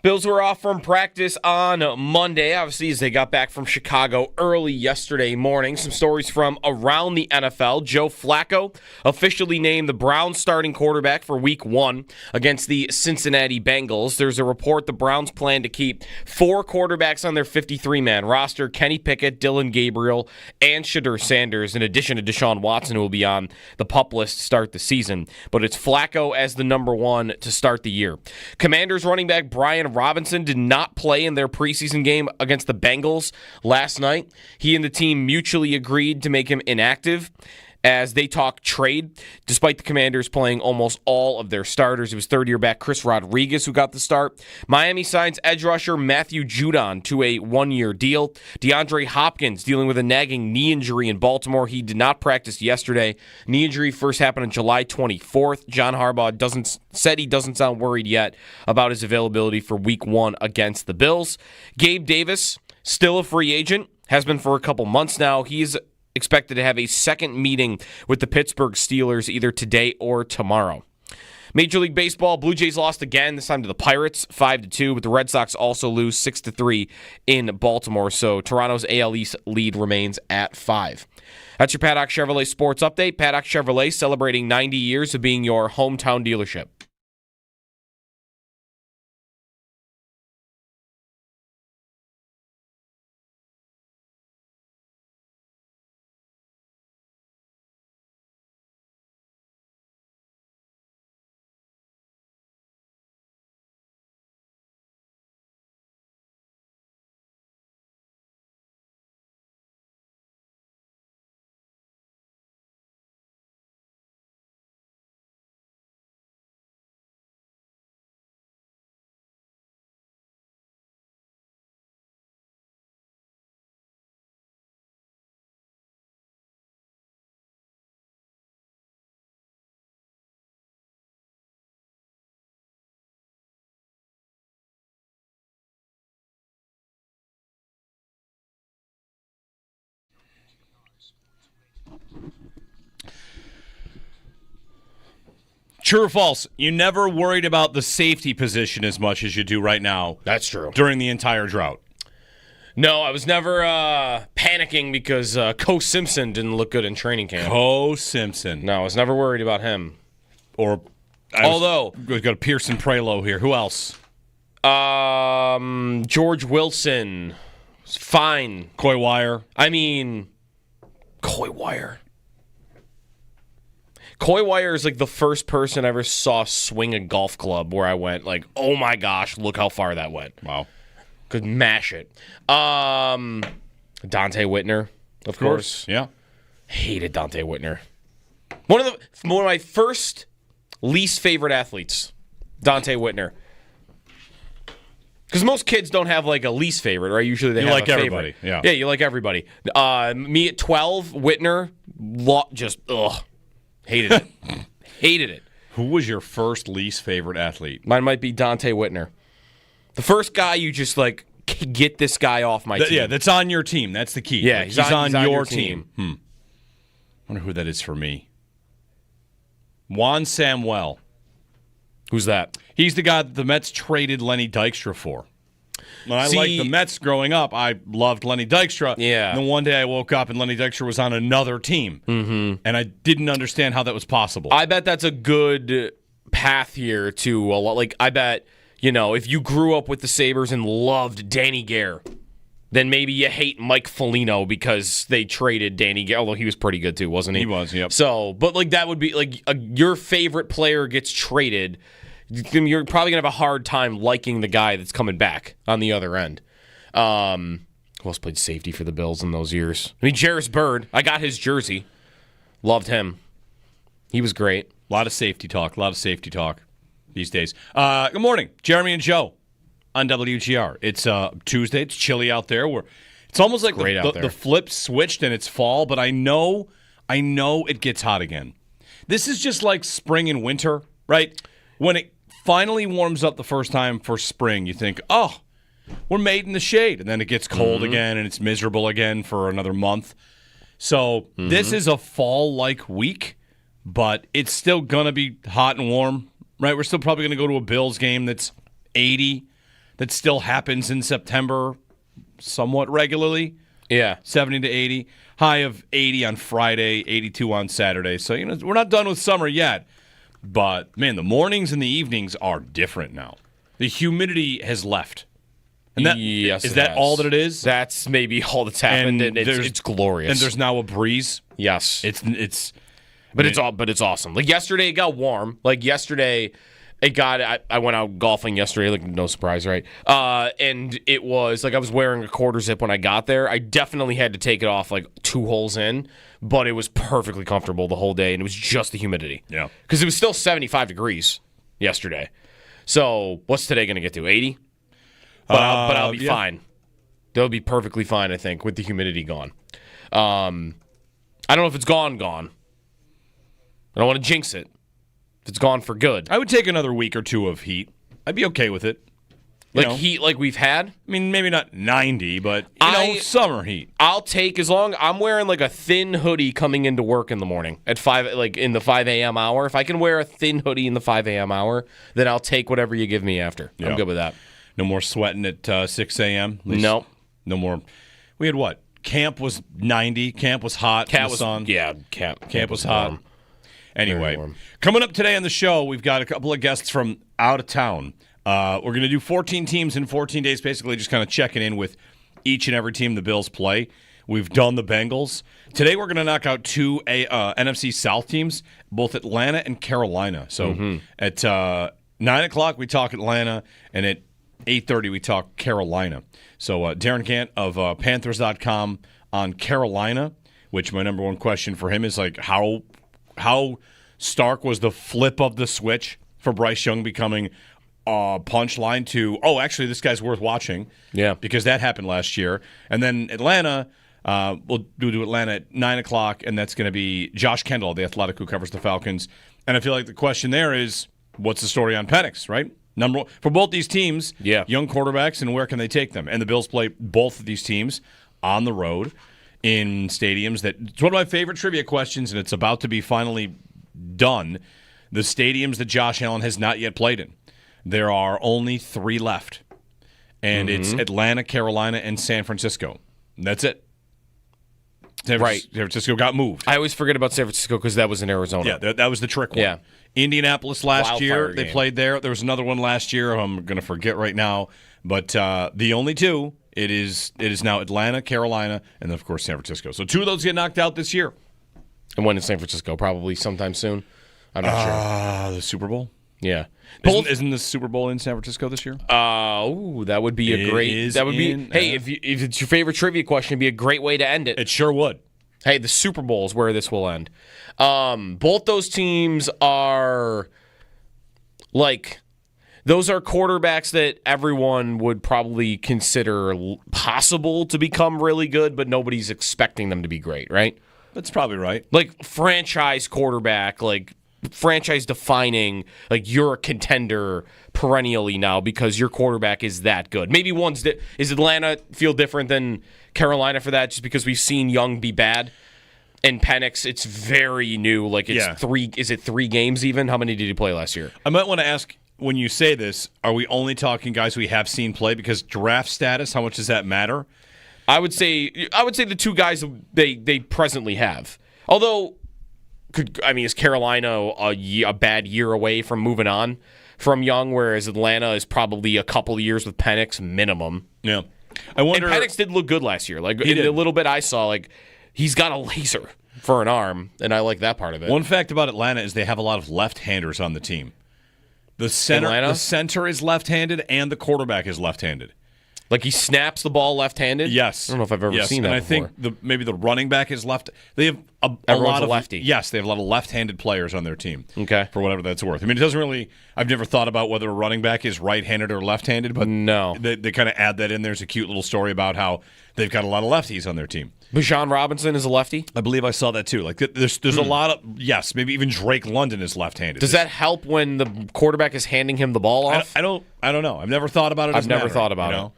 Bills were off from practice on Monday, obviously, as they got back from Chicago early yesterday morning. Some stories from around the NFL. Joe Flacco officially named the Browns starting quarterback for Week 1 against the Cincinnati Bengals. There's a report the Browns plan to keep 4 quarterbacks on their 53-man roster: Kenny Pickett, Dylan Gabriel, and Shedeur Sanders, in addition to Deshaun Watson, who will be on the PUP list to start the season. But it's Flacco as the number 1 to start the year. Commanders running back Brian Robinson did not play in their preseason game against the Bengals last night. He and the team mutually agreed to make him inactive as they talk trade, despite the Commanders playing almost all of their starters. It was third-year back Chris Rodriguez who got the start. Miami signs edge rusher Matthew Judon to a 1-year deal. DeAndre Hopkins dealing with a nagging knee injury in Baltimore. He did not practice yesterday. Knee injury first happened on July 24th. John Harbaugh said he doesn't sound worried yet about his availability for Week 1 against the Bills. Gabe Davis, still a free agent, has been for a couple months now. He's expected to have a second meeting with the Pittsburgh Steelers either today or tomorrow. Major League Baseball, Blue Jays lost again, this time to the Pirates, 5-2, but the Red Sox also lose 6-3 in Baltimore, so Toronto's AL East lead remains at 5. That's your Paddock Chevrolet Sports Update. Paddock Chevrolet celebrating 90 years of being your hometown dealership. True or false? You never worried about the safety position as much as you do right now. That's true. During the entire drought. No, I was never panicking because Co Simpson didn't look good in training camp. Co Simpson. No, I was never worried about him. Although we've got Pearson Prelo here. Who else? George Wilson. Fine. Coy Wire. Coy Wire. Coy Wire is like the first person I ever saw swing a golf club where I went like, oh my gosh, look how far that went. Wow. Could mash it. Dante Whitner, of course. Yeah. Hated Dante Whitner. One of my first least favorite athletes, Dante Whitner. Because most kids don't have like a least favorite, right? Usually they have like a everybody. favorite. Yeah, you like everybody. Me at 12, Whitner, just hated it. Hated it. Who was your first least favorite athlete? Mine might be Dante Whitner. The first guy you just like, get this guy off my team. Yeah, that's on your team. That's the key. Yeah, like, he's on your team. I wonder who that is for me. Juan Samuel. Who's that? He's the guy that the Mets traded Lenny Dykstra for. When I liked the Mets growing up, I loved Lenny Dykstra. Yeah. And then one day I woke up and Lenny Dykstra was on another team. Mm-hmm. And I didn't understand how that was possible. I bet that's a good path here to a lot. Like, I bet, if you grew up with the Sabres and loved Danny Gare, then maybe you hate Mike Foligno because they traded Danny Gare, although he was pretty good too, wasn't he? He was, yep. So, but like that would be like your favorite player gets traded. You're probably going to have a hard time liking the guy that's coming back on the other end. Who else played safety for the Bills in those years? Jarris Bird. I got his jersey. Loved him. He was great. A lot of safety talk these days. Good morning, Jeremy and Joe on WGR. It's Tuesday. It's chilly out there. It's almost like the flip switched and it's fall, but I know it gets hot again. This is just like spring and winter, right? When it finally warms up the first time for spring, you think, oh, we're made in the shade. And then it gets cold again, and it's miserable again for another month. So this is a fall-like week, but it's still going to be hot and warm, right? We're still probably going to go to a Bills game that's 80. that still happens in September somewhat regularly. Yeah. 70 to 80. High of 80 on Friday, 82 on Saturday. So, we're not done with summer yet. But, man, the mornings and the evenings are different now. The humidity has left. And is that all that it is? That's maybe all that's happened, and it's glorious. And there's now a breeze. Yes. It's awesome. Like yesterday, it got warm. Like yesterday, I went out golfing yesterday. Like no surprise, right? And it was like I was wearing a quarter zip when I got there. I definitely had to take it off like 2 holes in, but it was perfectly comfortable the whole day, and it was just the humidity. Yeah. Because it was still 75 degrees yesterday. So what's today going to get to? 80? But I'll be fine. They'll be perfectly fine, I think, with the humidity gone. I don't know if it's gone. I don't want to jinx it. If it's gone for good. I would take another week or 2 of heat. I'd be okay with it. Heat like we've had? I mean, maybe not 90, but, summer heat. I'll take as long. I'm wearing like a thin hoodie coming into work in the morning at 5, like in the 5 a.m. hour. If I can wear a thin hoodie in the 5 a.m. hour, then I'll take whatever you give me after. Yeah. I'm good with that. No more sweating at 6 a.m.? Nope. No more. We had what? Camp was 90. Camp was hot. Camp was on. Yeah, camp was hot. Warm. Anyway, coming up today on the show, we've got a couple of guests from out of town. We're going to do 14 teams in 14 days, basically just kind of checking in with each and every team the Bills play. We've done the Bengals. Today we're going to knock out 2 NFC South teams, both Atlanta and Carolina. So at 9 o'clock we talk Atlanta, and at 8:30 we talk Carolina. So Darren Gant of Panthers.com on Carolina, which my number one question for him is like how stark was the flip of the switch for Bryce Young becoming a punchline to, actually this guy's worth watching. Yeah. Because that happened last year. And then Atlanta, we'll do Atlanta at 9 o'clock, and that's going to be Josh Kendall, the Athletic who covers the Falcons. And I feel like the question there is, what's the story on Penix, right? Number one, for both these teams, young quarterbacks, and where can they take them? And the Bills play both of these teams on the road in stadiums. It's one of my favorite trivia questions, and it's about to be finally done. The stadiums that Josh Allen has not yet played in. There are only 3 left, and it's Atlanta, Carolina, and San Francisco. And that's it. San Francisco got moved. I always forget about San Francisco because that was in Arizona. Yeah, that was the trick one. Yeah. Indianapolis last year, they game. played there. There was another one last year. I'm going to forget right now. But the only 2, it is now Atlanta, Carolina, and then, of course, San Francisco. So 2 of those get knocked out this year. And when in San Francisco? Probably sometime soon. I'm not sure. The Super Bowl? Yeah. Isn't the Super Bowl in San Francisco this year? That would be a great. That would be. Hey, if it's your favorite trivia question, it'd be a great way to end it. It sure would. Hey, the Super Bowl is where this will end. Both those teams are those are quarterbacks that everyone would probably consider possible to become really good, but nobody's expecting them to be great, right? That's probably right. Like franchise quarterback, like franchise defining, like you're a contender perennially now because your quarterback is that good. Maybe is Atlanta feel different than Carolina for that just because we've seen Young be bad? And Penix, it's very new. Like it's 3. Is it 3 games even? How many did he play last year? I might want to ask, when you say this, are we only talking guys we have seen play? Because draft status, how much does that matter? I would say the 2 guys they presently have. Although, is Carolina a bad year away from moving on from Young, whereas Atlanta is probably a couple of years with Penix minimum. Yeah, I wonder. And Penix did look good last year. Like in the little bit I saw, like he's got a laser for an arm, and I like that part of it. One fact about Atlanta is they have a lot of left-handers on the team. The center is left-handed, and the quarterback is left-handed. Like he snaps the ball left-handed? Yes. I don't know if I've ever seen that before. And I think maybe the running back is left. They have a lot of lefty. Yes, they have a lot of left-handed players on their team. Okay. For whatever that's worth. I mean, it doesn't really. I've never thought about whether a running back is right-handed or left-handed, but no, they kind of add that in. There's a cute little story about how they've got a lot of lefties on their team. Bijan Robinson is a lefty? I believe I saw that too. Like there's a lot of maybe even Drake London is left-handed. Does that help when the quarterback is handing him the ball off? I don't know. I've never thought about it. I've never thought about it.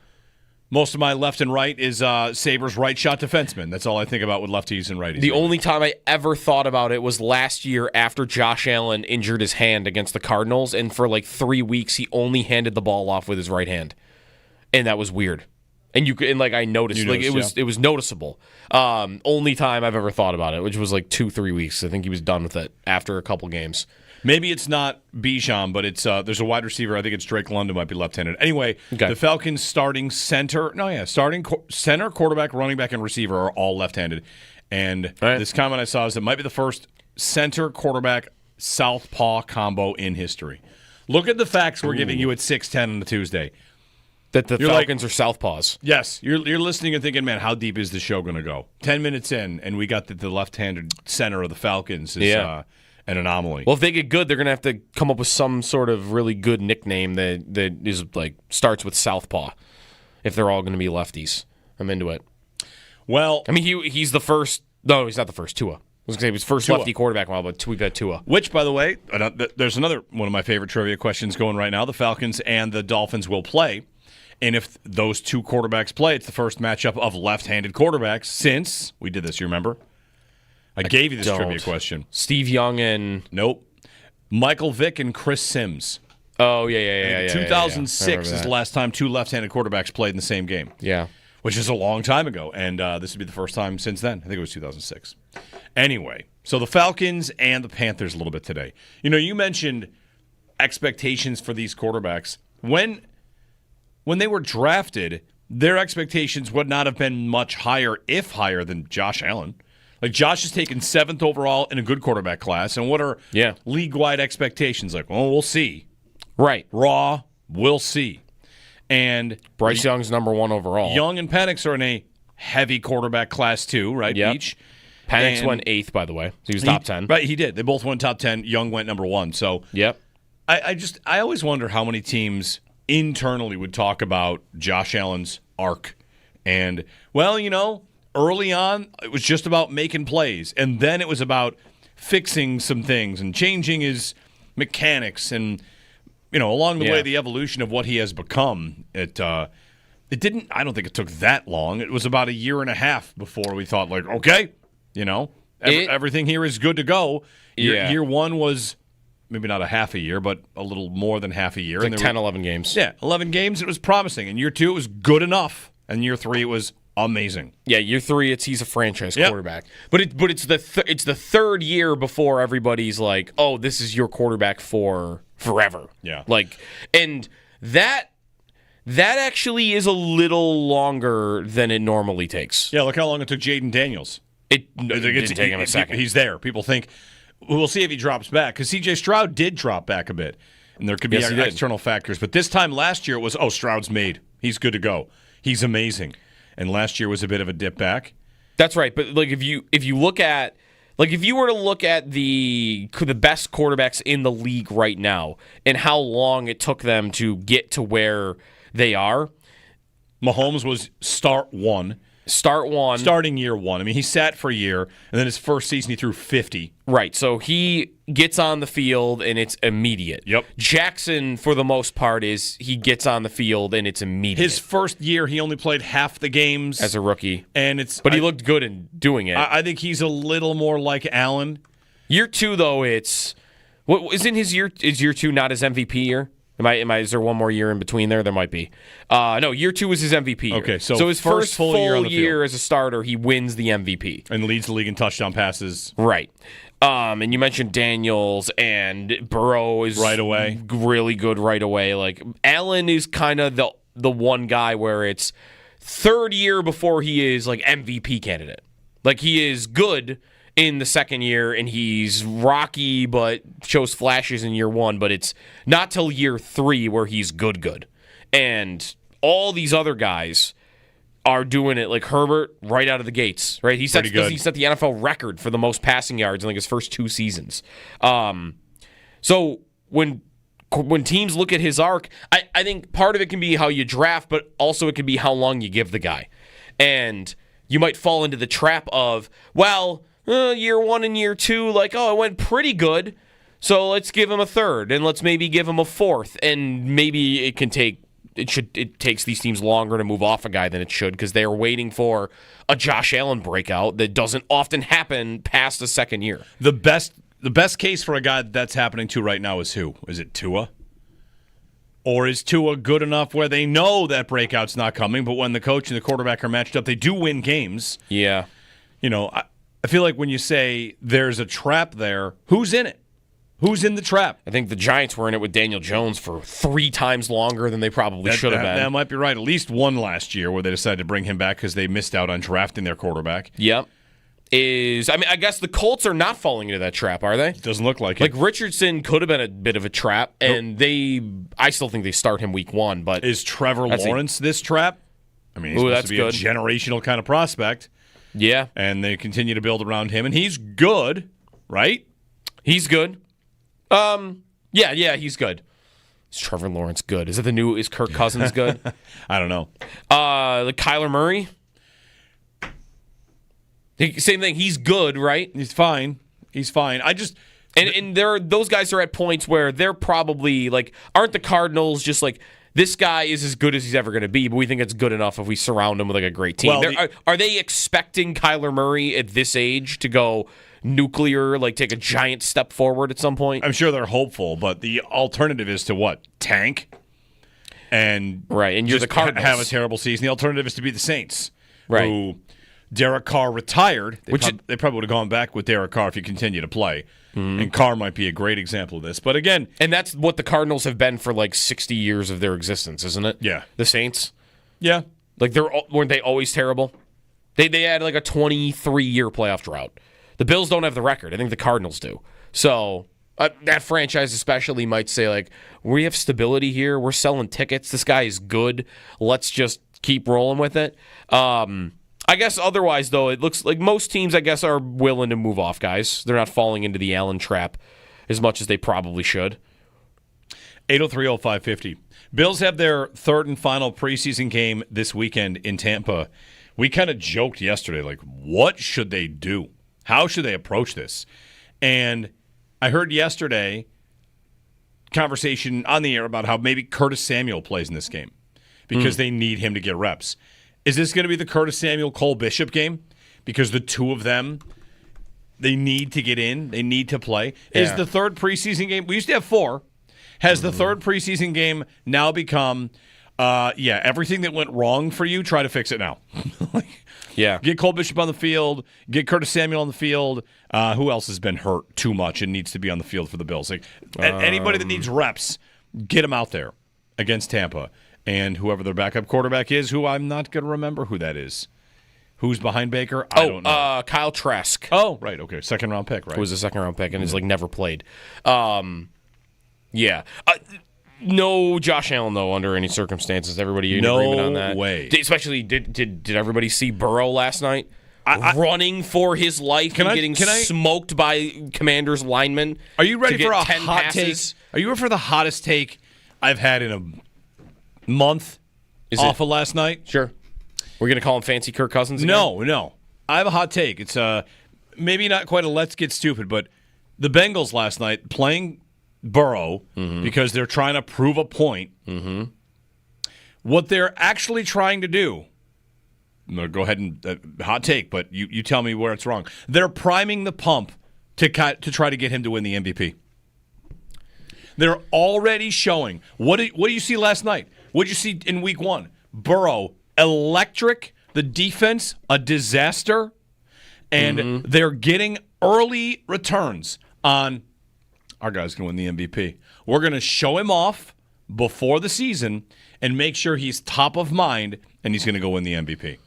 Most of my left and right is Sabres right shot defenseman. That's all I think about with lefties and righties. The only time I ever thought about it was last year after Josh Allen injured his hand against the Cardinals, and for like 3 weeks he only handed the ball off with his right hand. and that was weird. And I noticed, it was noticeable. Only time I've ever thought about it, which was 2-3 weeks. I think he was done with it after a couple games. Maybe it's not Bijan, but it's there's a wide receiver. I think it's Drake London might be left-handed. Anyway, The Falcons starting center, center, quarterback, running back, and receiver are all left-handed. And This comment I saw is it might be the first center, quarterback, southpaw combo in history. Look at the facts we're giving you at 6:10 on a Tuesday. That the Falcons are southpaws. Yes. You're listening and thinking, man, how deep is the show going to go? 10 minutes in, and we got the left-handed center of the Falcons is an anomaly. Well, if they get good, they're going to have to come up with some sort of really good nickname that is starts with southpaw if they're all going to be lefties. I'm into it. Well, I mean, he's the first. No, he's not the first. Tua. I was going to say he was first lefty quarterback, but we've got Tua. Which, by the way, there's another one of my favorite trivia questions going right now. The Falcons and the Dolphins will play. And if those two quarterbacks play, it's the first matchup of left-handed quarterbacks since we did this. You remember? I gave you this trivia question. Steve Young and nope, Michael Vick and Chris Sims. Oh yeah. 2006 is the last time two left-handed quarterbacks played in the same game. Yeah, which is a long time ago, and this would be the first time since then. I think it was 2006. Anyway, so the Falcons and the Panthers a little bit today. You mentioned expectations for these quarterbacks when they were drafted. Their expectations would not have been much higher, if higher, than Josh Allen. Josh is taken 7th overall in a good quarterback class, and what are league-wide expectations? We'll see. Right. Raw, we'll see. And Bryce Young's number 1 overall. Young and Penix are in a heavy quarterback class too, right? Yep. Each. Penix went 8th, by the way. So he was top 10. Right, he did. They both went top 10. Young went number 1. So yep. I always wonder how many teams internally would talk about Josh Allen's arc. And, early on, it was just about making plays. And then it was about fixing some things and changing his mechanics and, along the way, the evolution of what he has become. It didn't, I don't think it took that long. It was about a year and a half before we thought, okay, everything here is good to go. Year one was maybe not a half a year, but a little more than half a year. It's 10, 11 games. Yeah, 11 games, it was promising. In year 2, it was good enough. And year 3, it was amazing. Yeah, year 3, he's a franchise quarterback. But it's the third year before everybody's like, oh, this is your quarterback for forever. Yeah. And that actually is a little longer than it normally takes. Yeah, look how long it took Jaden Daniels. It didn't take him a second. He's there. People think, we'll see if he drops back, because C.J. Stroud did drop back a bit. And there could be external factors. But this time last year it was, Stroud's made. He's good to go. He's amazing. And last year was a bit of a dip back. That's right. But if you look at if you were to look at the best quarterbacks in the league right now and how long it took them to get to where they are, Mahomes was starting year 1. I mean, he sat for a year, and then his first season he threw 50. Right, so he gets on the field, and it's immediate. Yep. Jackson, for the most part, he gets on the field, and it's immediate. His first year, he only played half the games. As a rookie. But he looked good in doing it. I think he's a little more like Allen. Year 2, though, isn't his year 2 not his MVP year? Is there one more year in between there? There might be. No, year 2 was his MVP year. Okay, so his first full year field as a starter, he wins the MVP. And leads the league in touchdown passes. Right. And you mentioned Daniels, and Burrow is right away, really good right away. Allen is kind of the one guy where it's third year before he is MVP candidate. He is good in the second year, and he's rocky, but shows flashes in year 1. But it's not till year 3 where he's good. And all these other guys are doing it, like Herbert, right out of the gates. Right, he set the NFL record for the most passing yards in his first 2 seasons. So when teams look at his arc, I think part of it can be how you draft, but also it can be how long you give the guy. And you might fall into the trap of, year 1 and year 2, it went pretty good, so let's give him a third, and let's maybe give him a fourth, and maybe it takes these teams longer to move off a guy than it should, because they're waiting for a Josh Allen breakout that doesn't often happen past the second year. The best case for a guy that's happening to right now is who? Is it Tua? Or is Tua good enough where they know that breakout's not coming, but when the coach and the quarterback are matched up, they do win games? Yeah. I feel like when you say there's a trap there, who's in it? Who's in the trap? I think the Giants were in it with Daniel Jones for 3 times longer than they probably should have been. That might be right. At least one last year where they decided to bring him back because they missed out on drafting their quarterback. Yep. I guess the Colts are not falling into that trap, are they? Doesn't look like it. Like Richardson could have been a bit of a trap, and I still think they start him week 1. But is Trevor Lawrence this trap? I mean, he's supposed to be a generational kind of prospect. Yeah. And they continue to build around him, and he's good, right? He's good. Yeah, he's good. Is Trevor Lawrence good? Is Kirk Cousins good? I don't know. Kyler Murray? Same thing. He's good, right? He's fine. I just... And those guys are at points where they're probably, aren't the Cardinals just this guy is as good as he's ever going to be, but we think it's good enough if we surround him with a great team. Well, are they expecting Kyler Murray at this age to go nuclear, take a giant step forward at some point? I'm sure they're hopeful, but the alternative is to what? Tank? And you're the Cardinals. Have a terrible season. The alternative is to be the Saints, right? Who Derek Carr retired. They probably would have gone back with Derek Carr if he continued to play. Mm-hmm. And Carr might be a great example of this. But again... And that's what the Cardinals have been for 60 years of their existence, isn't it? Yeah. The Saints? Yeah. Weren't they always terrible? They had a 23-year playoff drought. The Bills don't have the record. I think the Cardinals do. So that franchise especially might say, we have stability here. We're selling tickets. This guy is good. Let's just keep rolling with it. I guess otherwise, though, it looks like most teams, are willing to move off guys. They're not falling into the Allen trap as much as they probably should. 803-0550. Bills have their third and final preseason game this weekend in Tampa. We kind of joked yesterday, what should they do? How should they approach this? And I heard yesterday conversation on the air about how maybe Curtis Samuel plays in this game because they need him to get reps. Is this going to be the Curtis Samuel-Cole Bishop game? Because the two of them, they need to get in. They need to play. Yeah. Is the third preseason game – we used to have 4. Has the third preseason game now become, everything that went wrong for you, try to fix it now? Yeah. Get Cole Bishop on the field. Get Curtis Samuel on the field. Who else has been hurt too much and needs to be on the field for the Bills? Anybody that needs reps, get them out there against Tampa. And whoever their backup quarterback is, who I'm not going to remember who that is. Who's behind Baker? I don't know. Kyle Trask. Oh, right. Okay. Second-round pick, right? Who was a second-round pick and has, never played. Yeah. No Josh Allen, though, under any circumstances. Everybody in agreement on that? No way. Especially, did everybody see Burrow last night? Running for his life getting smoked by Commanders linemen. Are you ready for a hot passes? take? Are you ready for the hottest take I've had in a month of last night? Sure. We're going to call him Fancy Kirk Cousins again? No. I have a hot take. It's maybe not quite a let's get stupid, but the Bengals last night playing Burrow because they're trying to prove a point. Mm-hmm. What they're actually trying to do, I'm going to go ahead and hot take, but you tell me where it's wrong. They're priming the pump to try to get him to win the MVP. They're already showing. What do you see last night? What did you see in week 1? Burrow, electric. The defense, a disaster. And they're getting early returns on our guy's going to win the MVP. We're going to show him off before the season and make sure he's top of mind, and he's going to go win the MVP.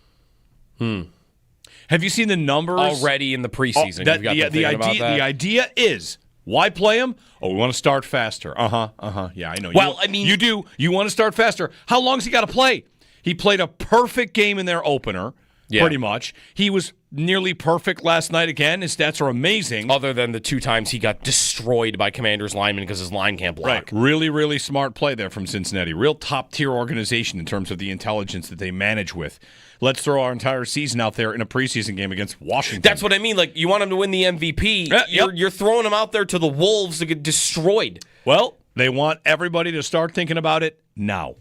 Have you seen the numbers? Already in the preseason. The idea is, why play him? Oh, we want to start faster. Yeah, I know. Well, you do. You want to start faster. How long's he got to play? He played a perfect game in their opener, pretty much. He was nearly perfect last night again. His stats are amazing. Other than the 2 times he got destroyed by Commanders linemen because his line can't block. Right. Really, really smart play there from Cincinnati. Real top-tier organization in terms of the intelligence that they manage with. Let's throw our entire season out there in a preseason game against Washington. That's what I mean. You want him to win the MVP. You're throwing him out there to the Wolves to get destroyed. Well, they want everybody to start thinking about it now.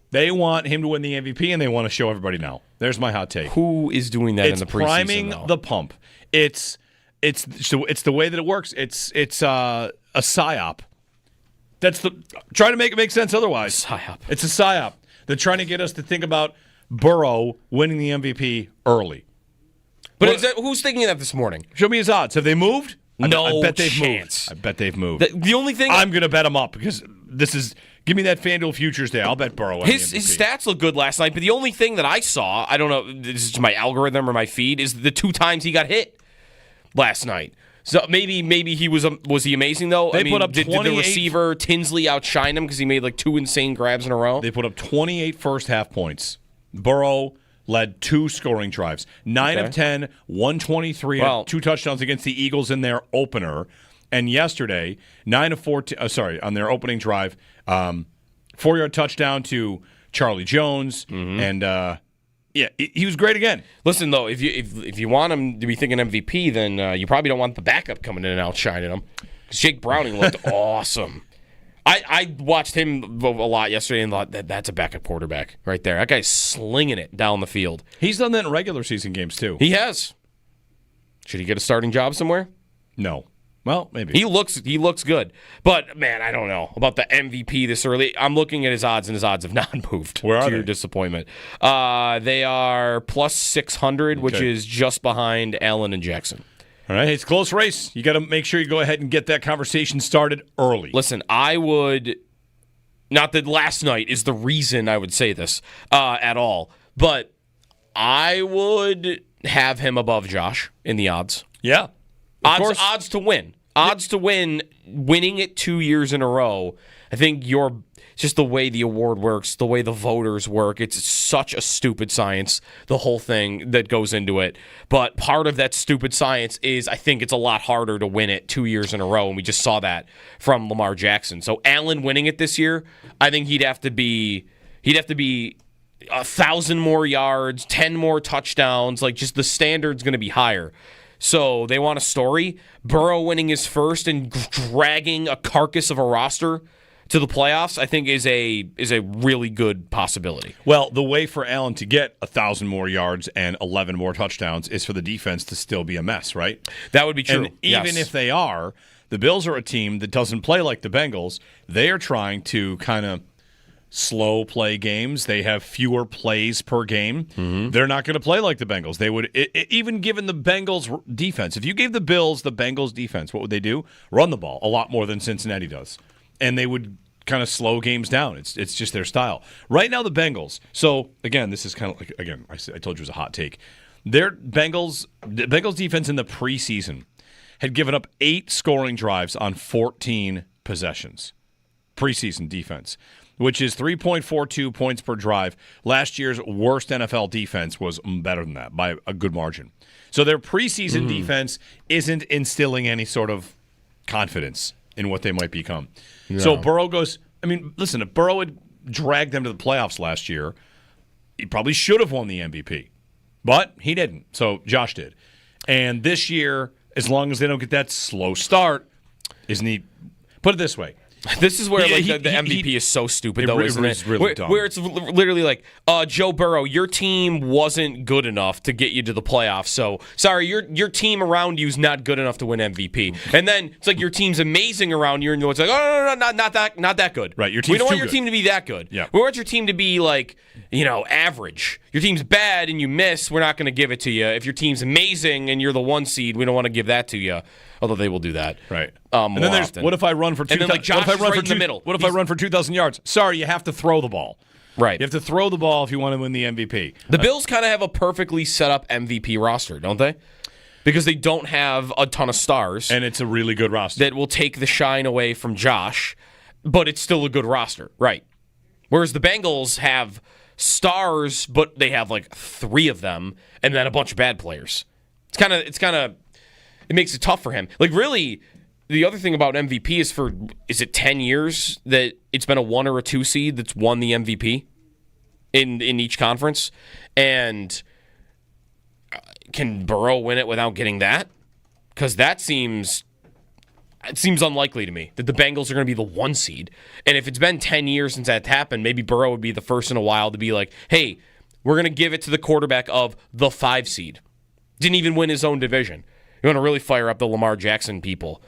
They want him to win the MVP, and they want to show everybody now. There's my hot take. Who is doing that in the preseason? It's priming the pump. It's the way that it works. It's a psyop trying to make it make sense otherwise. Psyop. It's a psyop. They're trying to get us to think about Burrow winning the MVP early. But who's thinking that this morning? Show me his odds. Have they moved? No I bet they've chance. moved. I bet they've moved. The only thing I'm going to bet them up because this is give me that FanDuel futures day. I'll bet Burrow. His stats look good last night, but the only thing that I saw, I don't know, this is my algorithm or my feed, is the 2 times he got hit last night. So maybe he was he amazing though? They put up did the receiver Tinsley outshine him because he made like 2 insane grabs in a row? They put up 28 first half points. Burrow led 2 scoring drives. 9 of 10, 123, 2 touchdowns against the Eagles in their opener. And yesterday, 9 of 14, on their opening drive, 4-yard touchdown to Charlie Jones. And, he was great again. Listen, though, if you want him to be thinking MVP, then you probably don't want the backup coming in and outshining him. Because Jake Browning looked awesome. I watched him a lot yesterday and thought that's a backup quarterback right there. That guy's slinging it down the field. He's done that in regular season games, too. He has. Should he get a starting job somewhere? No. Well, maybe. He looks good. But, man, I don't know about the MVP this early. I'm looking at his odds, and his odds have not moved. Where are to they? your disappointment. They are plus 600, which is just behind Allen and Jackson. All right, it's a close race. You got to make sure you go ahead and get that conversation started early. Listen, I would, not that last night is the reason I would say this at all, but I would have him above Josh in the odds. Yeah. Odds to win. Odds to win, winning it 2 years in a row. I think just the way the award works, the way the voters work, it's such a stupid science, the whole thing that goes into it. But part of that stupid science is I think it's a lot harder to win it 2 years in a row, and we just saw that from Lamar Jackson. So Allen winning it this year, I think he'd have to be 1,000 more yards, 10 more touchdowns. Like, just the standard's going to be higher. So they want a story. Burrow winning his first and dragging a carcass of a roster to the playoffs, I think, is a really good possibility. Well, the way for Allen to get 1,000 more yards and 11 more touchdowns is for the defense to still be a mess, right? That would be true. And even if they are, the Bills are a team that doesn't play like the Bengals. They are trying to kind of slow play games. They have fewer plays per game. They're not going to play like the Bengals. They would, even given the Bengals defense, if you gave the Bills the Bengals defense, what would they do? Run the ball a lot more than Cincinnati does. And they would kind of slow games down. It's just their style. Right now, the Bengals. So, again, this is kind of like, again, I told you it was a hot take. The Bengals defense in the preseason had given up 8 scoring drives on 14 possessions. Preseason defense, which is 3.42 points per drive. Last year's worst NFL defense was better than that by a good margin. So their preseason defense isn't instilling any sort of confidence in what they might become. No. So Burrow goes, I mean, listen, if Burrow had dragged them to the playoffs last year, he probably should have won the MVP. But he didn't. So Josh did. And this year, as long as they don't get that slow start, isn't he? Put it this way. This is where the MVP is so stupid, though, isn't it? Really dumb. Where it's literally like, Joe Burrow, your team wasn't good enough to get you to the playoffs, so sorry, your team around you is not good enough to win MVP. And then it's like your team's amazing around you, and it's like, oh, no, not that good. Right, your team's we don't want too your good. team to be that good. Yeah. We want your team to be like, average. Your team's bad and you miss, we're not going to give it to you. If your team's amazing and you're the 1 seed, we don't want to give that to you. Although they will do that, right? And then there's what if I run for 2,000? And then Josh is right in the middle. What if I run for 2,000 yards? Sorry, you have to throw the ball. Right. You have to throw the ball if you want to win the MVP. The Bills kind of have a perfectly set up MVP roster, don't they? Because they don't have a ton of stars, and it's a really good roster that will take the shine away from Josh. But it's still a good roster, right? Whereas the Bengals have stars, but they have like 3 of them, and then a bunch of bad players. It makes it tough for him. Like, really, the other thing about MVP is it 10 years that it's been a 1 or a 2 seed that's won the MVP in each conference? And can Burrow win it without getting that? Because it seems unlikely to me that the Bengals are going to be the 1 seed. And if it's been 10 years since that's happened, maybe Burrow would be the first in a while to be like, hey, we're going to give it to the quarterback of the 5 seed. Didn't even win his own division. You want to really fire up the Lamar Jackson people,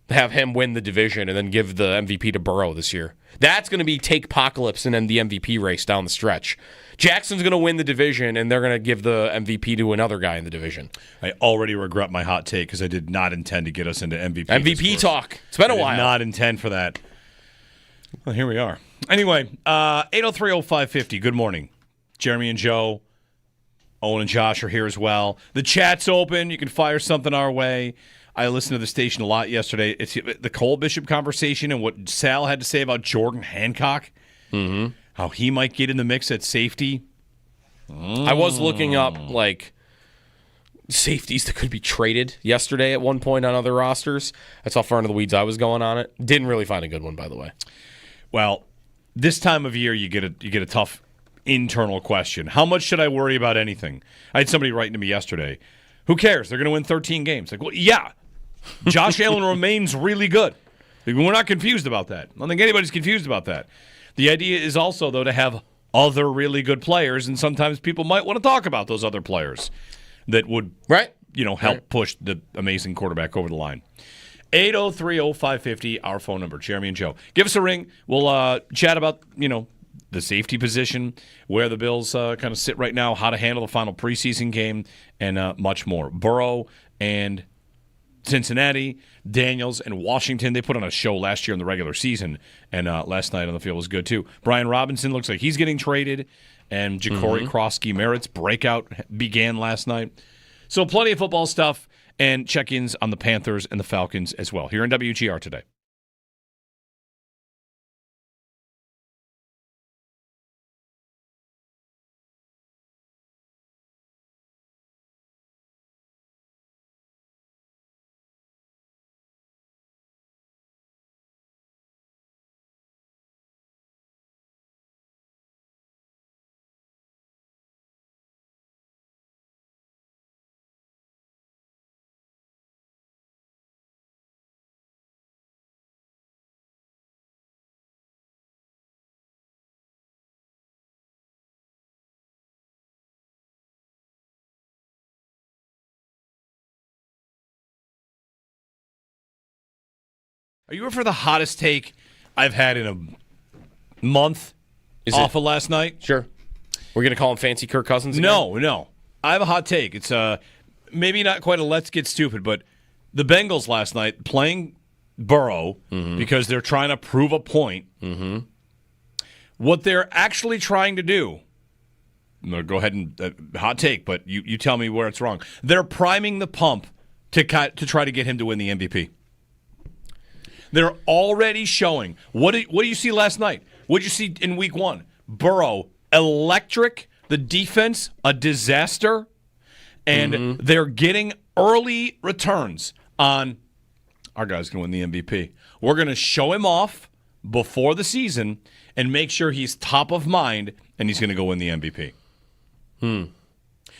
have him win the division and then give the MVP to Burrow this year. That's going to be take-pocalypse and then the MVP race down the stretch. Jackson's going to win the division, and they're going to give the MVP to another guy in the division. I already regret my hot take because I did not intend to get us into MVP. MVP talk. It's been a while. I did not intend for that. Well, here we are. Anyway, 8030550. Good morning. Jeremy and Joe, Owen and Josh are here as well. The chat's open. You can fire something our way. I listened to the station a lot yesterday. It's the Cole Bishop conversation and what Sal had to say about Jordan Hancock. Mm-hmm. How he might get in the mix at safety. I was looking up safeties that could be traded yesterday at one point on other rosters. That's how far into the weeds I was going on it. Didn't really find a good one, by the way. Well, this time of year you get a tough internal question. How much should I worry about anything? I had somebody writing to me yesterday. Who cares? They're going to win 13 games. Like, well, yeah. Josh Allen remains really good. We're not confused about that. I don't think anybody's confused about that. The idea is also, though, to have other really good players, and sometimes people might want to talk about those other players that would help push the amazing quarterback over the line. 8030550, our phone number, Jeremy and Joe. Give us a ring. We'll chat about, the safety position, where the Bills kind of sit right now, how to handle the final preseason game, and much more. Burrow and Cincinnati, Daniels, and Washington. They put on a show last year in the regular season, and last night on the field was good too. Brian Robinson looks like he's getting traded, and Ja'Cory Krosky-Merritt's breakout began last night. So plenty of football stuff and check-ins on the Panthers and the Falcons as well. Here in WGR today. Are you ready for the hottest take I've had in a month of last night? Sure. We're going to call him Fancy Kirk Cousins again? No. I have a hot take. It's maybe not quite a let's get stupid, but the Bengals last night playing Burrow because they're trying to prove a point. Mm-hmm. What they're actually trying to do, I'm going to go ahead and hot take, but you tell me where it's wrong. They're priming the pump to try to get him to win the MVP. They're already showing. What do you see last night? What did you see in week one? Burrow, electric. The defense, a disaster. And they're getting early returns on our guy's going to win the MVP. We're going to show him off before the season and make sure he's top of mind, and he's going to go win the MVP.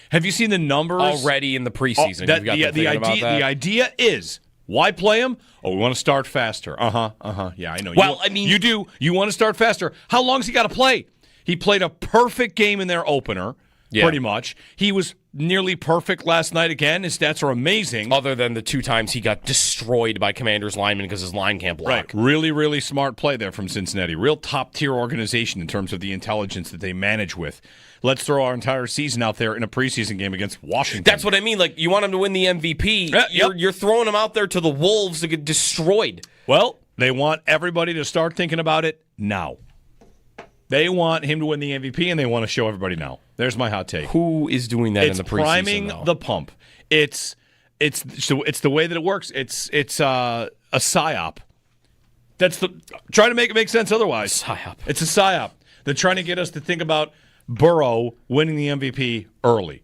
Have you seen the numbers? Already in the preseason. The idea is, why play him? Oh, we want to start faster. Yeah, I know. Well, you do. You want to start faster. How long's he got to play? He played a perfect game in their opener, pretty much. He was nearly perfect last night again. His stats are amazing. Other than the 2 times he got destroyed by Commanders linemen because his line can't block. Right. Really, really smart play there from Cincinnati. Real top-tier organization in terms of the intelligence that they manage with. Let's throw our entire season out there in a preseason game against Washington. That's what I mean. Like, you want him to win the MVP. You're throwing him out there to the Wolves to get destroyed. Well, they want everybody to start thinking about it now. They want him to win the MVP, and they want to show everybody now. There's my hot take. Who is doing that in the preseason? It's priming the pump. It's the way that it works. It's a psyop. Trying to make it make sense otherwise. Psyop. It's a psyop. They're trying to get us to think about Burrow winning the MVP early.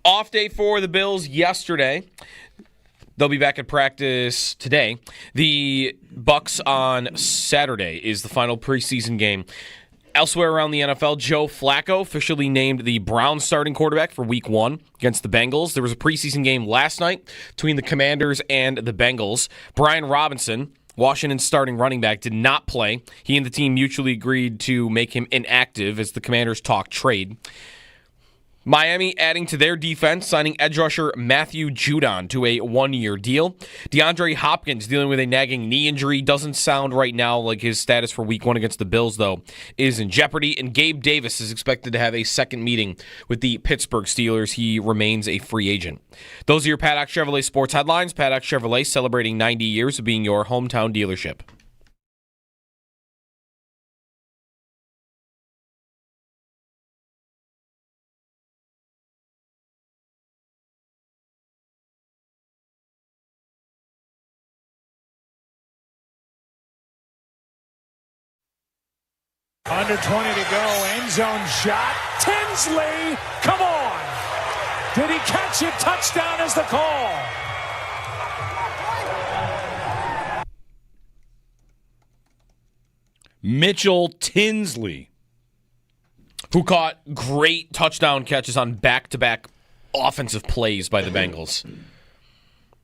Off day for the Bills yesterday. They'll be back at practice today. The Bucs on Saturday is the final preseason game. Elsewhere around the NFL, Joe Flacco officially named the Browns starting quarterback for Week 1 against the Bengals. There was a preseason game last night between the Commanders and the Bengals. Brian Robinson, Washington's starting running back, did not play. He and the team mutually agreed to make him inactive as the Commanders talk trade. Miami adding to their defense, signing edge rusher Matthew Judon to a 1-year deal. DeAndre Hopkins dealing with a nagging knee injury. Doesn't sound right now like his status for Week 1 against the Bills, though, is in jeopardy. And Gabe Davis is expected to have a second meeting with the Pittsburgh Steelers. He remains a free agent. Those are your Paddock Chevrolet sports headlines. Paddock Chevrolet celebrating 90 years of being your hometown dealership. Under 20 to go, end zone shot. Tinsley, come on. Did he catch it? Touchdown is the call. Mitchell Tinsley, who caught great touchdown catches on back-to-back offensive plays by the Bengals.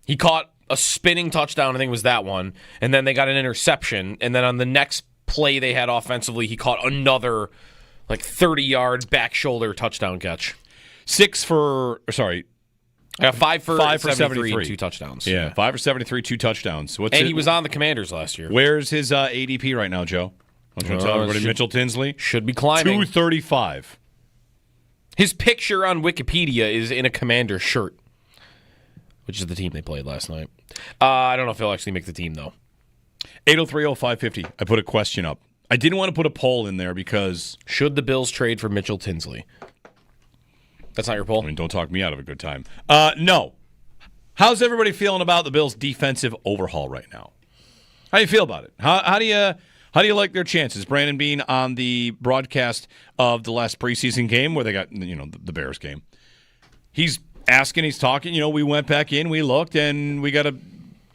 He caught a spinning touchdown, I think it was that one, and then they got an interception, and then on the next play they had offensively, he caught another 30-yard back shoulder touchdown catch. 5 for 73, 2 touchdowns. Yeah, 5 for 73, 2 touchdowns. He was on the Commanders last year. Where's his ADP right now, Joe? I'm trying to tell everybody. Mitchell Tinsley should be climbing. 235. His picture on Wikipedia is in a Commander shirt, which is the team they played last night. I don't know if he'll actually make the team, though. 803-0550. I put a question up. I didn't want to put a poll in there because... Should the Bills trade for Mitchell Tinsley? That's not your poll? I mean, don't talk me out of a good time. No. How's everybody feeling about the Bills' defensive overhaul right now? How do you feel about it? How do you like their chances? Brandon Beane on the broadcast of the last preseason game where they got, the Bears game. He's asking, he's talking, we went back in, we looked, and we got to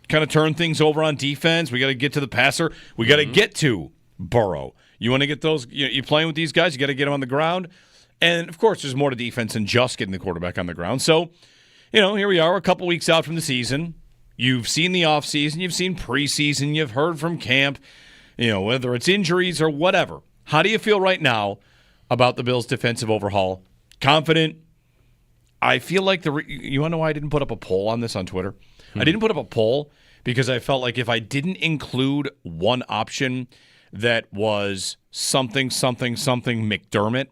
kind of turn things over on defense. We got to get to the passer. We got to get to Burrow. You want to get those, you playing with these guys, you got to get them on the ground. And, of course, there's more to defense than just getting the quarterback on the ground. So, here we are a couple weeks out from the season. You've seen the offseason. You've seen preseason. You've heard from camp, whether it's injuries or whatever. How do you feel right now about the Bills' defensive overhaul? Confident? I feel like you want to know why I didn't put up a poll on this on Twitter? I didn't put up a poll because I felt like if I didn't include one option that was something McDermott,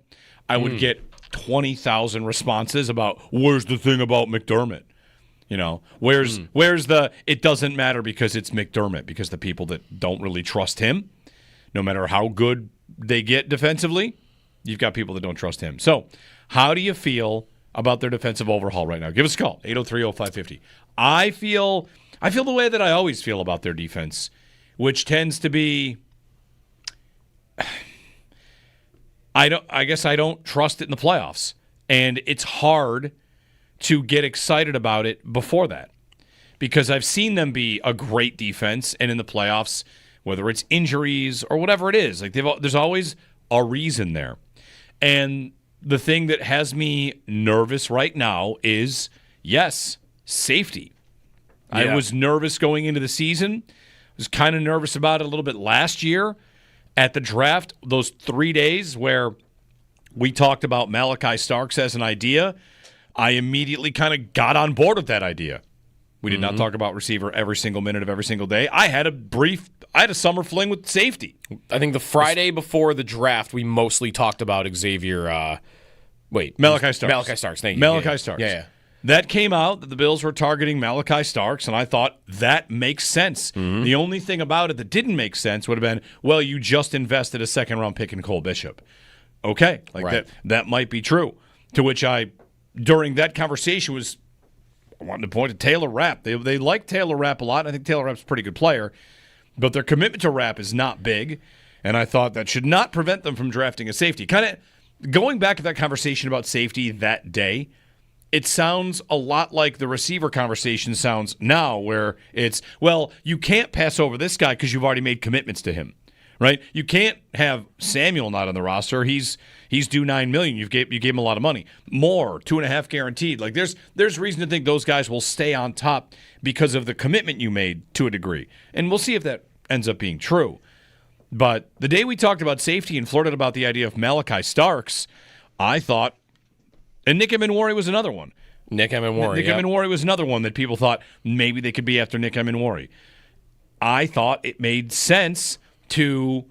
I would get 20,000 responses about where's the thing about McDermott? Where's the it doesn't matter because it's McDermott, because the people that don't really trust him, no matter how good they get defensively, you've got people that don't trust him. So, how do you feel about their defensive overhaul right now? Give us a call, 803-0550. I feel the way that I always feel about their defense, which tends to be I guess I don't trust it in the playoffs. And it's hard to get excited about it before that because I've seen them be a great defense, and in the playoffs, whether it's injuries or whatever it is, there's always a reason there. And the thing that has me nervous right now is, yes, safety. Yeah. I was nervous going into the season. I was kind of nervous about it a little bit last year at the draft, those 3 days where we talked about Malachi Starks as an idea. I immediately kind of got on board with that idea. We did not talk about receiver every single minute of every single day. I had a summer fling with safety. I think the Friday before the draft, we mostly talked about Xavier. Malachi Starks. Malachi Starks, thank you. Malachi Starks. Yeah. That came out that the Bills were targeting Malachi Starks, and I thought that makes sense. The only thing about it that didn't make sense would have been, well, you just invested a second-round pick in Cole Bishop. Okay, that might be true. To which I, during that conversation, was wanting to point to Taylor Rapp. They like Taylor Rapp a lot. I think Taylor Rapp's a pretty good player, but their commitment to Rapp is not big, and I thought that should not prevent them from drafting a safety. Kind of going back to that conversation about safety that day, it sounds a lot like the receiver conversation sounds now, where it's, well, you can't pass over this guy because you've already made commitments to him, right? You can't have Samuel not on the roster. He's due $9 million. You gave him a lot of money, more, 2.5 guaranteed. Like there's reason to think those guys will stay on top because of the commitment you made to a degree, and we'll see if that ends up being true. But the day we talked about safety and flirted about the idea of Malachi Starks, I thought, and Nick Emenwari was another one. Nick Emenwari was another one that people thought maybe they could be after Nick Emenwari. I thought it made sense to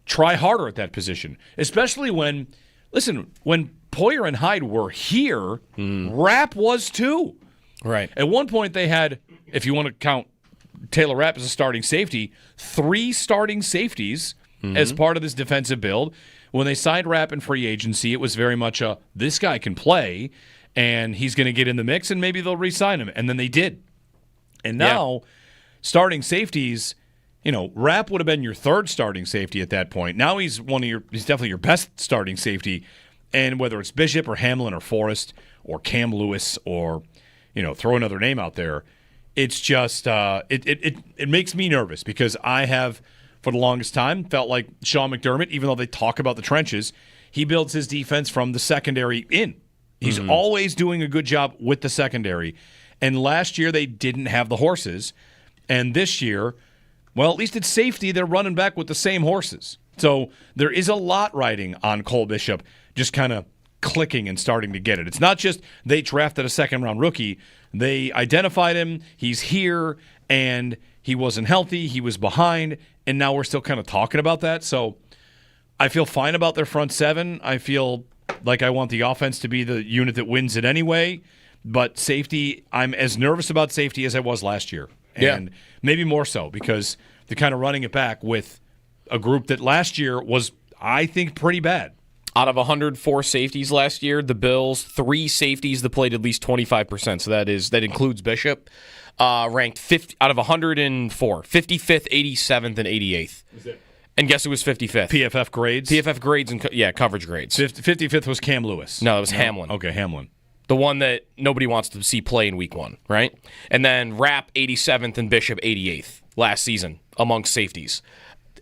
try harder at that position, especially when Poyer and Hyde were here, Rapp was too. Right. At one point they had, if you want to count Taylor Rapp as a starting safety, 3 starting safeties as part of this defensive build. When they signed Rapp in free agency, it was very much this guy can play, and he's going to get in the mix, and maybe they'll re-sign him. And then they did. And now, starting safeties, Rapp would have been your 3rd starting safety at that point. Now he's definitely your best starting safety. And whether it's Bishop or Hamlin or Forrest or Cam Lewis or, throw another name out there, it's just it makes me nervous because I have, for the longest time, felt like Sean McDermott, even though they talk about the trenches, he builds his defense from the secondary in. He's always doing a good job with the secondary. And last year they didn't have the horses. And this year, well, at least at safety, they're running back with the same horses. So there is a lot riding on Cole Bishop just kind of clicking and starting to get it. It's not just they drafted a second-round rookie. They identified him. He's here, and he wasn't healthy. He was behind, and now we're still kind of talking about that. So I feel fine about their front 7. I feel like I want the offense to be the unit that wins it anyway. But safety, I'm as nervous about safety as I was last year. And maybe more so because they're kind of running it back with a group that last year was, I think, pretty bad. Out of 104 safeties last year, the Bills, 3 safeties that played at least 25%. So that includes Bishop, ranked 50 out of 104, 55th, 87th, and 88th. And guess who was 55th? PFF grades? PFF grades and coverage grades. 55th was Cam Lewis. No, it was Hamlin. Okay, Hamlin. The one that nobody wants to see play in week 1, right? And then Rapp, 87th, and Bishop, 88th last season amongst safeties.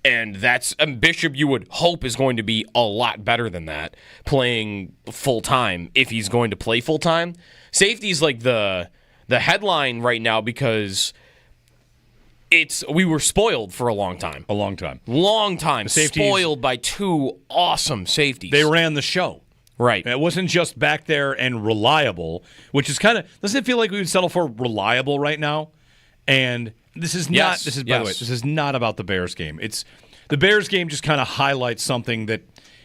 And that's Bishop, you would hope, is going to be a lot better than that, playing full-time if he's going to play full-time. Safety's like the headline right now because we were spoiled for a long time. Long time. Spoiled by 2 awesome safeties. They ran the show. Right. It wasn't just back there and reliable, which is kind of, doesn't it feel like we would settle for reliable right now? And this is not, by the way, this is not about the Bears game. It's the Bears game just kind of highlights something that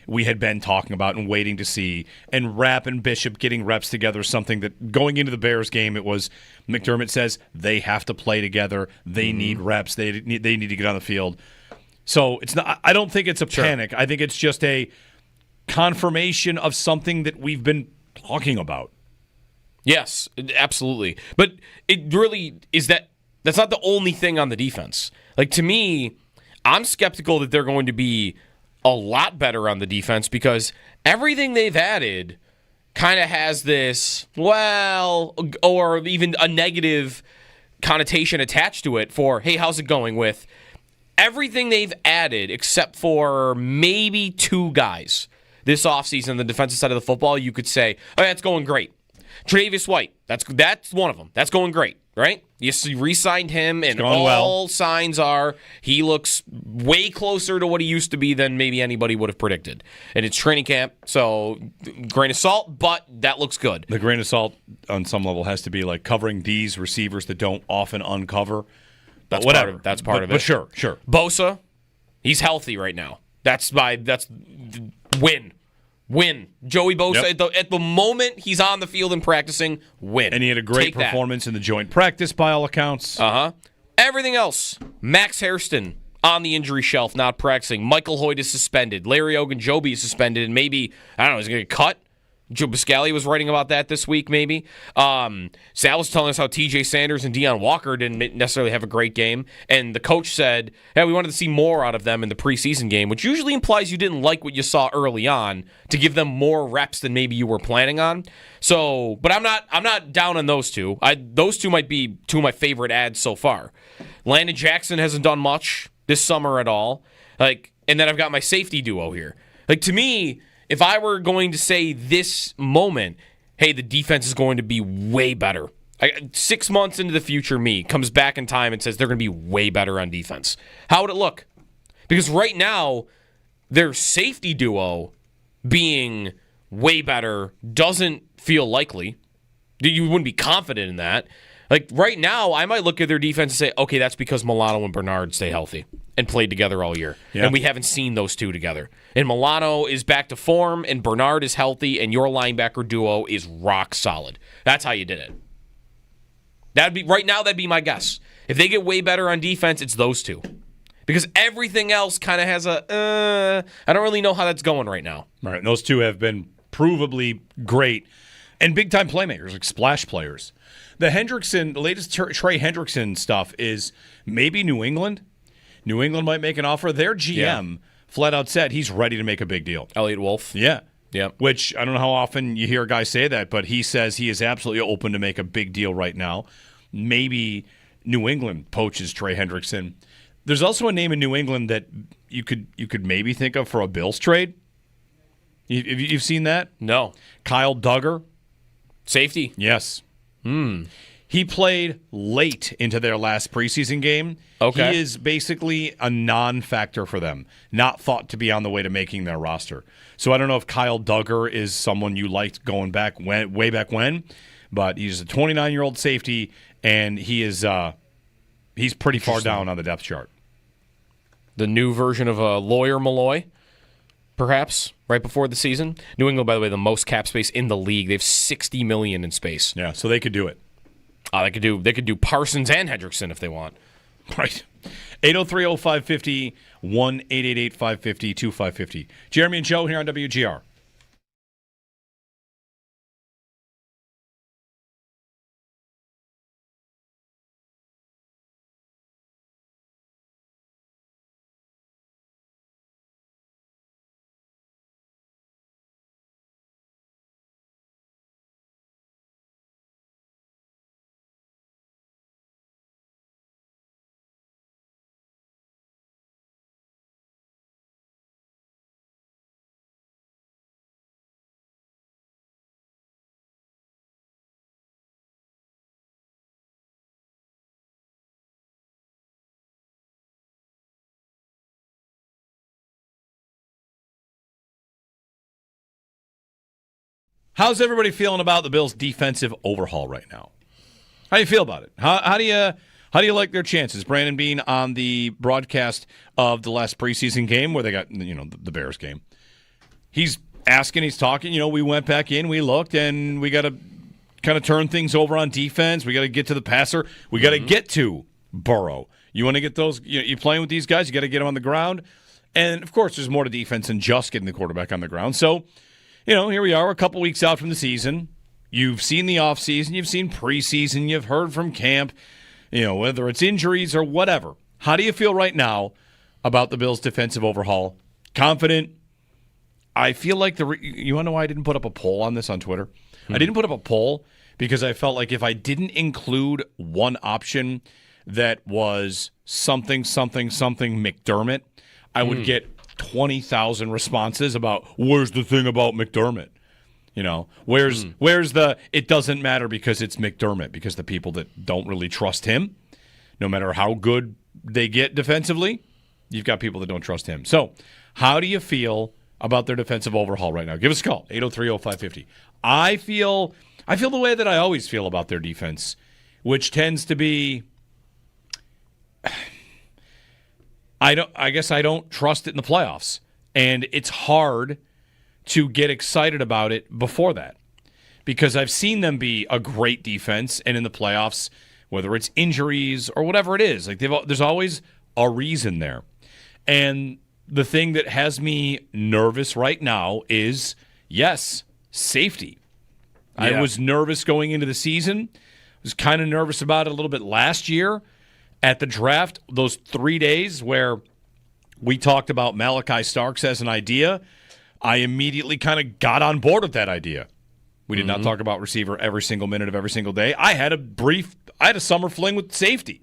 we had been talking about and waiting to see. And Rapp and Bishop getting reps together, something that going into the Bears game, it was McDermott says they have to play together. They need reps. They need to get on the field. So it's not. I don't think it's a panic. I think it's just a confirmation of something that we've been talking about. Yes, absolutely. But it really is that's not the only thing on the defense. Like, to me, I'm skeptical that they're going to be a lot better on the defense because everything they've added kind of has this, or even a negative connotation attached to it for, hey, how's it going with everything they've added except for maybe 2 guys this offseason on the defensive side of the football. You could say, oh, that's going great. Tre'Davious White, that's one of them. That's going great, right? You re-signed him, and all signs are he looks way closer to what he used to be than maybe anybody would have predicted. And it's training camp, so grain of salt, but that looks good. The grain of salt on some level has to be like covering these receivers that don't often uncover. That's whatever. That's part of it. But sure. Bosa, he's healthy right now. That's win. Joey Bosa, at the moment he's on the field and practicing, win. And he had a great performance in the joint practice by all accounts. Everything else, Max Hairston on the injury shelf, not practicing. Michael Hoyt is suspended. Larry Ogunjobi is suspended, and maybe, I don't know, is he going to get cut? Joe Biscali was writing about that this week, maybe. Sal was telling us how TJ Sanders and Deion Walker didn't necessarily have a great game. And the coach said, hey, we wanted to see more out of them in the preseason game, which usually implies you didn't like what you saw early on to give them more reps than maybe you were planning on. So, but I'm not down on those two. Those two might be two of my favorite ads so far. Landon Jackson hasn't done much this summer at all. And then I've got my safety duo here. To me, if I were going to say this moment, hey, the defense is going to be way better. 6 months into the future, me comes back in time and says they're going to be way better on defense. How would it look? Because right now, their safety duo being way better doesn't feel likely. You wouldn't be confident in that. Right now, I might look at their defense and say, okay, that's because Milano and Bernard stay healthy and played together all year. Yeah. And we haven't seen those two together. And Milano is back to form, and Bernard is healthy, and your linebacker duo is rock solid. That's how you did it. That'd be my guess. If they get way better on defense, it's those two. Because everything else kind of has I don't really know how that's going right now. All right, and those two have been provably great and big-time playmakers, like splash players. The latest Trey Hendrickson stuff is maybe New England. New England might make an offer. Their GM flat out said he's ready to make a big deal. Elliot Wolf. Yeah. Which I don't know how often you hear a guy say that, but he says he is absolutely open to make a big deal right now. Maybe New England poaches Trey Hendrickson. There's also a name in New England that you could maybe think of for a Bills trade. You've seen that? No. Kyle Duggar. Safety. Yes. He played late into their last preseason game. Okay. He is basically a non-factor for them, not thought to be on the way to making their roster. So I don't know if Kyle Duggar is someone you liked going back way back when, but he's a 29-year-old safety, and he's pretty far down on the depth chart. The new version of a Lawyer Malloy, perhaps, right before the season. New England, by the way, the most cap space in the league. They have $60 million in space. Yeah, so they could do it. They could do Parsons and Hendrickson if they want. Right. 803-0550, 1-888-550-2550. Jeremy and Joe here on WGR. How's everybody feeling about the Bills' defensive overhaul right now? How do you feel about it? How do you like their chances? Brandon Bean on the broadcast of the last preseason game where they got the Bears game. He's asking, he's talking. We went back in, we looked, and we got to kind of turn things over on defense. We got to get to the passer. We got to get to Burrow. You want to get those? You playing with these guys? You got to get them on the ground. And of course, there's more to defense than just getting the quarterback on the ground. So. Here we are, a couple weeks out from the season. You've seen the offseason, you've seen preseason, you've heard from camp, whether it's injuries or whatever. How do you feel right now about the Bills' defensive overhaul? Confident? I feel like you want to know why I didn't put up a poll on this on Twitter? I didn't put up a poll because I felt like if I didn't include one option that was something McDermott, I would get 20,000 responses about where's the thing about McDermott? Where's the it doesn't matter because it's McDermott, because the people that don't really trust him, no matter how good they get defensively, you've got people that don't trust him. So, how do you feel about their defensive overhaul right now? Give us a call, 803-0550. I feel the way that I always feel about their defense, which tends to be I guess I don't trust it in the playoffs. And it's hard to get excited about it before that. Because I've seen them be a great defense, and in the playoffs, whether it's injuries or whatever it is, there's always a reason there. And the thing that has me nervous right now is, yes, safety. Yeah. I was nervous going into the season. I was kind of nervous about it a little bit last year at the draft, those 3 days where we talked about Malachi Starks as an idea. I immediately kind of got on board with that idea. We did not talk about receiver every single minute of every single day. I had a summer fling with safety.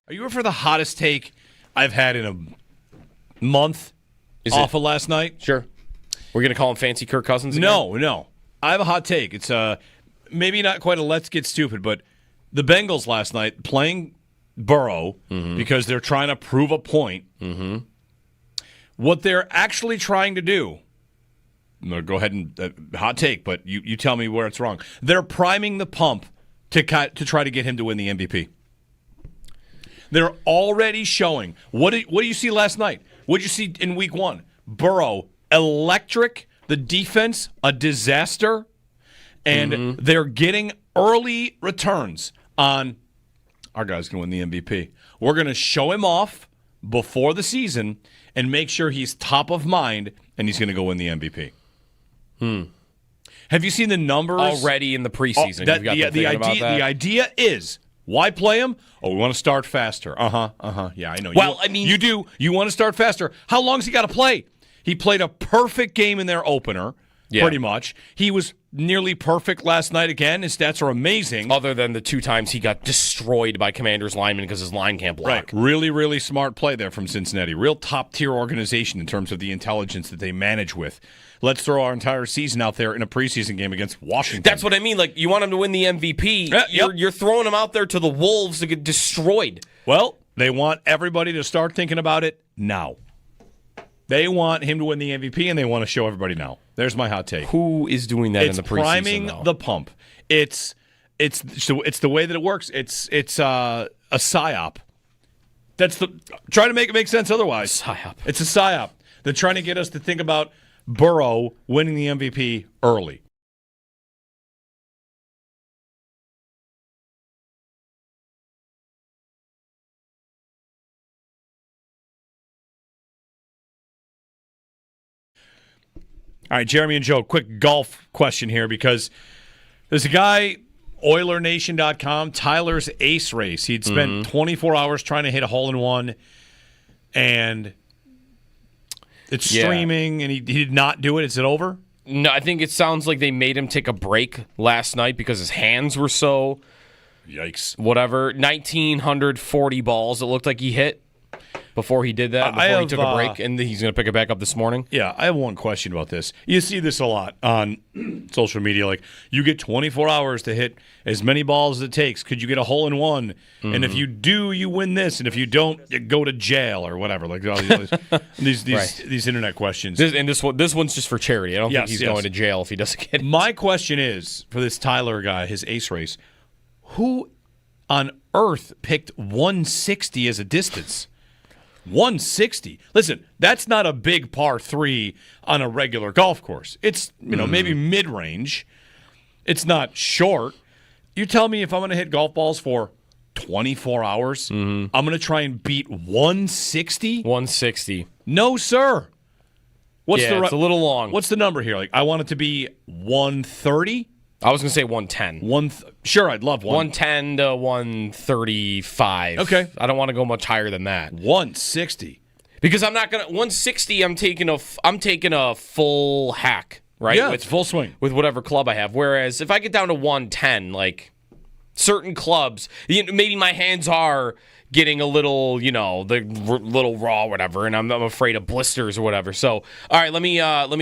Are you ready for the hottest take I've had in a month off of last night? Sure. We're going to call him Fancy Kirk Cousins again? No. I have a hot take. It's maybe not quite a let's get stupid, but the Bengals last night playing Burrow because they're trying to prove a point. What they're actually trying to do, I'm going to go ahead and hot take, but you tell me where it's wrong. They're priming the pump to try to get him to win the MVP. They're already showing. What do you see last night? What did you see in week 1? Burrow, electric. The defense, a disaster. And they're getting early returns on our guy's going to win the MVP. We're going to show him off before the season and make sure he's top of mind, and he's going to go win the MVP. Have you seen the numbers? Already in the preseason. The idea is, why play him? Oh, we want to start faster. Yeah, I know. Well, you do. You want to start faster. How long's he got to play? He played a perfect game in their opener, pretty much. He was nearly perfect last night again. His stats are amazing. Other than the 2 times he got destroyed by Commanders linemen because his line can't block. Right. Really, really smart play there from Cincinnati. Real top-tier organization in terms of the intelligence that they manage with. Let's throw our entire season out there in a preseason game against Washington. That's what I mean. Like, you want him to win the MVP. You're throwing him out there to the Wolves to get destroyed. Well, they want everybody to start thinking about it now. They want him to win the MVP, and they want to show everybody now. There's my hot take. Who is doing that in the preseason? It's priming the pump. It's the way that it works. It's a psyop. Try to make it make sense otherwise. Psyop. It's a psyop. They're trying to get us to think about Burrow winning the MVP early. All right, Jeremy and Joe, quick golf question here because there's a guy, OilerNation.com, Tyler's Ace Race. He'd spent 24 hours trying to hit a hole-in-one, and it's streaming, and he did not do it. Is it over? No, I think it sounds like they made him take a break last night because his hands were so... Yikes. Whatever. 1,940 balls it looked like he hit before he did that, before he took a break, and he's going to pick it back up this morning. Yeah, I have one question about this. You see this a lot on social media. Like, you get 24 hours to hit as many balls as it takes. Could you get a hole-in-one? And if you do, you win this. And if you don't, you go to jail or whatever. Like all these internet questions. This one's just for charity. I don't think he's going to jail if he doesn't get it. My question is, for this Tyler guy, his Ace Race, who on earth picked 160 as a distance? 160. Listen, that's not a big par 3 on a regular golf course. It's, maybe mid-range. It's not short. You tell me if I'm going to hit golf balls for 24 hours, I'm going to try and beat 160? 160. No, sir. It's a little long. What's the number here? Like, I want it to be 130? I was going to say 110. Sure, I'd love 110 to 135. Okay. I don't want to go much higher than that. 160. Because I'm not going to 160, I'm taking a full hack, right? Yeah, it's full swing. With whatever club I have. Whereas if I get down to 110, like certain clubs, maybe my hands are getting a little, the little raw, whatever, and I'm afraid of blisters or whatever. So, all right, let me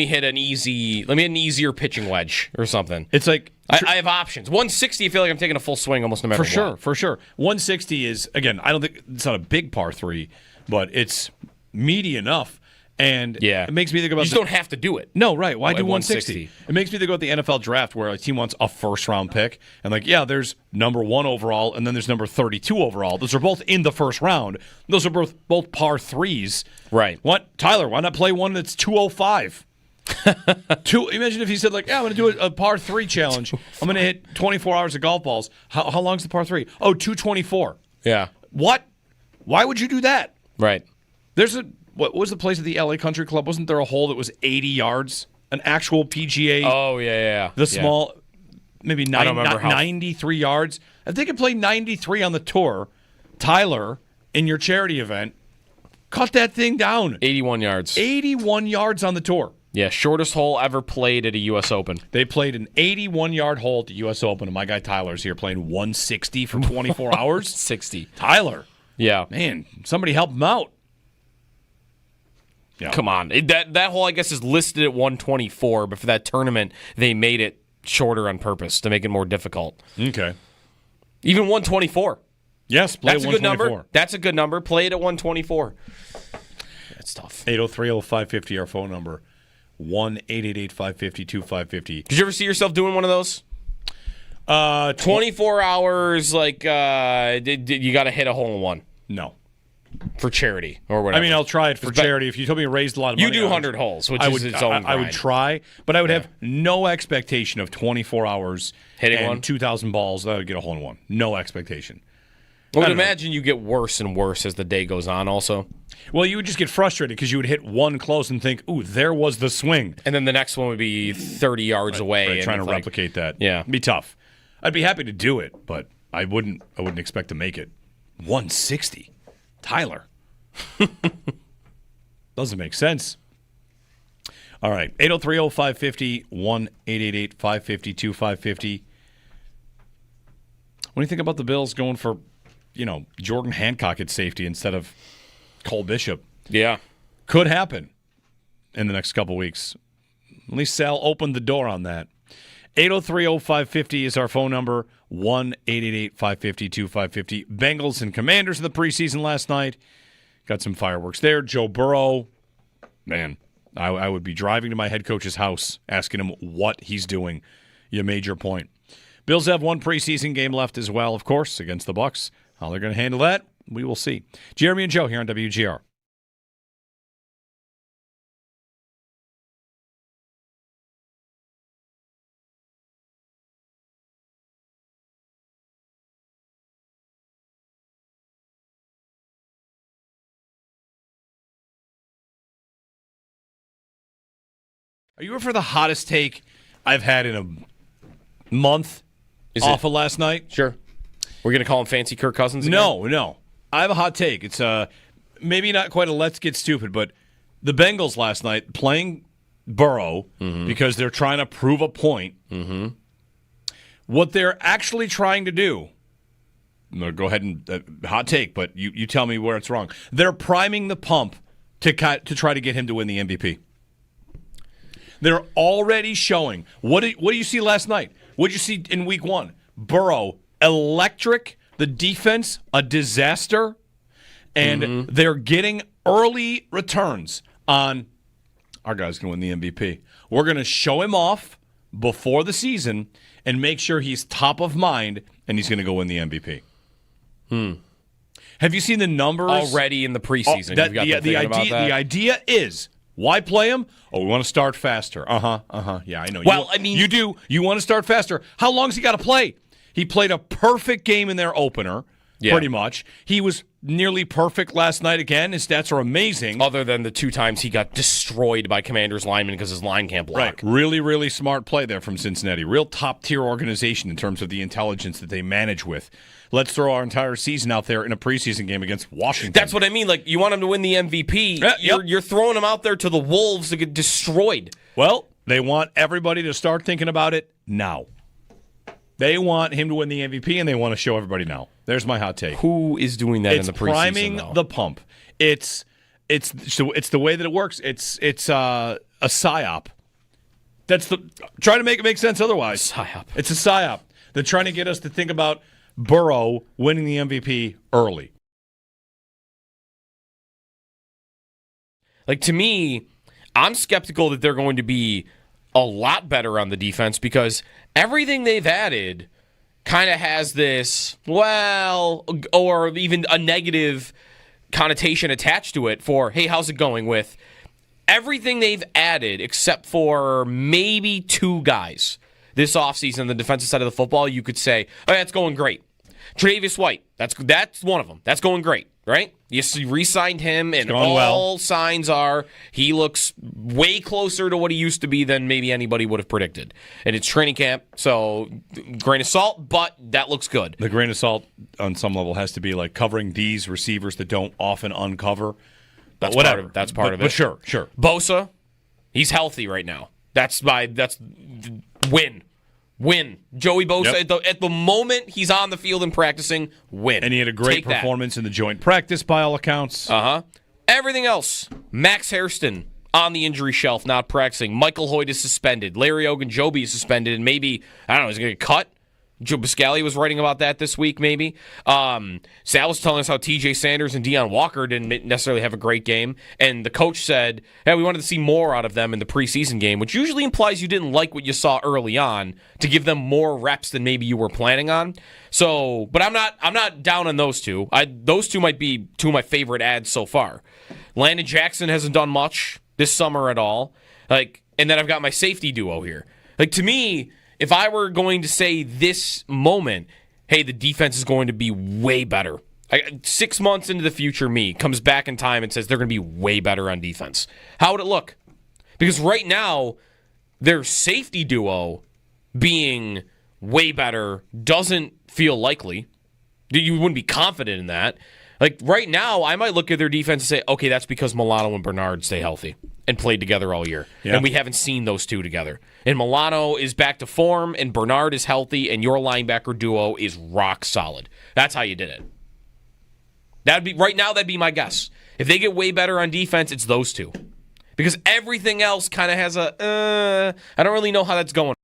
hit an easier pitching wedge or something. It's like I have options. 160, I feel like I'm taking a full swing almost no matter what. For sure. 160 is, again, I don't think it's not a big par 3, but it's meaty enough. And it makes me think about... You just don't have to do it. No, right. Why do 160? It makes me think about the NFL draft where a team wants a first-round pick. And there's number 1 overall, and then there's number 32 overall. Those are both in the first round. Those are both par 3s. Right. What, Tyler, why not play one that's 205? Imagine if he said, like, I'm going to do a par 3 challenge. I'm going to hit 24 hours of golf balls. How long's the par 3? Oh, 224. Yeah. What? Why would you do that? Right. What was the place at the LA Country Club? Wasn't there a hole that was 80 yards? An actual PGA? Oh, yeah. The small, maybe 93 yards. If they could play 93 on the tour, Tyler, in your charity event, cut that thing down. 81 yards. 81 yards on the tour. Yeah, shortest hole ever played at a U.S. Open. They played an 81-yard hole at the U.S. Open, and my guy Tyler's here playing 160 for 24 hours. 60. Tyler. Yeah. Man, somebody help him out. Yeah. Come on. That hole, I guess, is listed at 124, but for that tournament, they made it shorter on purpose to make it more difficult. Okay. Even 124. Yes, play That's at 124. A good number. That's a good number. Play it at 124. That's tough. 803-0550, our phone number. 1-888-550-2550. Did you ever see yourself doing one of those? 24 hours, like, you got to hit a hole in one. No. For charity or whatever. I mean, I'll try it for charity. If you told me you raised a lot of money. You do 100 holes, which is its own grind. I would try, but I would have no expectation of 24 hours hitting and one? 2,000 balls that I would get a hole in one. No expectation. I would imagine you get worse and worse as the day goes on also. Well, you would just get frustrated because you would hit one close and think, ooh, there was the swing. And then the next one would be 30 yards away. Right, trying to replicate that. Yeah. It'd be tough. I'd be happy to do it, but I wouldn't expect to make it. 160. Tyler. Doesn't make sense. All right. 803-0550, 1-888-550-2550. What do you think about the Bills going for, Jordan Hancock at safety instead of Cole Bishop? Yeah. Could happen in the next couple weeks. At least Sal opened the door on that. 803-0550 is our phone number, 1-888-550-2550. Bengals and Commanders in the preseason last night. Got some fireworks there. Joe Burrow, man, I would be driving to my head coach's house asking him what he's doing. You made your point. Bills have one preseason game left as well, of course, against the Bucs. How they're going to handle that, we will see. Jeremy and Joe here on WGR. Are you ready for the hottest take I've had in a month of last night? Sure. We're going to call him Fancy Kirk Cousins again? No. I have a hot take. It's maybe not quite a let's get stupid, but the Bengals last night playing Burrow because they're trying to prove a point. Mm-hmm. What they're actually trying to do, I'm going to go ahead and hot take, but you tell me where it's wrong. They're priming the pump to try to get him to win the MVP. They're already showing. What do you see last night? What did you see in week 1? Burrow, electric. The defense, a disaster. And they're getting early returns on our guy's going to win the MVP. We're going to show him off before the season and make sure he's top of mind, and he's going to go win the MVP. Have you seen the numbers? Already in the preseason. The idea is, why play him? Oh, we want to start faster. Yeah, I know. Well, you do. You want to start faster. How long has he got to play? He played a perfect game in their opener, pretty much. He was nearly perfect last night again. His stats are amazing. Other than the 2 times he got destroyed by Commanders linemen because his line can't block. Right. Really, really smart play there from Cincinnati. Real top-tier organization in terms of the intelligence that they manage with. Let's throw our entire season out there in a preseason game against Washington. That's what I mean. Like, you want him to win the MVP. You're throwing him out there to the Wolves to get destroyed. Well, they want everybody to start thinking about it now. They want him to win the MVP, and they want to show everybody now. There's my hot take. Who is doing that in the preseason? It's priming the pump. It's the way that it works. It's a psyop. Try to make it make sense otherwise. Psyop. It's a psyop. They're trying to get us to think about Burrow winning the MVP early. Like, to me, I'm skeptical that they're going to be a lot better on the defense because everything they've added kind of has this, or even a negative connotation attached to it for, hey, how's it going with everything they've added, except for maybe 2 guys this offseason on the defensive side of the football, you could say, oh, that's going great. Tre'Davious White, that's one of them. That's going great, right? You re-signed him, and all signs are he looks way closer to what he used to be than maybe anybody would have predicted. And it's training camp, so grain of salt, but that looks good. The grain of salt on some level has to be like covering these receivers that don't often uncover. That's part of it. That's part of it. But sure. Bosa, he's healthy right now. That's win. Joey Bosa, at the moment he's on the field and practicing, win. And he had a great performance in the joint practice by all accounts. Everything else, Max Hairston on the injury shelf, not practicing. Michael Hoyt is suspended. Larry Ogunjobi is suspended, and maybe, I don't know, he's going to get cut. Joe Biscali was writing about that this week, maybe. Sal was telling us how T.J. Sanders and Deion Walker didn't necessarily have a great game, and the coach said, hey, we wanted to see more out of them in the preseason game, which usually implies you didn't like what you saw early on to give them more reps than maybe you were planning on. So, but I'm not down on those two. Those two might be 2 of my favorite ads so far. Landon Jackson hasn't done much this summer at all. And then I've got my safety duo here. To me, if I were going to say this moment, hey, the defense is going to be way better. 6 months into the future, me comes back in time and says they're going to be way better on defense. How would it look? Because right now, their safety duo being way better doesn't feel likely. You wouldn't be confident in that. Right now, I might look at their defense and say, okay, that's because Milano and Bernard stay healthy and played together all year. Yeah. And we haven't seen those two together. And Milano is back to form, and Bernard is healthy, and your linebacker duo is rock solid. That's how you did it. That'd be my guess. If they get way better on defense, it's those two. Because everything else kind of has I don't really know how that's going.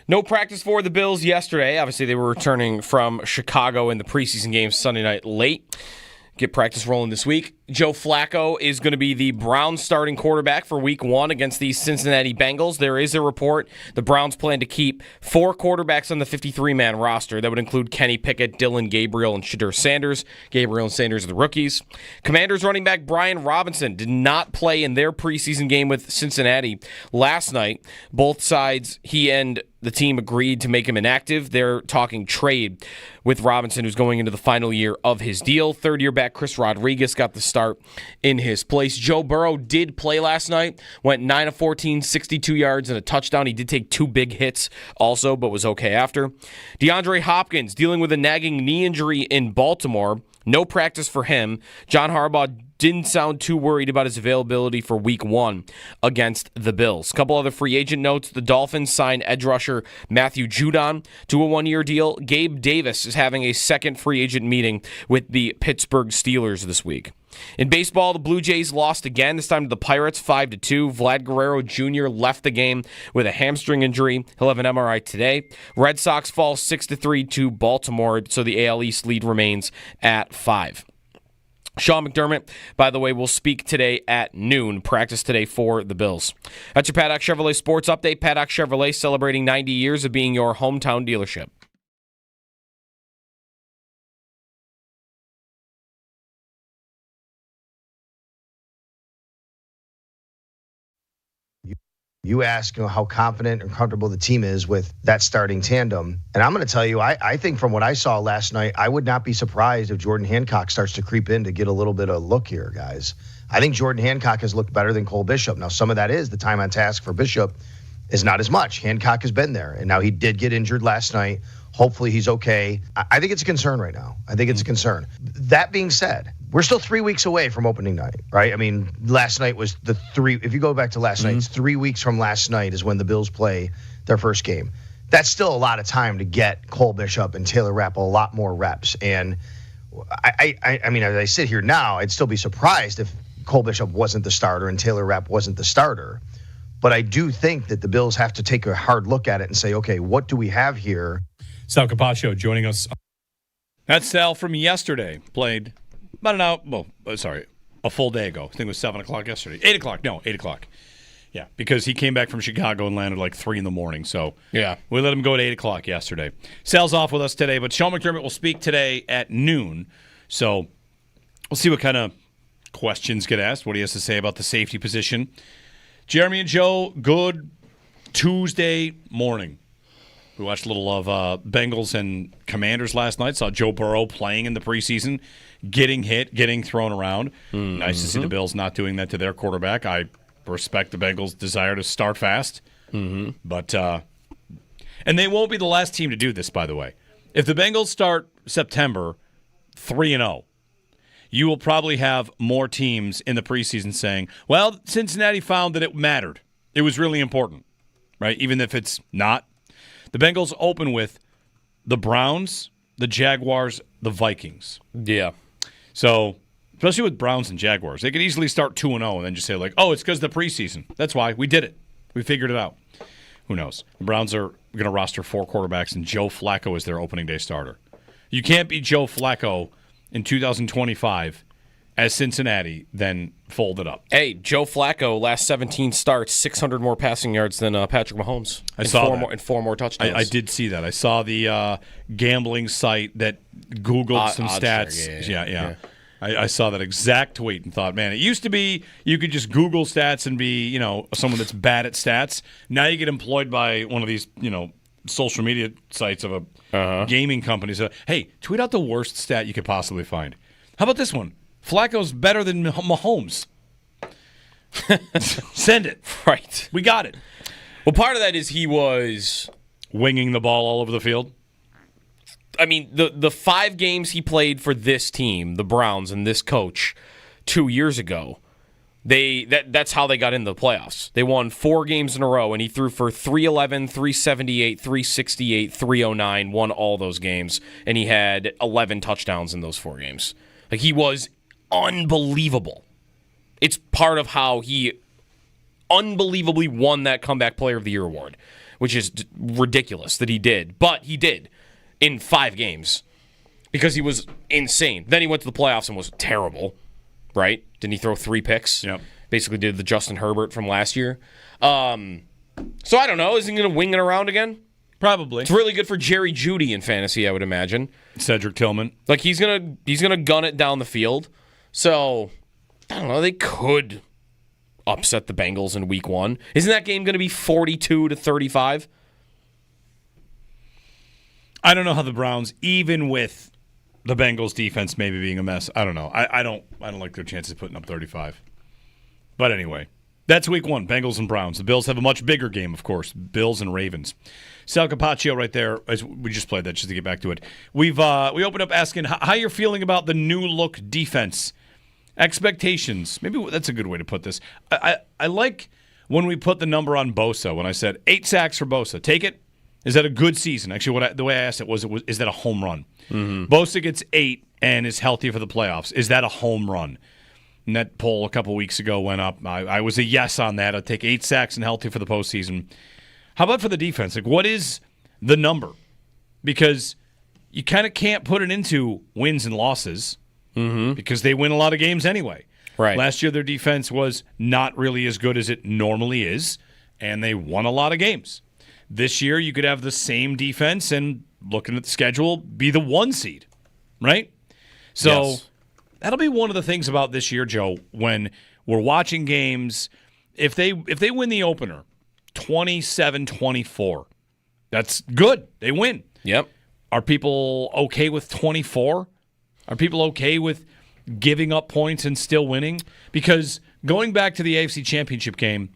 No practice for the Bills yesterday. Obviously, they were returning from Chicago in the preseason game Sunday night late. Get practice rolling this week. Joe Flacco is going to be the Browns starting quarterback for Week 1 against the Cincinnati Bengals. There is a report the Browns plan to keep 4 quarterbacks on the 53-man roster. That would include Kenny Pickett, Dylan Gabriel, and Shadur Sanders. Gabriel and Sanders are the rookies. Commanders running back Brian Robinson did not play in their preseason game with Cincinnati last night. Both sides, he and the team agreed to make him inactive. They're talking trade with Robinson, who's going into the final year of his deal. Third-year back Chris Rodriguez got the start in his place. Joe Burrow did play last night, went 9 of 14, 62 yards and a touchdown. He did take 2 big hits also, but was okay after. DeAndre Hopkins dealing with a nagging knee injury in Baltimore. No practice for him. John Harbaugh didn't sound too worried about his availability for week 1 against the Bills. A couple other free agent notes. The Dolphins signed edge rusher Matthew Judon to a 1-year deal. Gabe Davis is having a second free agent meeting with the Pittsburgh Steelers this week. In baseball, the Blue Jays lost again, this time to the Pirates 5-2. Vlad Guerrero Jr. left the game with a hamstring injury. He'll have an MRI today. Red Sox fall 6-3 to Baltimore, so the AL East lead remains at 5. Sean McDermott, by the way, will speak today at noon. Practice today for the Bills. That's your Paddock Chevrolet Sports Update. Paddock Chevrolet celebrating 90 years of being your hometown dealership. You ask how confident and comfortable the team is with that starting tandem. And I'm going to tell you, I think from what I saw last night, I would not be surprised if Jordan Hancock starts to creep in to get a little bit of look here, guys. I think Jordan Hancock has looked better than Cole Bishop. Now, some of that is the time on task for Bishop is not as much. Hancock has been there, and now he did get injured last night. Hopefully he's okay. I think it's a concern right now. I think it's a concern. That being said, we're still 3 weeks away from opening night, right? I mean, last night was if you go back to last night, it's 3 weeks from last night is when the Bills play their first game. That's still a lot of time to get Cole Bishop and Taylor Rapp a lot more reps. And I mean, as I sit here now, I'd still be surprised if Cole Bishop wasn't the starter and Taylor Rapp wasn't the starter. But I do think that the Bills have to take a hard look at it and say, okay, what do we have here? Sal Capaccio joining us. That's Sal from yesterday. Played about an hour, a full day ago. I think it was 7 o'clock yesterday. 8 o'clock. No, 8 o'clock. Yeah, because he came back from Chicago and landed like 3 in the morning. So yeah, we let him go at 8 o'clock yesterday. Sal's off with us today, but Sean McDermott will speak today at noon. So we'll see what kind of questions get asked, what he has to say about the safety position. Jeremy and Joe, good Tuesday morning. We watched a little of Bengals and Commanders last night. Saw Joe Burrow playing in the preseason, getting hit, getting thrown around. Mm-hmm. Nice to see the Bills not doing that to their quarterback. I respect the Bengals' desire to start fast. Mm-hmm. But and they won't be the last team to do this, by the way. If the Bengals start September 3-0, you will probably have more teams in the preseason saying, well, Cincinnati found that it mattered. It was really important, right? Even if it's not. The Bengals open with the Browns, the Jaguars, the Vikings. Yeah. So, especially with Browns and Jaguars, they could easily start 2-0 and then just say, like, oh, it's because of the preseason. That's why. We did it. We figured it out. Who knows? The Browns are going to roster 4 quarterbacks, and Joe Flacco is their opening day starter. You can't beat Joe Flacco in 2025 as Cincinnati, then fold it up. Hey, Joe Flacco, last 17 starts, 600 more passing yards than Patrick Mahomes. I saw that. And 4 more touchdowns. I did see that. I saw the gambling site that Googled some stats. Yeah. I saw that exact tweet and thought, man, it used to be you could just Google stats and be, someone that's bad at stats. Now you get employed by one of these, social media sites of a gaming company. So, hey, tweet out the worst stat you could possibly find. How about this one? Flacco's better than Mahomes. Send it. Right. We got it. Well, part of that is he was winging the ball all over the field. I mean, the 5 games he played for this team, the Browns, and this coach 2 years ago, that's how they got into the playoffs. They won 4 games in a row, and he threw for 311, 378, 368, 309, won all those games, and he had 11 touchdowns in those 4 games. Like, he was unbelievable. It's part of how he unbelievably won that Comeback Player of the Year award, which is ridiculous that he did. But he did in 5 games because he was insane. Then he went to the playoffs and was terrible, right? Didn't he throw 3 picks? Yep. Basically did the Justin Herbert from last year. So I don't know. Is he going to wing it around again? Probably. It's really good for Jerry Jeudy in fantasy, I would imagine. Cedric Tillman. Like, he's gonna gun it down the field. So, I don't know, they could upset the Bengals in week 1. Isn't that game going to be 42-35? I don't know how the Browns, even with the Bengals defense maybe being a mess, I don't know. I don't like their chances of putting up 35. But anyway, that's week 1, Bengals and Browns. The Bills have a much bigger game, of course, Bills and Ravens. Sal Capaccio right there, as we just played that just to get back to it. We opened up asking how you're feeling about the new look defense expectations. Maybe that's a good way to put this. I like when we put the number on Bosa, when I said 8 sacks for Bosa. Take it. Is that a good season? Actually, the way I asked it was is that a home run? Mm-hmm. Bosa gets 8 and is healthy for the playoffs. Is that a home run? And that poll a couple weeks ago went up. I was a yes on that. I'd take 8 sacks and healthy for the postseason. How about for the defense? Like, what is the number? Because you kind of can't put it into wins and losses because they win a lot of games anyway. Right. Last year, their defense was not really as good as it normally is, and they won a lot of games. This year, you could have the same defense and, looking at the schedule, be the 1 seed, right? So that'll be one of the things about this year, Joe, when we're watching games. If they win the opener 27-24, that's good. They win. Yep. Are people okay with 24? Are people okay with giving up points and still winning? Because going back to the AFC Championship game,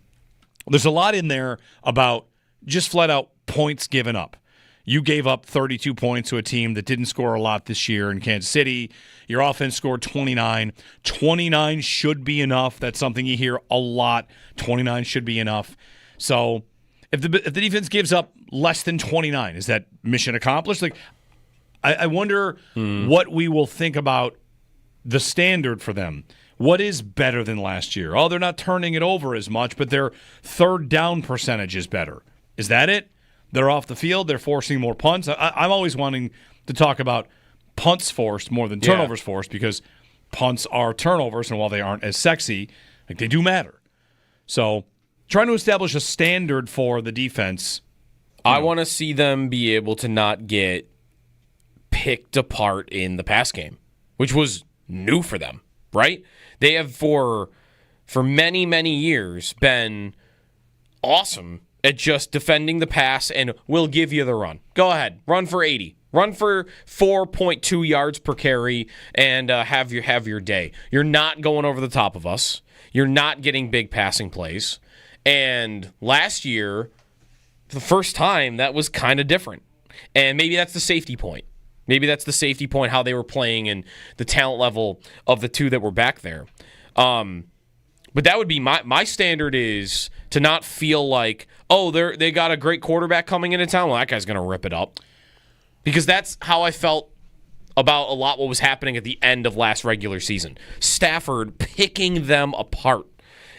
there's a lot in there about just flat out points given up. You gave up 32 points to a team that didn't score a lot this year in Kansas City. Your offense scored 29. 29 should be enough. That's something you hear a lot. 29 should be enough. So if the defense gives up less than 29, is that mission accomplished? Like, I wonder what we will think about the standard for them. What is better than last year? Oh, they're not turning it over as much, but their third down percentage is better. Is that it? They're off the field. They're forcing more punts. I'm always wanting to talk about punts forced more than turnovers forced because punts are turnovers, and while they aren't as sexy, like, they do matter. So trying to establish a standard for the defense. I want to see them be able to not get picked apart in the pass game, which was new for them, right? They have for many, many years been awesome at just defending the pass and will give you the run. Go ahead, run for 80. Run for 4.2 yards per carry and have your day. You're not going over the top of us. You're not getting big passing plays. And last year, for the first time, that was kind of different. And maybe that's the safety point. Maybe that's the safety point, how they were playing and the talent level of the two that were back there. But that would be my standard, is to not feel like, oh, they got a great quarterback coming into town. Well, that guy's going to rip it up. Because that's how I felt about a lot what was happening at the end of last regular season. Stafford picking them apart.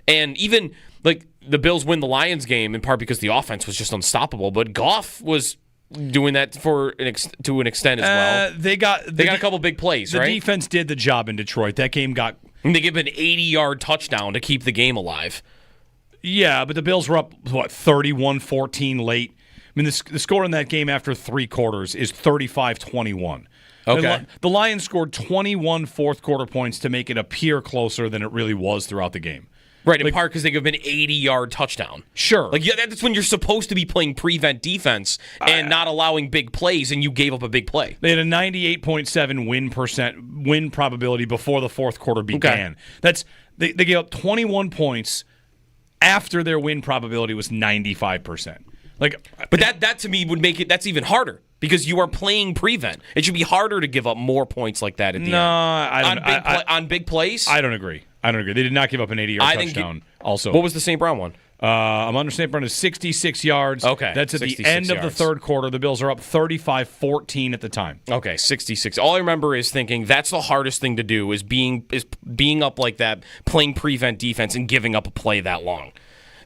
And even, like, the Bills win the Lions game in part because the offense was just unstoppable. But Goff was doing that to an extent as well. They got a couple big plays, right? The defense did the job in Detroit. That game got... And they give an 80-yard touchdown to keep the game alive. Yeah, but the Bills were up, 31-14 late. I mean, the score in that game after 3 quarters is 35-21. Okay. The Lions scored 21 fourth-quarter points to make it appear closer than it really was throughout the game. Right, in part because they give an 80-yard touchdown. Sure. Like, yeah, that's when you're supposed to be playing prevent defense and not allowing big plays, and you gave up a big play. They had a 98.7 win probability before the fourth quarter began. Okay. They gave up 21 points after their win probability was 95%. But that to me would make it, that's even harder. Because you are playing prevent. It should be harder to give up more points like that at the end. On big plays? I don't agree. They did not give up an 80-yard touchdown. Also, what was the St. Brown one? I'm under St. Brown is 66 yards. Okay. That's at the end of the third quarter. The Bills are up 35-14 at the time. Okay, 66. All I remember is thinking that's the hardest thing to do is being up like that, playing prevent defense and giving up a play that long.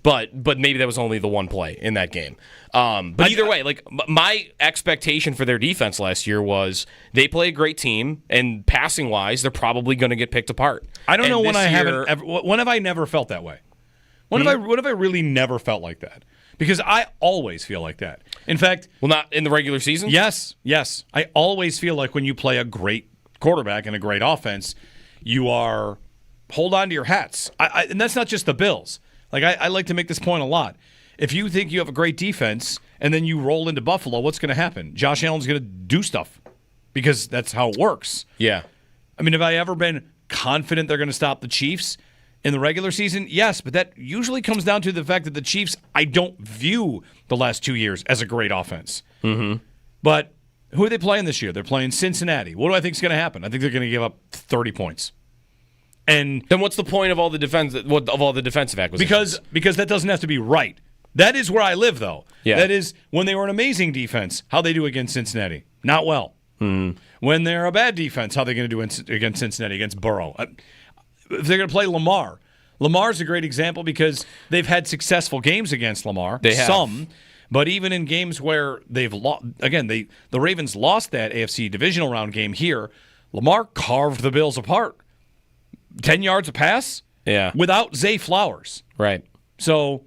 But maybe that was only the one play in that game. But either way, like, my expectation for their defense last year was they play a great team, and passing wise, they're probably going to get picked apart. I don't know when when have I never felt that way? When have I really never felt like that? Because I always feel like that. In fact, not in the regular season. Yes. I always feel like when you play a great quarterback and a great offense, you are hold on to your hats. And that's not just the Bills. Like, I like to make this point a lot. If you think you have a great defense and then you roll into Buffalo, what's going to happen? Josh Allen's going to do stuff because that's how it works. Yeah. I mean, have I ever been confident they're going to stop the Chiefs in the regular season? Yes, but that usually comes down to the fact that the Chiefs, I don't view the last 2 years as a great offense. Mm-hmm. But who are they playing this year? They're playing Cincinnati. What do I think is going to happen? I think they're going to give up 30 points. And then what's the point of all the defensive acquisitions? Because that doesn't have to be right. That is where I live, though. Yeah. That is when they were an amazing defense. How they do against Cincinnati? Not well. Mm-hmm. When they're a bad defense, how they going to do against Cincinnati, against Burrow? If they're going to play Lamar. Lamar's a great example because they've had successful games against Lamar. They have. Some. But even in games where they've lost, again, the Ravens lost that AFC divisional round game here, Lamar carved the Bills apart. 10 yards a pass? Yeah. Without Zay Flowers. Right. So,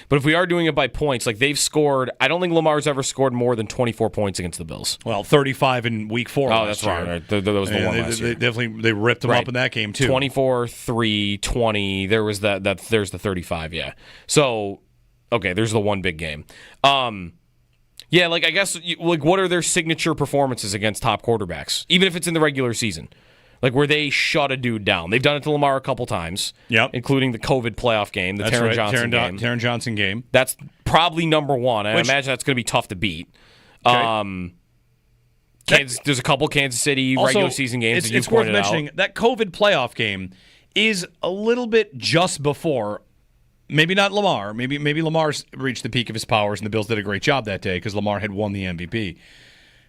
but if we are doing it by points, like they've scored, I don't think Lamar's ever scored more than 24 points against the Bills. Well, 35 in week 4. Oh, that's wrong. Right. That was the one last year. They ripped them up in that game, too. 24, 3, 20. There was there's the 35, yeah. So, okay, there's the one big game. Yeah, like I guess, like what are their signature performances against top quarterbacks, even if it's in the regular season? Like where they shut a dude down. They've done it to Lamar a couple times, including the COVID playoff game, the Taron Johnson game. Taron Johnson game. That's probably number one. I imagine that's going to be tough to beat. Okay. There's a couple Kansas City regular season games that you pointed out. It's worth mentioning that COVID playoff game is a little bit just before, maybe not Lamar. Maybe Lamar's reached the peak of his powers, and the Bills did a great job that day because Lamar had won the MVP.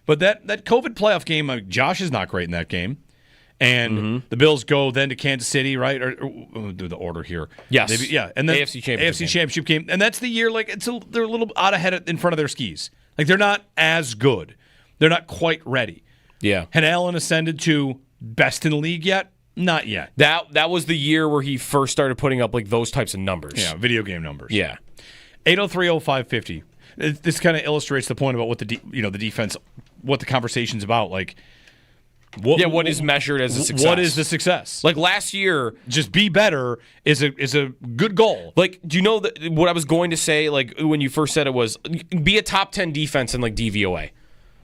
But that COVID playoff game, Josh is not great in that game. And the Bills go then to Kansas City, right? Or we'll do the order here. Yes. And then AFC Championship game. And that's the year, like, they're a little out ahead in front of their skis. Like, they're not as good. They're not quite ready. Yeah. Had Allen ascended to best in the league yet? Not yet. That was the year where he first started putting up, like, those types of numbers. Yeah, video game numbers. Yeah. 803-0550. This kind of illustrates the point about what the defense, what the conversation's about. Like, what is measured as a success? What is the success? Like last year, just be better is a good goal. Like, do you know that what I was going to say? Like when you first said it was be a top 10 defense in like DVOA.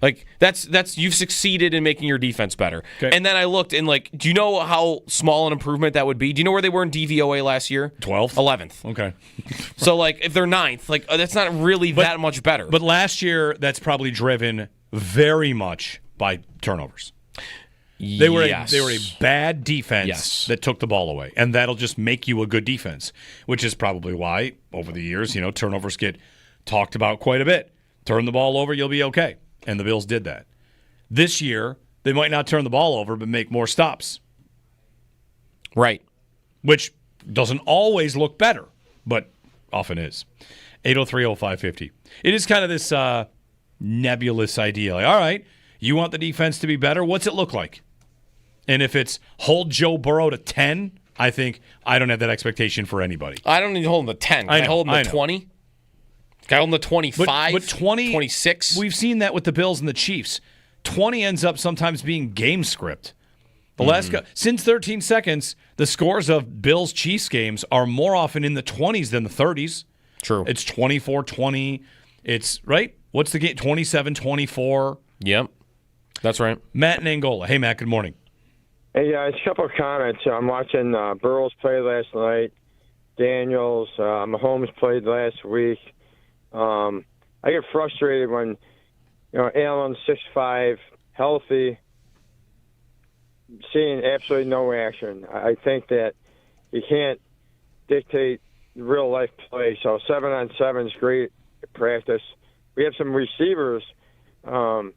Like that's you've succeeded in making your defense better. Okay. And then I looked and like, do you know how small an improvement that would be? Do you know where they were in DVOA last year? 12th, 11th. Okay. So like if they're 9th, like that's not really that much better. But last year, that's probably driven very much by turnovers. They were a bad defense that took the ball away, and that'll just make you a good defense, which is probably why over the years, turnovers get talked about quite a bit. Turn the ball over, you'll be okay, and the Bills did that. This year, they might not turn the ball over, but make more stops. Right. Which doesn't always look better, but often is. 803-0550. It is kind of this nebulous idea. Like, all right, you want the defense to be better? What's it look like? And if it's hold Joe Burrow to 10, I think I don't have that expectation for anybody. I don't need to hold him to 10. Can I hold him to 20? Can I hold him to 25? But 20, 26? We've seen that with the Bills and the Chiefs. 20 ends up sometimes being game script. The last since 13 seconds, the scores of Bills-Chiefs games are more often in the 20s than the 30s. True. It's 24-20. It's, right? What's the game? 27-24. Yep. That's right. Matt in Angola. Hey, Matt, good morning. Hey, a couple of comments. I'm watching Burrows play last night. Daniels, Mahomes played last week. I get frustrated when, Allen's 6'5", healthy, seeing absolutely no action. I think that you can't dictate real-life play. So 7-on-7 is great practice. We have some receivers that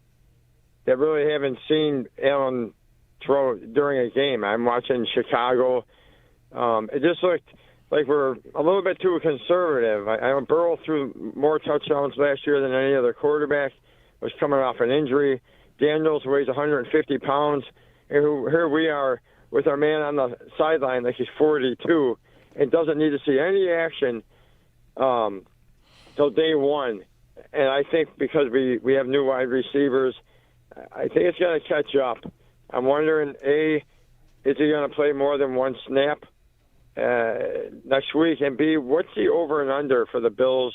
really haven't seen Allen throw during a game. I'm watching Chicago. It just looked like we're a little bit too conservative. I know Burrow threw more touchdowns last year than any other quarterback. Was coming off an injury. Daniels weighs 150 pounds. And here we are with our man on the sideline like he's 42 and doesn't need to see any action till day one. And I think because we have new wide receivers, I think it's going to catch up. I'm wondering, A, is he going to play more than one snap next week? And B, what's the over and under for the Bills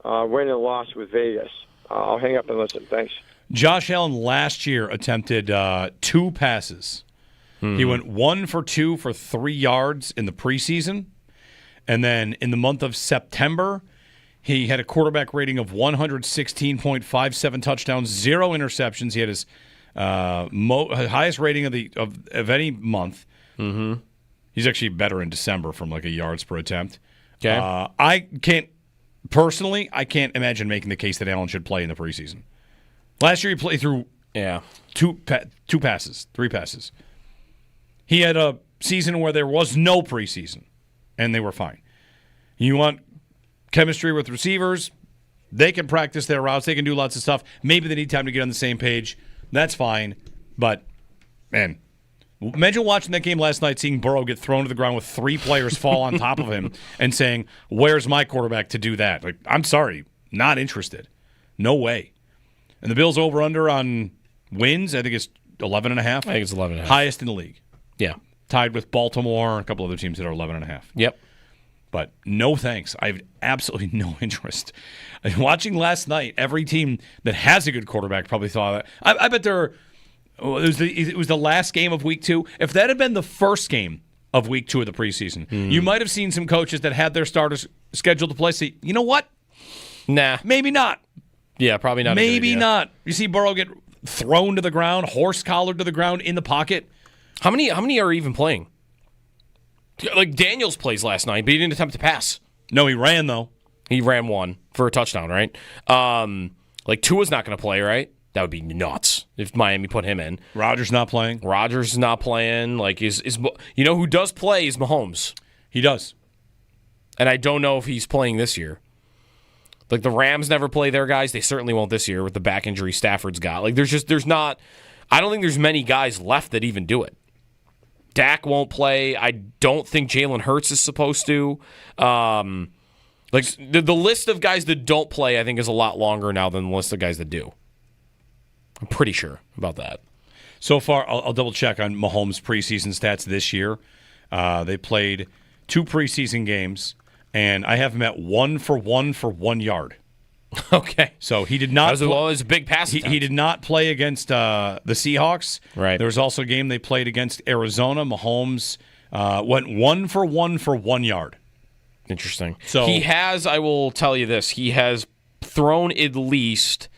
win and loss with Vegas? I'll hang up and listen. Thanks. Josh Allen last year attempted 2 passes. He went 1 for 2 for 3 yards in the preseason. And then in the month of September, he had a quarterback rating of 116.57 touchdowns, 0 interceptions. He had his highest rating of any month. He's actually better in December from like a yards per attempt. Okay. I can't imagine making the case that Allen should play in the preseason. Last year he played through three passes. He had a season where there was no preseason, and they were fine. You want chemistry with receivers, they can practice their routes, they can do lots of stuff. Maybe they need time to get on the same page. That's fine. But, man, imagine watching that game last night, seeing Burrow get thrown to the ground with 3 players fall on top of him and saying, where's my quarterback to do that? Like, I'm sorry, not interested. No way. And the Bills over-under on wins, I think it's 11.5. I think it's 11.5. Highest in the league. Yeah. Tied with Baltimore and a couple other teams that are 11.5. Yep. But no thanks. I have absolutely no interest. Watching last night, every team that has a good quarterback probably thought that. I bet it was the last game of week 2. If that had been the first game of week 2 of the preseason, you might have seen some coaches that had their starters scheduled to play say, you know what? Nah. Maybe not. Yeah, probably not. Maybe not. You see Burrow get thrown to the ground, horse-collared to the ground in the pocket. How many are even playing? Like Daniels plays last night, but he didn't attempt to pass. No, he ran, though. He ran one for a touchdown, right? Like Tua's not going to play, right? That would be nuts if Miami put him in. Rodgers not playing. Rodgers is not playing. Like is you know who does play is Mahomes. He does. And I don't know if he's playing this year. Like the Rams never play their guys. They certainly won't this year with the back injury Stafford's got. Like there's not. I don't think there's many guys left that even do it. Dak won't play. I don't think Jalen Hurts is supposed to. Like the list of guys that don't play, I think, is a lot longer now than the list of guys that do. I'm pretty sure about that. So far, I'll double check on Mahomes' preseason stats this year. They played 2 preseason games, and I have him at 1 for 1 yard. Okay. So he did not. It was a big pass. He did not play against the Seahawks. Right. There was also a game they played against Arizona. Mahomes went 1 for 1 yard. Interesting. So he has. I will tell you this. He has thrown at least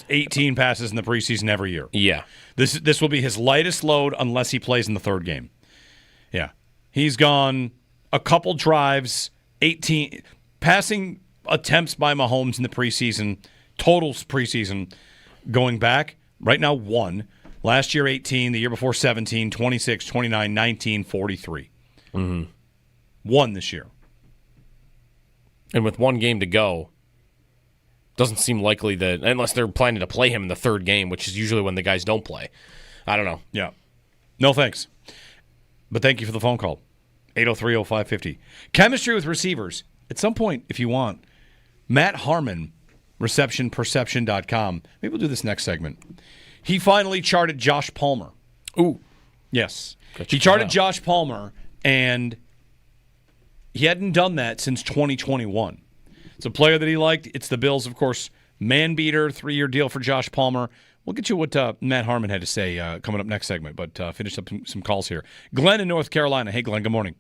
18 passes in the preseason every year. Yeah. This will be his lightest load unless he plays in the third game. Yeah. He's gone a couple drives, 18 passing attempts by Mahomes in the preseason, totals preseason, going back, right now 1. Last year 18, the year before 17, 26, 29, 19, 43. 1 this year. And with 1 game to go, doesn't seem likely that, unless they're planning to play him in the third game, which is usually when the guys don't play. I don't know. Yeah. No thanks. But thank you for the phone call. 803-0550. Chemistry with receivers. At some point, if you want, Matt Harmon, receptionperception.com. Maybe we'll do this next segment. He finally charted Josh Palmer. Ooh. Yes. He charted Josh Palmer, and he hadn't done that since 2021. It's a player that he liked. It's the Bills, of course, man-beater, 3-year deal for Josh Palmer. We'll get you what Matt Harmon had to say coming up next segment, but finish up some calls here. Glenn in North Carolina. Hey, Glenn, good morning.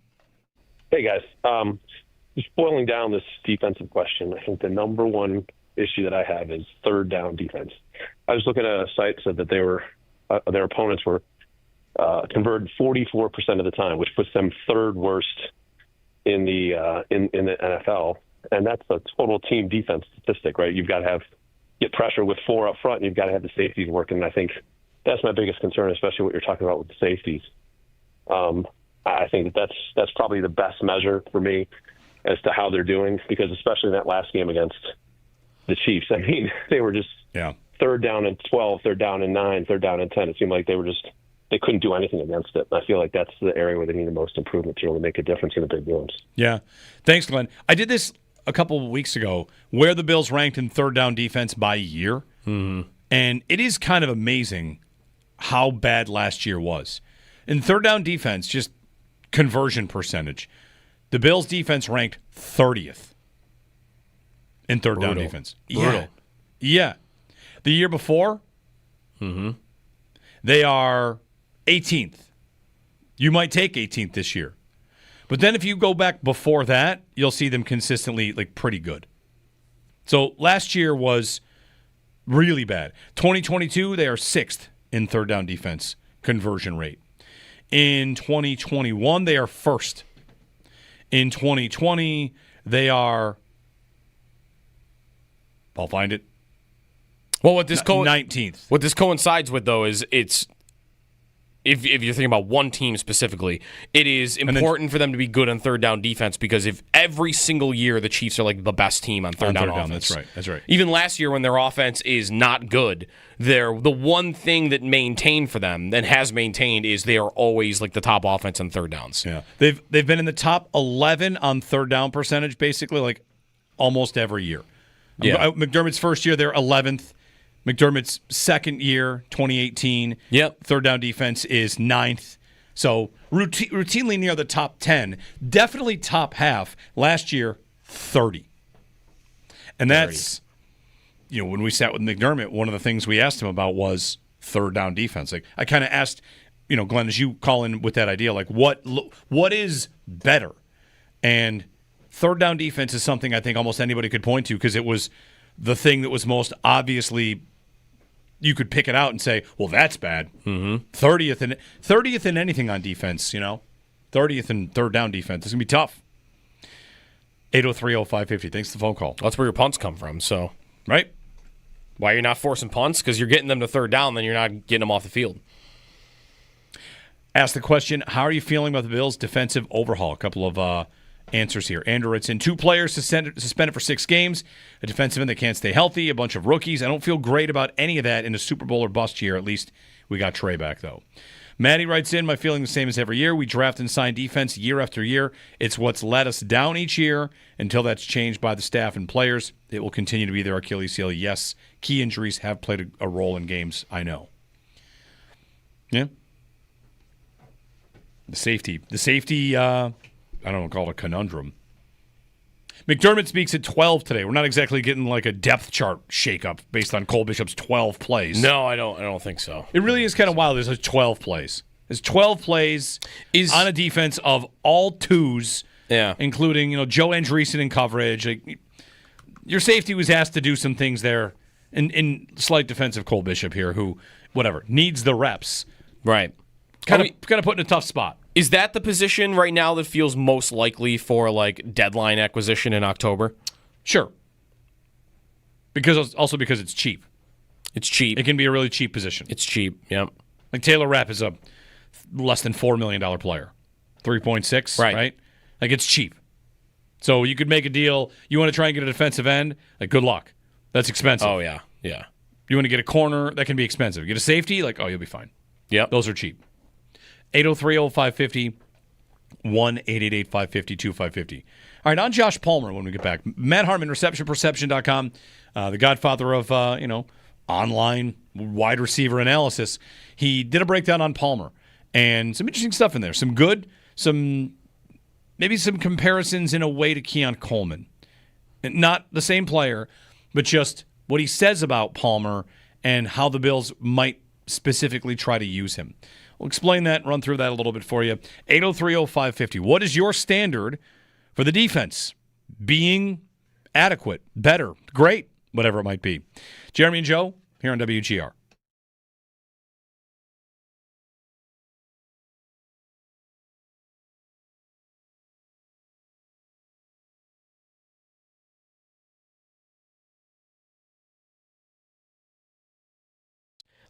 Hey, guys. Just boiling down this defensive question, I think the number one issue that I have is third down defense. I was looking at a site that said that their opponents were converted 44% of the time, which puts them third worst in the NFL, and that's a total team defense statistic, right? You've got to get pressure with 4 up front, and you've got to have the safeties working. And I think that's my biggest concern, especially what you're talking about with the safeties. I think that's probably the best measure for me as to how they're doing, because especially in that last game against the Chiefs, I mean, they were just third down and 12, third down and 9, third down and 10. It seemed like they couldn't do anything against it. I feel like that's the area where they need the most improvement to really make a difference in the big games. Yeah. Thanks, Glenn. I did this a couple of weeks ago where the Bills ranked in third down defense by year. Mm-hmm. And it is kind of amazing how bad last year was. In third down defense, just conversion percentage, the Bills defense ranked 30th in third down defense. Brutal. Yeah. The year before, they are 18th. You might take 18th this year. But then if you go back before that, you'll see them consistently pretty good. So last year was really bad. 2022, they are 6th in third down defense conversion rate. In 2021, they are first. In 2020, they are... I'll find it. Well, what this 19th. What this coincides with, though, is it's... If you're thinking about one team specifically, it is important for them to be good on third down defense, because if every single year the Chiefs are like the best team on third down offense. That's right. Even last year when their offense is not good, the one thing that maintained for them and has maintained is they are always like the top offense on third downs. Yeah, they've been in the top 11 on third down percentage basically like almost every year. Yeah. McDermott's first year, they're 11th. McDermott's second year, 2018, third down defense is 9th. So routinely near the top 10, definitely top half. Last year, 30. And that's, when we sat with McDermott, one of the things we asked him about was third down defense. Like I kind of asked, Glenn, as you call in with that idea, like what is better? And third down defense is something I think almost anybody could point to, because it was the thing that was most obviously, you could pick it out and say, well, that's bad. Mm-hmm. 30th in anything on defense, 30th in third down defense. It's going to be tough. 803-0550. Thanks for the phone call. That's where your punts come from, so. Right? Why you're not forcing punts? Because you're getting them to third down, then you're not getting them off the field. Ask the question, how are you feeling about the Bills' defensive overhaul? A couple of answers here. Andrew writes in, 2 players suspended for 6 games, a defensive end that can't stay healthy, a bunch of rookies. I don't feel great about any of that in a Super Bowl or bust year. At least we got Trey back, though. Maddie writes in, my feeling the same as every year. We draft and sign defense year after year. It's what's let us down each year. Until that's changed by the staff and players, it will continue to be their Achilles heel. Yes, key injuries have played a role in games, I know. Yeah. The safety, I don't call it a conundrum. McDermott speaks at 12 today. We're not exactly getting like a depth chart shakeup based on Cole Bishop's 12 plays. No, I don't think so. It really is kind of wild. There's 12 plays. There's 12 plays on a defense of all twos, including Joe Andreessen in coverage. Like, your safety was asked to do some things there. In slight defense of Cole Bishop here, who needs the reps. Right. Kind of put in a tough spot. Is that the position right now that feels most likely for like deadline acquisition in October? Sure. Because it's cheap. It's cheap. It can be a really cheap position. It's cheap. Yep. Like Taylor Rapp is a less than $4 million player. 3.6, right? Like it's cheap. So you could make a deal. You want to try and get a defensive end? Like good luck. That's expensive. Oh yeah. Yeah. You want to get a corner? That can be expensive. Get a safety? Like, you'll be fine. Yep. Those are cheap. 803-0550, 1-888-550-2550. All right, on Josh Palmer when we get back. Matt Harmon, receptionperception.com, the godfather of, online wide receiver analysis. He did a breakdown on Palmer, and some interesting stuff in there. Some good, maybe some comparisons in a way to Keon Coleman. Not the same player, but just what he says about Palmer and how the Bills might specifically try to use him. We'll explain that, run through that a little bit for you. 803-0550. What is your standard for the defense? Being adequate, better, great, whatever it might be. Jeremy and Joe here on WGR.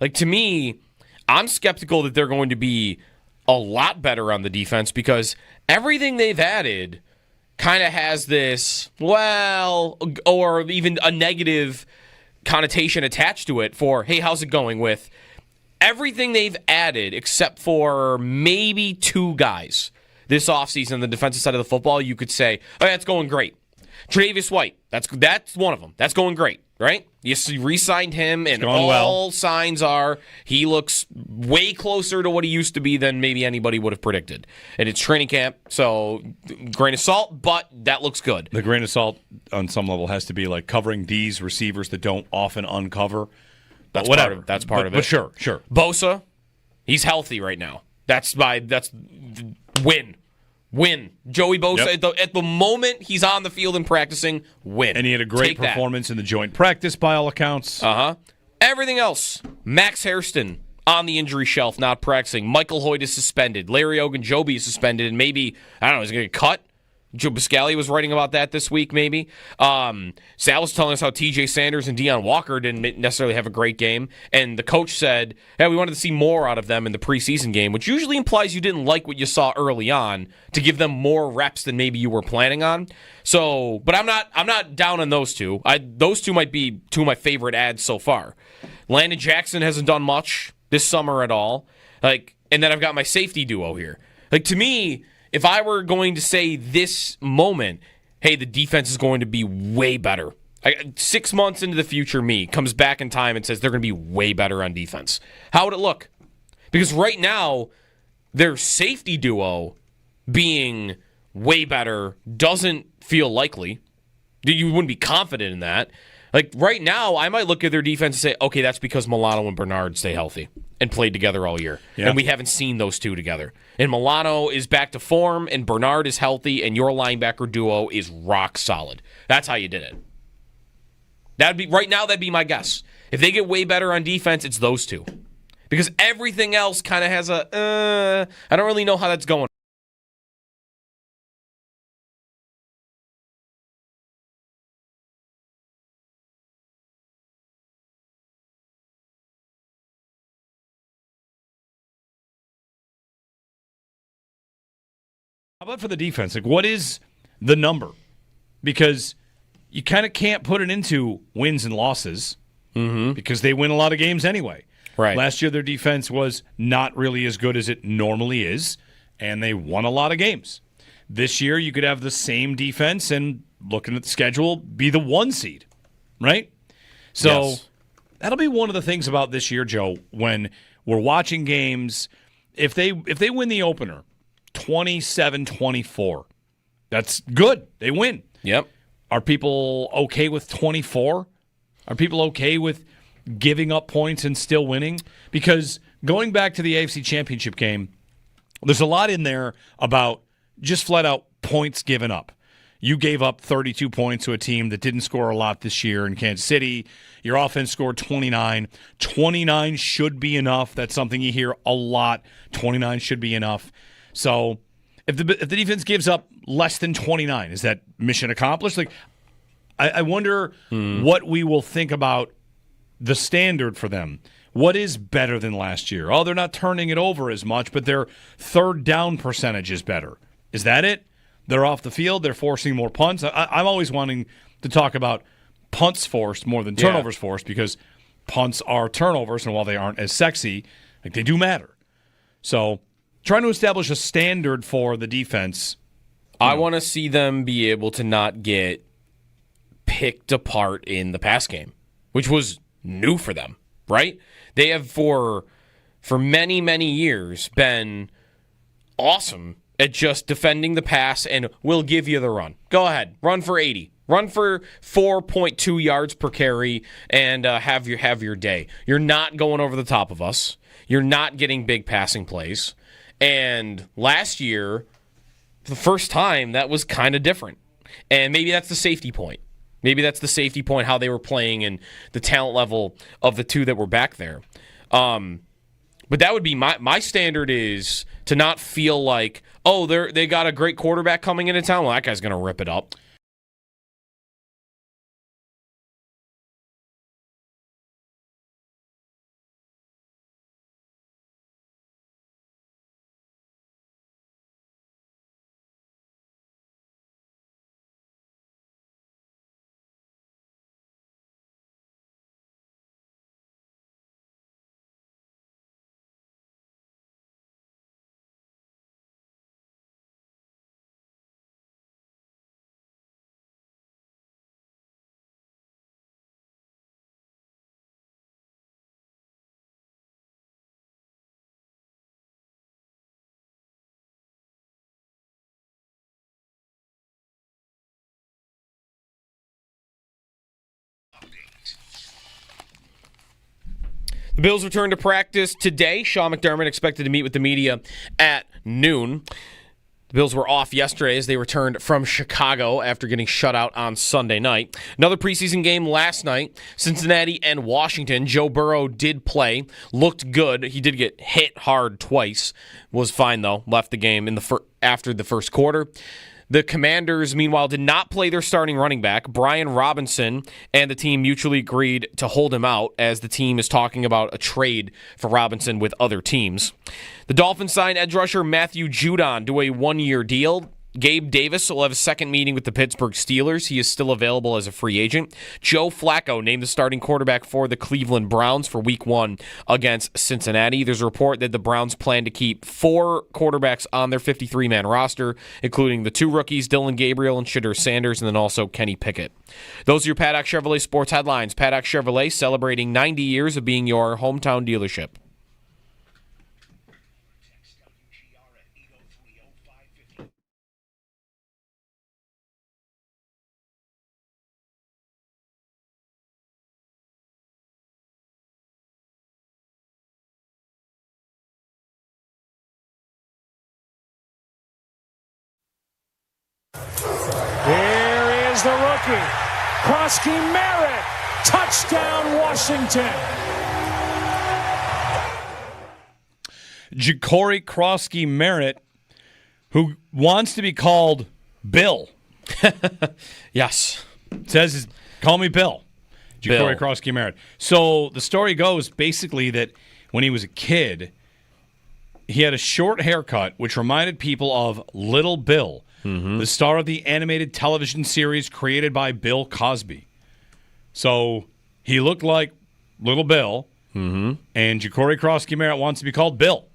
Like, to me, I'm skeptical that they're going to be a lot better on the defense, because everything they've added kind of has this, or even a negative connotation attached to it for, hey, how's it going with everything they've added except for maybe 2 guys this offseason on the defensive side of the football. You could say, that's going great. Tre'Davious White, that's one of them. That's going great, right? You re-signed him, and all signs are he looks way closer to what he used to be than maybe anybody would have predicted. And it's training camp, so grain of salt, but that looks good. The grain of salt on some level has to be like covering these receivers that don't often uncover. That's whatever. That's part of it. But sure. Bosa, he's healthy right now. That's win. Joey Bosa, at the moment he's on the field and practicing, win. And he had a great performance in the joint practice by all accounts. Everything else, Max Hairston, on the injury shelf, not practicing. Michael Hoyt is suspended. Larry Ogunjobi is suspended, and maybe, I don't know, is he going to get cut? Joe Biscaglia was writing about that this week, maybe. Sal was telling us how T.J. Sanders and Deion Walker didn't necessarily have a great game, and the coach said, hey, we wanted to see more out of them in the preseason game, which usually implies you didn't like what you saw early on to give them more reps than maybe you were planning on. So, but I'm not down on those two. Those two might be two of my favorite ads so far. Landon Jackson hasn't done much this summer at all. And then I've got my safety duo here. To me, if I were going to say this moment, hey, the defense is going to be way better. 6 months into the future, me comes back in time and says they're going to be way better on defense. How would it look? Because right now, their safety duo being way better doesn't feel likely. You wouldn't be confident in that. Right now, I might look at their defense and say, okay, that's because Milano and Bernard stay healthy and played together all year. Yeah. And we haven't seen those two together. And Milano is back to form, and Bernard is healthy, and your linebacker duo is rock solid. That's how you did it. That'd be my guess. If they get way better on defense, it's those two. Because everything else kind of has I don't really know how that's going. How about for the defense? What is the number? Because you kind of can't put it into wins and losses because they win a lot of games anyway. Right. Last year, their defense was not really as good as it normally is, and they won a lot of games. This year, you could have the same defense and, looking at the schedule, be the 1 seed, right? So that'll be one of the things about this year, Joe, when we're watching games. If they win the opener, 27-24. That's good. They win. Yep. Are people okay with 24? Are people okay with giving up points and still winning? Because going back to the AFC Championship game, there's a lot in there about just flat out points given up. You gave up 32 points to a team that didn't score a lot this year in Kansas City. Your offense scored 29. 29 should be enough. That's something you hear a lot. 29 should be enough. So if the defense gives up less than 29, is that mission accomplished? I wonder what we will think about the standard for them. What is better than last year? Oh, they're not turning it over as much, but their third down percentage is better. Is that it? They're off the field. They're forcing more punts. I'm always wanting to talk about punts forced more than turnovers forced because punts are turnovers, and while they aren't as sexy, they do matter. So trying to establish a standard for the defense. I want to see them be able to not get picked apart in the pass game, which was new for them, right? They have for many, many years been awesome at just defending the pass and we'll give you the run. Go ahead, run for 80. Run for 4.2 yards per carry and have your day. You're not going over the top of us. You're not getting big passing plays. And last year, for the first time, that was kind of different. And maybe that's the safety point. Maybe that's the safety point, how they were playing and the talent level of the two that were back there. But that would be my standard is to not feel like, oh, they got a great quarterback coming into town. Well, that guy's going to rip it up. The Bills return to practice today. Sean McDermott expected to meet with the media at noon. The Bills were off yesterday as they returned from Chicago after getting shut out on Sunday night. Another preseason game last night, Cincinnati and Washington. Joe Burrow did play, looked good. He did get hit hard twice, was fine though, left the game after the first quarter. The Commanders, meanwhile, did not play their starting running back, Brian Robinson, and the team mutually agreed to hold him out as the team is talking about a trade for Robinson with other teams. The Dolphins signed edge rusher Matthew Judon to a one-year deal. Gabe Davis will have a second meeting with the Pittsburgh Steelers. He is still available as a free agent. Joe Flacco named the starting quarterback for the Cleveland Browns for Week 1 against Cincinnati. There's a report that the Browns plan to keep 4 quarterbacks on their 53-man roster, including the 2 rookies, Dylan Gabriel and Shedeur Sanders, and then also Kenny Pickett. Those are your Paddock Chevrolet sports headlines. Paddock Chevrolet celebrating 90 years of being your hometown dealership. Here is the rookie, Krosky Merritt. Touchdown, Washington. Ja'Cory Krosky Merritt, who wants to be called Bill. Yes. Says, call me Bill. Ja'Cory Krosky Merritt. So the story goes basically that when he was a kid, he had a short haircut, which reminded people of Little Bill, the star of the animated television series created by Bill Cosby. So he looked like Little Bill, and Ja'Cory Krosky Merritt wants to be called Bill.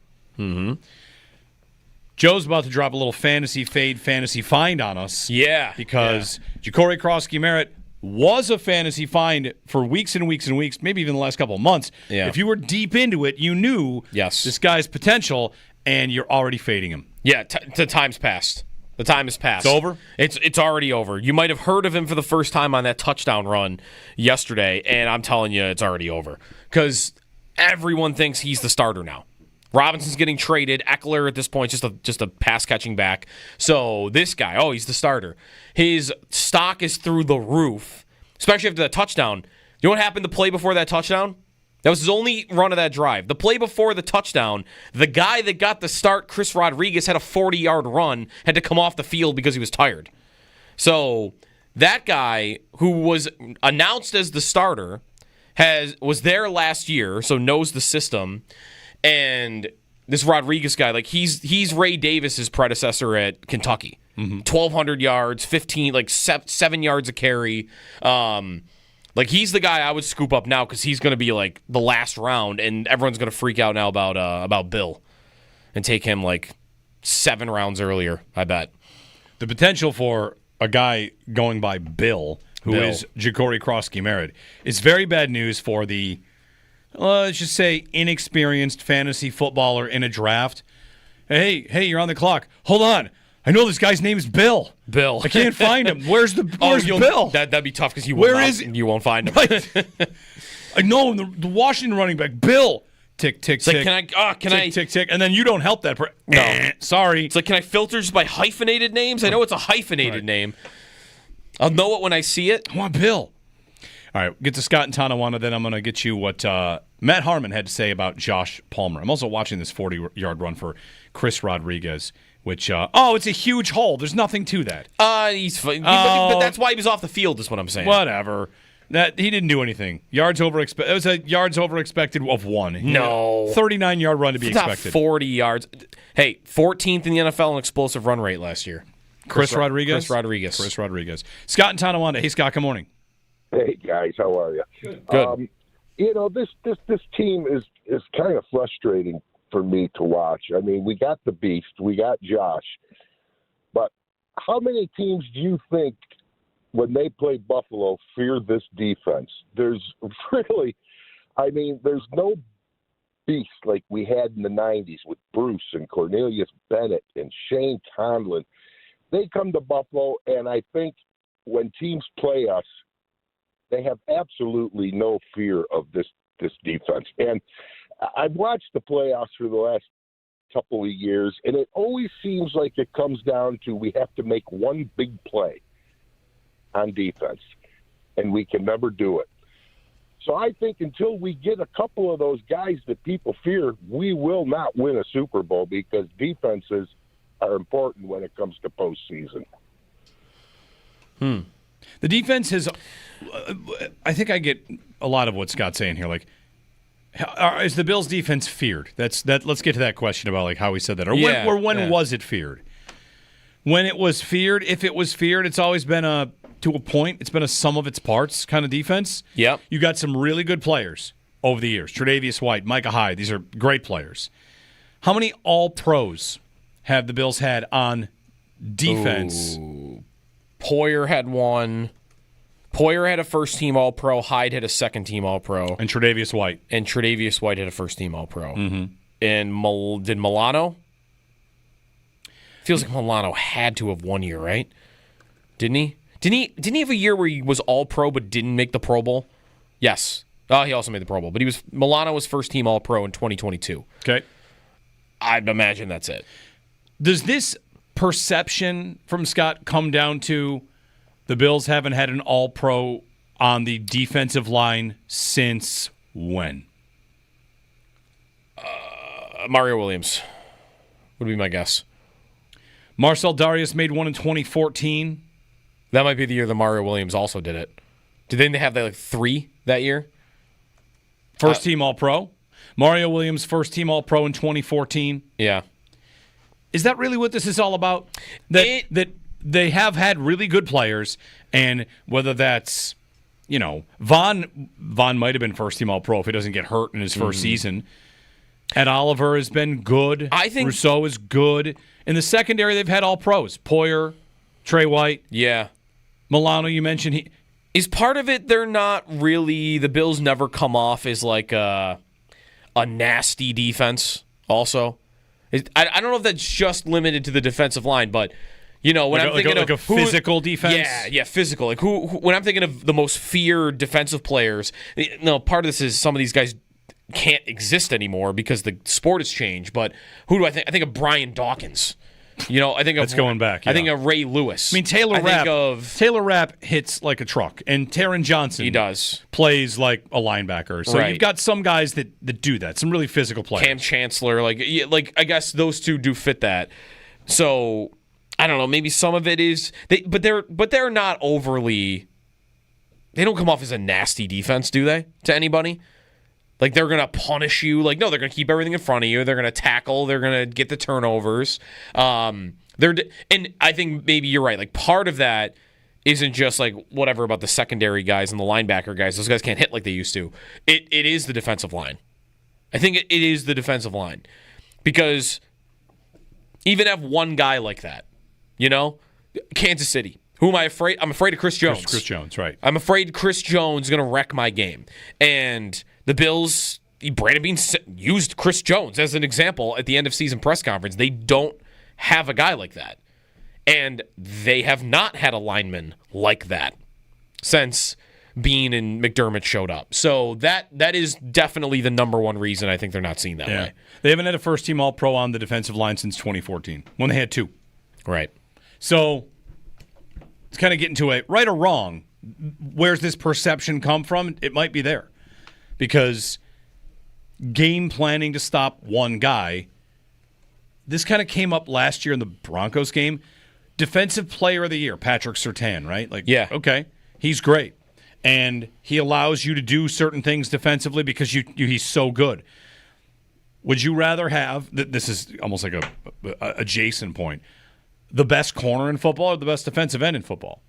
Joe's about to drop a little fantasy find on us. Yeah. Because Ja'Cory Krosky Merritt was a fantasy find for weeks and weeks and weeks, maybe even the last couple of months. Yeah. If you were deep into it, you knew this guy's potential, and you're already fading him. Yeah, the time's passed. The time has passed. It's over? It's already over. You might have heard of him for the first time on that touchdown run yesterday, and I'm telling you, it's already over. Because everyone thinks he's the starter now. Robinson's getting traded. Eckler at this point just a pass-catching back. So this guy, he's the starter. His stock is through the roof, especially after that touchdown. You know what happened the play before that touchdown? That was his only run of that drive. The play before the touchdown, the guy that got the start, Chris Rodriguez, had a 40-yard run, had to come off the field because he was tired. So that guy who was announced as the starter was there last year, so knows the system. And this Rodriguez guy, like he's Ray Davis's predecessor at Kentucky. 1,200 yards, 7 yards a carry. Like he's the guy I would scoop up now because he's going to be like the last round, and everyone's going to freak out now about Bill and take him like 7 rounds earlier. I bet the potential for a guy going by Bill, who is Ja'Cory Krosky Merritt, is very bad news for the, let's just say, inexperienced fantasy footballer in a draft. Hey, you're on the clock. Hold on. I know this guy's name is Bill. I can't find him. Where's Bill? That'd be tough because you won't find him. Right. I know the Washington running back, Bill. Tick, tick, tick. Can I? Tick, tick, and then you don't help that person. No. Sorry. It's like, can I filter just by hyphenated names? I know it's a hyphenated name. I'll know it when I see it. I want Bill. All right, get to Scott and Tonawanda, then I'm going to get you what Matt Harmon had to say about Josh Palmer. I'm also watching this 40-yard run for Chris Rodriguez, which, it's a huge hole. There's nothing to that. He's fine. But that's why he was off the field, is what I'm saying. Whatever. He didn't do anything. It was a yards over expected of 1. No. 39-yard run to be expected. 40 yards. Hey, 14th in the NFL in explosive run rate last year. Chris Rodriguez. Scott and Tonawanda. Hey, Scott, good morning. Hey, guys. How are you? Good. This team is kind of frustrating for me to watch. I mean, we got the beast. We got Josh. But how many teams do you think, when they play Buffalo, fear this defense? There's no beast like we had in the 90s with Bruce and Cornelius Bennett and Shane Conlon. They come to Buffalo, and I think when teams play us, they have absolutely no fear of this defense. And I've watched the playoffs for the last couple of years, and it always seems like it comes down to we have to make one big play on defense, and we can never do it. So I think until we get a couple of those guys that people fear, we will not win a Super Bowl because defenses are important when it comes to postseason. The defense has I think I get a lot of what Scott's saying here. Like, is the Bills' defense feared? Let's get to that question about like how he said that. Or when was it feared? When it was feared, if it was feared, it's always been to a point, it's been a sum of its parts kind of defense. Yep. You got some really good players over the years. Tre'Davious White, Micah Hyde, these are great players. How many All-Pros have the Bills had on defense? Ooh. Poyer had one. Poyer had a first-team All-Pro. Hyde had a second-team All-Pro. And Tre'Davious White. And Tre'Davious White had a first-team All-Pro. Mm-hmm. And did Milano? Feels like Milano had to have 1 year, right? Didn't he? Didn't he have a year where he was All-Pro but didn't make the Pro Bowl? Yes. He also made the Pro Bowl. But Milano was first-team All-Pro in 2022. Okay. I'd imagine that's it. Does this perception from Scott come down to the Bills haven't had an All-Pro on the defensive line since when? Mario Williams would be my guess. Marcel Darius made one in 2014. That might be the year that Mario Williams also did it. Did they have like 3 that year? First-team All-Pro. Mario Williams, first-team All-Pro in 2014. Yeah. Is that really what this is all about? That they have had really good players, and whether that's, Vaughn might have been first-team All-Pro if he doesn't get hurt in his first season. Ed Oliver has been good. I think Rousseau is good. In the secondary, they've had All-Pros. Poyer, Trey White. Yeah. Milano, you mentioned. Is part of it they're not really, the Bills never come off as like a nasty defense also? I don't know if that's just limited to the defensive line, but when I'm thinking of a physical defense. Yeah, physical. Like who when I'm thinking of the most feared defensive players, part of this is some of these guys can't exist anymore because the sport has changed. But who do I think? I think of Brian Dawkins. I think of that's going back. Yeah. I think of Ray Lewis. I mean, Taylor Rapp hits like a truck, and Taron Johnson. He does plays like a linebacker. So you've got some guys that do that. Some really physical players. Cam Chancellor, like I guess those two do fit that. So I don't know. Maybe some of it is but they're not overly. They don't come off as a nasty defense, do they? To anybody? Like, they're going to punish you. Like, no, they're going to keep everything in front of you. They're going to tackle. They're going to get the turnovers. And I think maybe you're right. Like, part of that isn't just, like, whatever about the secondary guys and the linebacker guys. Those guys can't hit like they used to. It is the defensive line. I think it is the defensive line. Because even have one guy like that, Kansas City. Who am I afraid? I'm afraid of Chris Jones. Chris Jones, right. I'm afraid Chris Jones is going to wreck my game. And the Bills, Brandon Beane used Chris Jones as an example at the end of season press conference. They don't have a guy like that. And they have not had a lineman like that since Beane and McDermott showed up. So that is definitely the number one reason I think they're not seen that way. They haven't had a first-team All-Pro on the defensive line since 2014, when they had 2. Right. So it's kind of getting to a right or wrong. Where's this perception come from? It might be there. Because game planning to stop one guy, this kind of came up last year in the Broncos game. Defensive Player of the Year, Patrick Surtain, right? Okay, he's great. And he allows you to do certain things defensively because he's so good. Would you rather have, this is almost like a Jason point, the best corner in football or the best defensive end in football?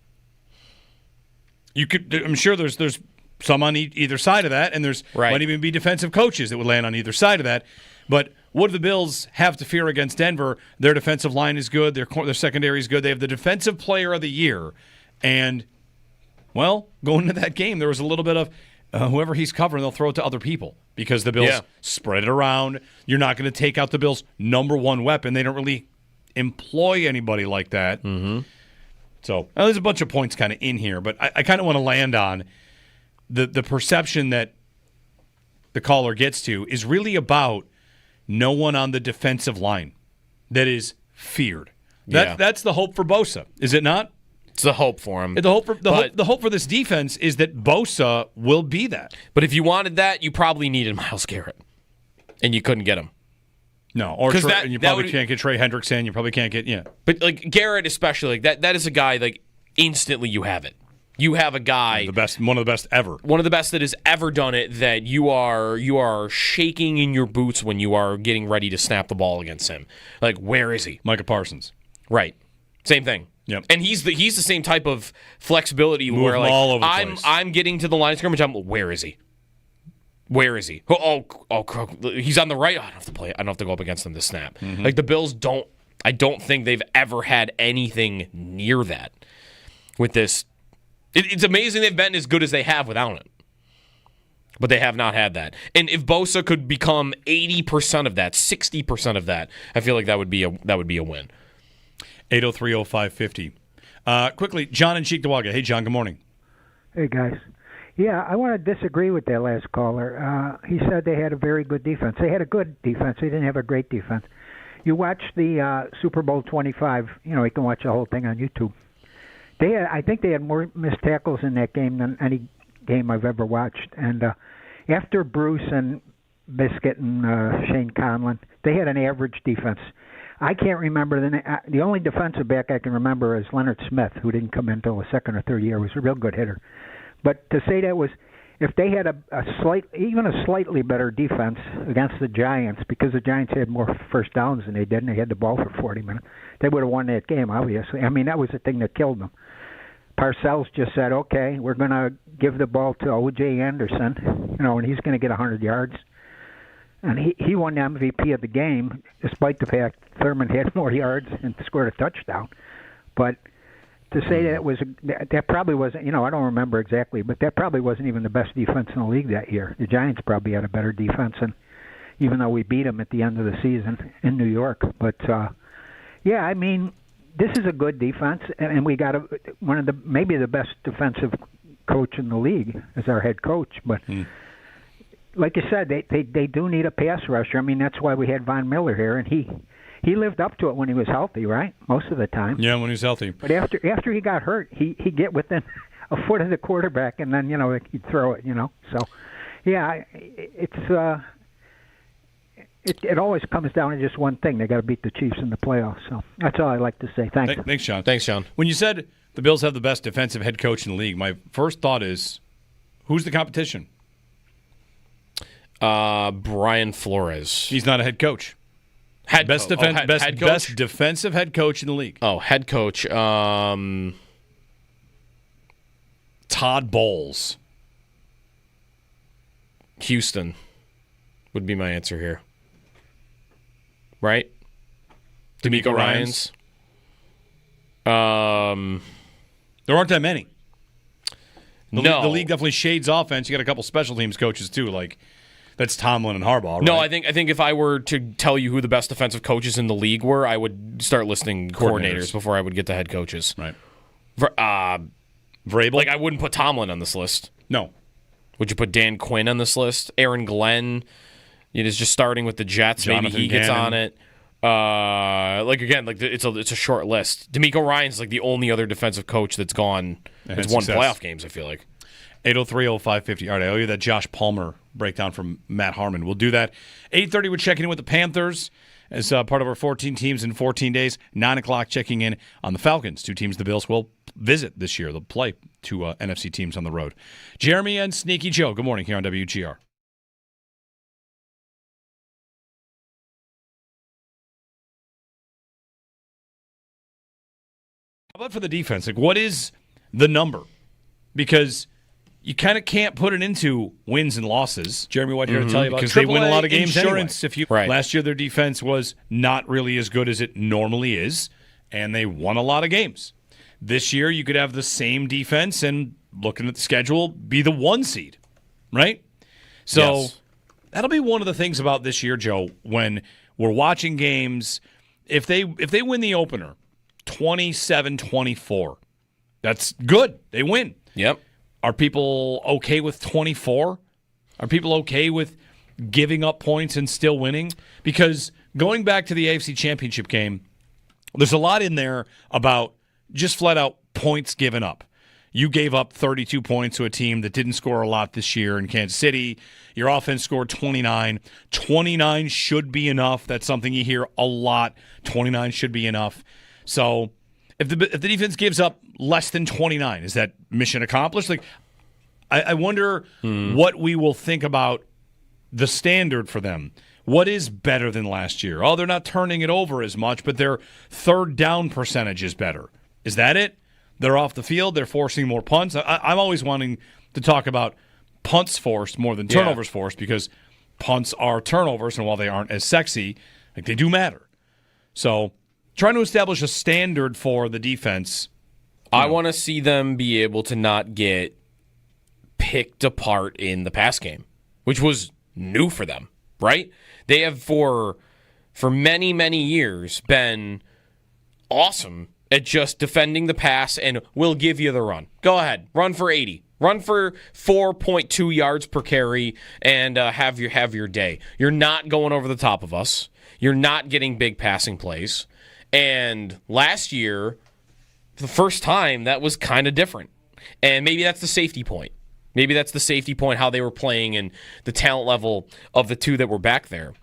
I'm sure there's some on either side of that, and might even be defensive coaches that would land on either side of that. But what do the Bills have to fear against Denver? Their defensive line is good. Their secondary is good. They have the Defensive Player of the Year. And, going into that game, there was a little bit of whoever he's covering, they'll throw it to other people because the Bills spread it around. You're not going to take out the Bills' number one weapon. They don't really employ anybody like that. Mm-hmm. So there's a bunch of points kind of in here, but I kind of want to land on the perception that the caller gets to is really about no one on the defensive line that is feared. That's the hope for Bosa, is it not? It's the hope for him. The hope for this defense is that Bosa will be that. But if you wanted that, you probably needed Myles Garrett, and you couldn't get him. No, and you probably can't get Trey Hendrickson. You probably can't get But like Garrett, especially that is a guy like instantly you have it. You have a guy, one of the best ever, one of the best that has ever done it. That you are shaking in your boots when you are getting ready to snap the ball against him. Like, where is he? Micah Parsons, right? Same thing. Yep. And he's the same type of flexibility where like all over the place. I'm getting to the line of scrimmage. Where is he? Where is he? Oh, he's on the right. I don't have to play. I don't have to go up against him to snap. Mm-hmm. Like the Bills don't. I don't think they've ever had anything near that with this. It's amazing they've been as good as they have without it. But they have not had that. And if Bosa could become 80% of that, 60% of that, I feel like that would be a win. 803-0550. Quickly, John in Cheektowaga. Hey, John, good morning. Hey, guys. Yeah, I want to disagree with that last caller. He said they had a very good defense. They had a good defense. They didn't have a great defense. You watch the Super Bowl 25. You can watch the whole thing on YouTube. I think they had more missed tackles in that game than any game I've ever watched. And after Bruce and Biscuit and Shane Conlon, they had an average defense. I can't remember the only defensive back I can remember is Leonard Smith, who didn't come in until the second or third year. Was a real good hitter. But to say that was, if they had a slightly better defense against the Giants, because the Giants had more first downs than they did, and they had the ball for 40 minutes, they would have won that game, obviously. I mean, that was the thing that killed them. Parcells just said, okay, we're going to give the ball to O.J. Anderson, and he's going to get 100 yards. And he won the MVP of the game, despite the fact Thurman had more yards and scored a touchdown. But to say that probably wasn't, I don't remember exactly, but that probably wasn't even the best defense in the league that year. The Giants probably had a better defense, and even though we beat them at the end of the season in New York. But, I mean, this is a good defense, and we got maybe the best defensive coach in the league as our head coach. But like you said, they do need a pass rusher. I mean, that's why we had Von Miller here, and he lived up to it when he was healthy, right? Most of the time. Yeah, when he was healthy. But after he got hurt, he'd get within a foot of the quarterback, and then he'd throw it. So yeah, it always comes down to just one thing. They got to beat the Chiefs in the playoffs. So that's all I'd like to say. Thanks. Thanks, John. When you said the Bills have the best defensive head coach in the league, my first thought is, who's the competition? Brian Flores. He's not a head coach. Best defensive head coach in the league. Oh, head coach. Todd Bowles. Houston would be my answer here. Right? DeMeco Ryans. There aren't that many. The league definitely shades offense. You got a couple special teams coaches too, like that's Tomlin and Harbaugh. Right? No, I think if I were to tell you who the best defensive coaches in the league were, I would start listing coordinators before I would get to head coaches. Right. Vrabel? Like I wouldn't put Tomlin on this list. No. Would you put Dan Quinn on this list? Aaron Glenn? It is just starting with the Jets. Jonathan Maybe he gets on it. It's a short list. DeMeco Ryans like the only other defensive coach that's gone. It's won playoff games. I feel like. 803-0550. All right, I owe you that Josh Palmer breakdown from Matt Harmon. We'll do that. 8:30, we're checking in with the Panthers as part of our 14 teams in 14 days. 9 o'clock, checking in on the Falcons, two teams the Bills will visit this year. They'll play two NFC teams on the road. Jeremy and Sneaky Joe, good morning here on WGR. How about for the defense? Like, what is the number? Because you kind of can't put it into wins and losses. Jeremy White here to tell you about because they win a lot of games insurance. Anyway. Last year their defense was not really as good as it normally is, and they won a lot of games. This year you could have the same defense and, looking at the schedule, be the 1 seed, right? So that'll be one of the things about this year, Joe, when we're watching games. If they win the opener 27-24, that's good. They win. Yep. Are people okay with 24? Are people okay with giving up points and still winning? Because going back to the AFC Championship game, there's a lot in there about just flat out points given up. You gave up 32 points to a team that didn't score a lot this year in Kansas City. Your offense scored 29. 29 should be enough. That's something you hear a lot. 29 should be enough. So if the defense gives up less than 29, is that mission accomplished? Like, I wonder what we will think about the standard for them. What is better than last year? Oh, they're not turning it over as much, but their third down percentage is better. Is that it? They're off the field. They're forcing more punts. I'm always wanting to talk about punts forced more than turnovers forced because punts are turnovers, and while they aren't as sexy, like they do matter. So trying to establish a standard for the defense. I want to see them be able to not get picked apart in the pass game, which was new for them, right? They have for many, many years been awesome at just defending the pass and will give you the run. Go ahead, run for 80. Run for 4.2 yards per carry and have your day. You're not going over the top of us. You're not getting big passing plays. And last year, for the first time, that was kind of different. And maybe that's the safety point. Maybe that's the safety point, how they were playing and the talent level of the two that were back there.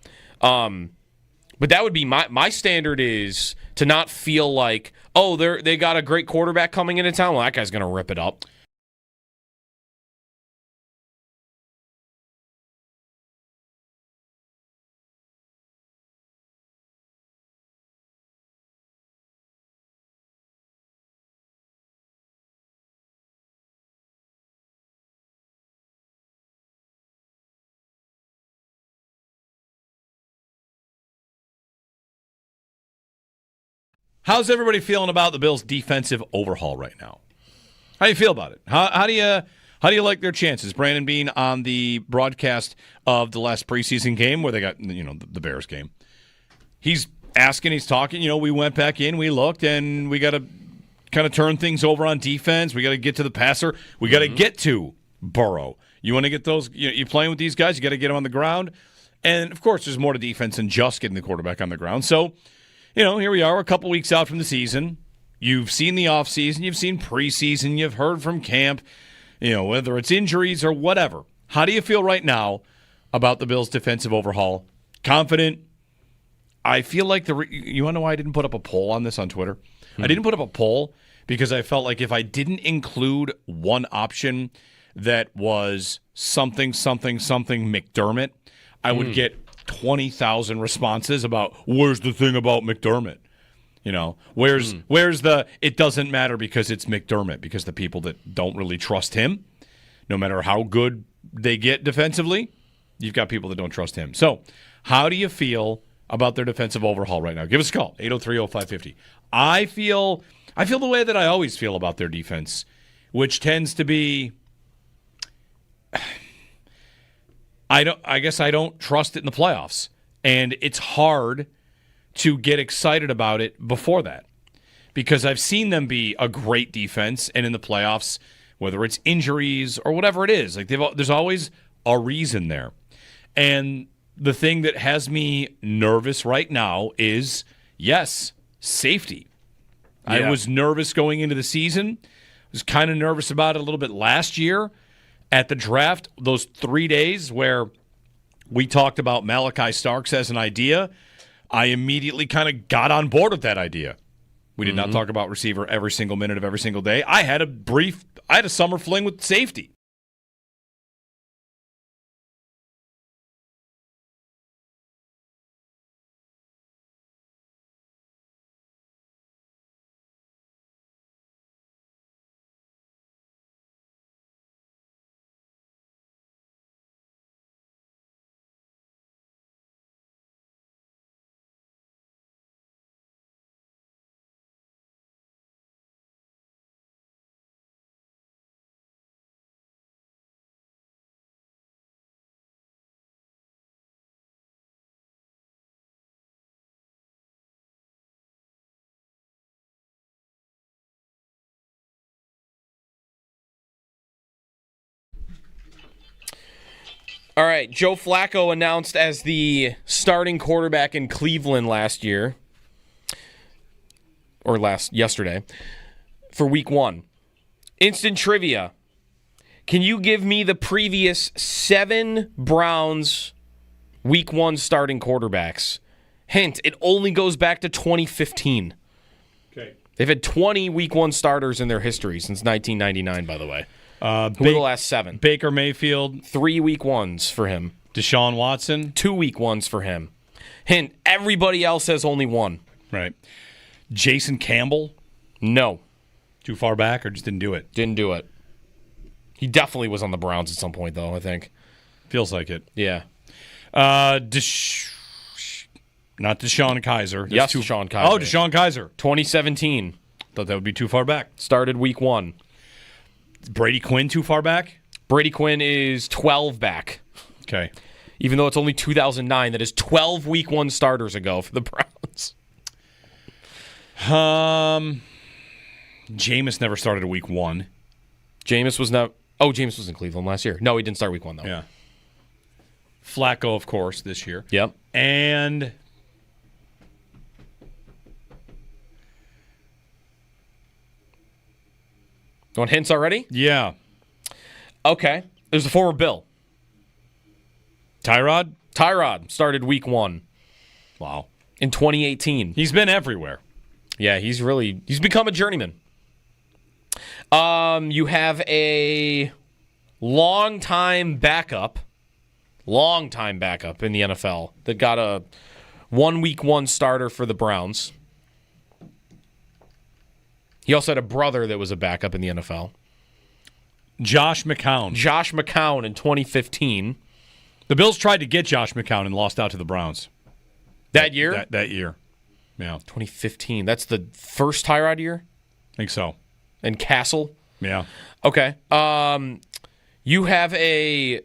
But that would be my standard is to not feel like, oh, they got a great quarterback coming into town. Well, that guy's going to rip it up. How's everybody feeling about the Bills' defensive overhaul right now? How do you feel about it? How do you like their chances? Brandon Beane on the broadcast of the last preseason game where they got the Bears game. He's asking, he's talking. We went back in, we looked, and we got to kind of turn things over on defense. We got to get to the passer. We got to get to Burrow. You want to get those? You playing with these guys? You got to get them on the ground. And of course, there's more to defense than just getting the quarterback on the ground. So. Here we are a couple weeks out from the season. You've seen the offseason. You've seen preseason. You've heard from camp, whether it's injuries or whatever. How do you feel right now about the Bills' defensive overhaul? Confident? I feel like you want to know why I didn't put up a poll on this on Twitter? I didn't put up a poll because I felt like if I didn't include one option that was something McDermott, I would get 20,000 responses about where's the thing about McDermott? Where's the it doesn't matter because it's McDermott, because the people that don't really trust him, no matter how good they get defensively, you've got people that don't trust him. So how do you feel about their defensive overhaul right now? Give us a call, 803-0550. I feel the way that I always feel about their defense, which tends to be I guess I don't trust it in the playoffs. And it's hard to get excited about it before that. Because I've seen them be a great defense, and in the playoffs, whether it's injuries or whatever it is, like there's always a reason there. And the thing that has me nervous right now is, yes, safety. Yeah. I was nervous going into the season. I was kind of nervous about it a little bit last year. At the draft, those 3 days where we talked about Malachi Starks as an idea, I immediately kind of got on board with that idea. We did not talk about receiver every single minute of every single day. I had a summer fling with safety. All right, Joe Flacco announced as the starting quarterback in Cleveland yesterday, for week 1. Instant trivia. Can you give me the previous 7 Browns week 1 starting quarterbacks? Hint, it only goes back to 2015. Okay. They've had 20 week 1 starters in their history since 1999, by the way. Who are the last 7? Baker Mayfield. 3 week 1s for him. Deshaun Watson. 2 week 1s for him. Hint, everybody else has only 1. Right. Jason Campbell. No. Too far back or just didn't do it? Didn't do it. He definitely was on the Browns at some point, though, I think. Feels like it. Yeah. Not Deshaun Kaiser. Yes, Deshaun Kaiser. Oh, Deshaun Kaiser. 2017. Thought that would be too far back. Started week 1. Brady Quinn too far back? Brady Quinn is 12 back. Okay. Even though it's only 2009, that is 12 week 1 starters ago for the Browns. Jameis never started a week 1. Jameis was not. Oh, Jameis was in Cleveland last year. No, he didn't start week 1, though. Yeah. Flacco, of course, this year. Yep. And you want hints already? yeah. Okay. There's a former Bill. Tyrod? Tyrod started week 1 Wow. in 2018. He's been everywhere. Yeah, he's become a journeyman. You have a long-time backup in the NFL that got a 1 week 1 starter for the Browns. He also had a brother that was a backup in the NFL. Josh McCown. Josh McCown in 2015. The Bills tried to get Josh McCown and lost out to the Browns. That year? That year. Yeah. 2015. That's the first Tyrod year? I think so. And Castle? Yeah. Okay. You have a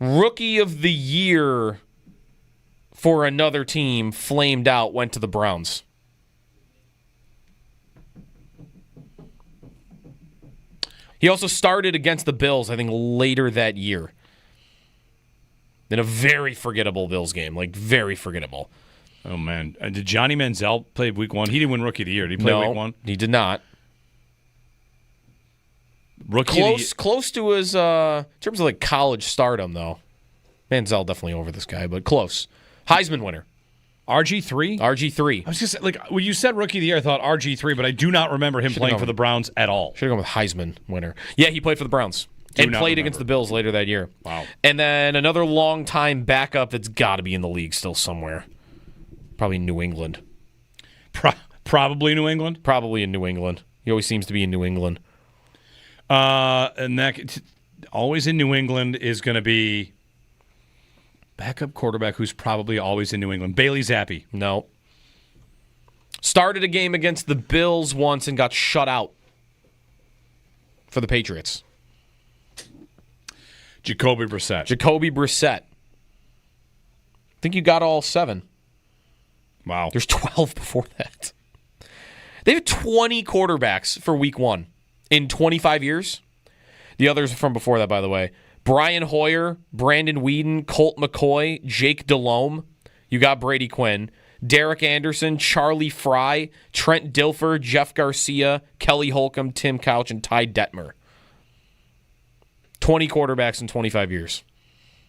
rookie of the year for another team flamed out, went to the Browns. He also started against the Bills, I think, later that year. In a very forgettable Bills game. Like, very forgettable. Oh, man. Did Johnny Manziel play week 1? He didn't win Rookie of the Year. Did he play week 1? He did not. Close to his, in terms of like college stardom, though. Manziel definitely over this guy, but close. Heisman winner. RG3? RG3. I was just like, when you said Rookie of the Year, I thought RG3, but I do not remember him playing for the Browns at all. Should have gone with Heisman winner. Yeah, he played for the Browns. And played against the Bills later that year. Wow. And then another long-time backup that's got to be in the league still somewhere. Probably New England. Probably New England? Probably in New England. He always seems to be in New England. And that always in New England is going to be backup quarterback who's probably always in New England. Bailey Zappi. No. Started a game against the Bills once and got shut out for the Patriots. Jacoby Brissett. I think you got all 7. Wow. There's 12 before that. They have 20 quarterbacks for week 1 in 25 years. The others are from before that, by the way. Brian Hoyer, Brandon Whedon, Colt McCoy, Jake Delhomme. You got Brady Quinn. Derek Anderson, Charlie Fry, Trent Dilfer, Jeff Garcia, Kelly Holcomb, Tim Couch, and Ty Detmer. 20 quarterbacks in 25 years.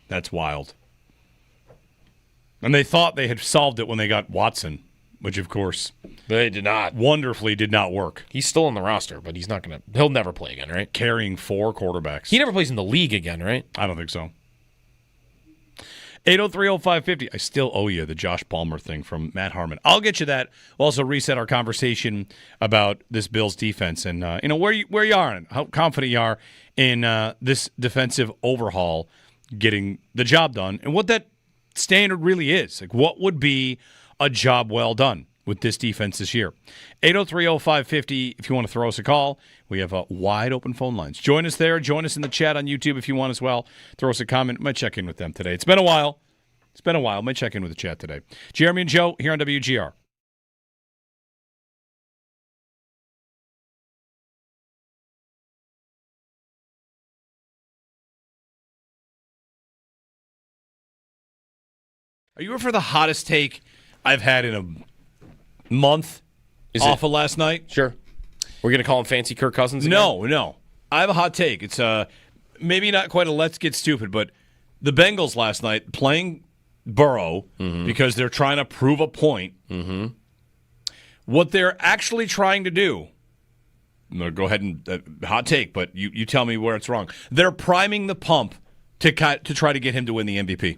That's wild. And they thought they had solved it when they got Watson, which, of course, they did not. Wonderfully did not work. He's still on the roster, but he's not going to. He'll never play again, right? Carrying 4 quarterbacks. He never plays in the league again, right? I don't think so. 8030550. I still owe you the Josh Palmer thing from Matt Harmon. I'll get you that. We'll also reset our conversation about this Bills defense and where you are and how confident you are in this defensive overhaul getting the job done and what that standard really is. Like, what would be a job well done with this defense this year? 8030550 if you want to throw us a call. We have wide open phone lines. Join us there. Join us in the chat on YouTube if you want as well. Throw us a comment. Might check in with them today. It's been a while. Might check in with the chat today. Jeremy and Joe here on WGR. Are you ready for the hottest take I've had in a month of last night? Sure. We're going to call him Fancy Kirk Cousins again? No. I have a hot take. It's maybe not quite a let's get stupid, but the Bengals last night playing Burrow because they're trying to prove a point. Mm-hmm. What they're actually trying to do, I'm going to go ahead and hot take, but you tell me where it's wrong. They're priming the pump to try to get him to win the MVP.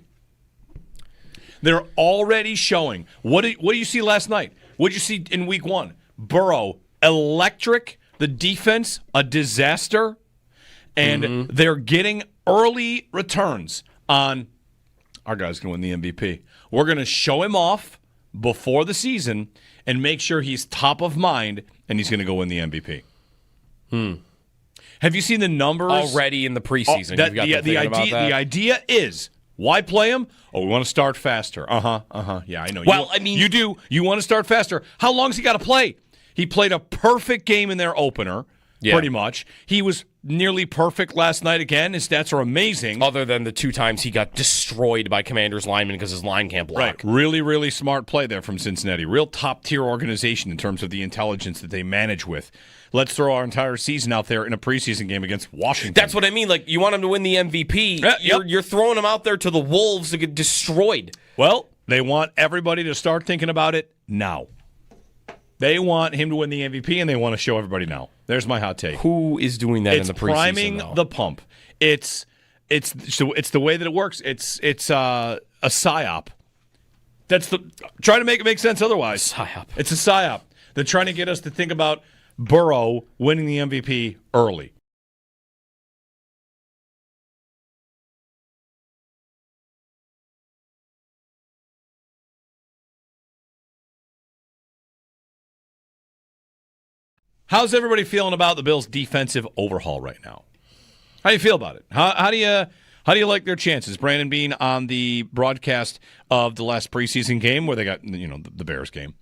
They're already showing. What do you see last night? What did you see in week 1? Burrow, electric. The defense, a disaster. And they're getting early returns on our guy's going to win the MVP. We're going to show him off before the season and make sure he's top of mind, and he's going to go win the MVP. Have you seen the numbers? Already in the preseason. The idea is, why play him? Oh, we want to start faster. Yeah, I know. Well, you do. You want to start faster. How long's he got to play? He played a perfect game in their opener, pretty much. He was nearly perfect last night again. His stats are amazing. Other than the 2 times he got destroyed by Commanders linemen because his line can't block. Right. Really, really smart play there from Cincinnati. Real top-tier organization in terms of the intelligence that they manage with. Let's throw our entire season out there in a preseason game against Washington. That's what I mean. Like, you want him to win the MVP. You're throwing him out there to the Wolves to get destroyed. Well, they want everybody to start thinking about it now. They want him to win the MVP, and they want to show everybody now. There's my hot take. Who is doing that in the preseason? It's priming the pump. It's the way that it works. It's a psyop. Try to make it make sense otherwise. Psyop. It's a psyop. They're trying to get us to think about Burrow winning the MVP early. How's everybody feeling about the Bills' defensive overhaul right now? How do you feel about it? How do you like their chances? Brandon Beane on the broadcast of the last preseason game where they got the Bears game.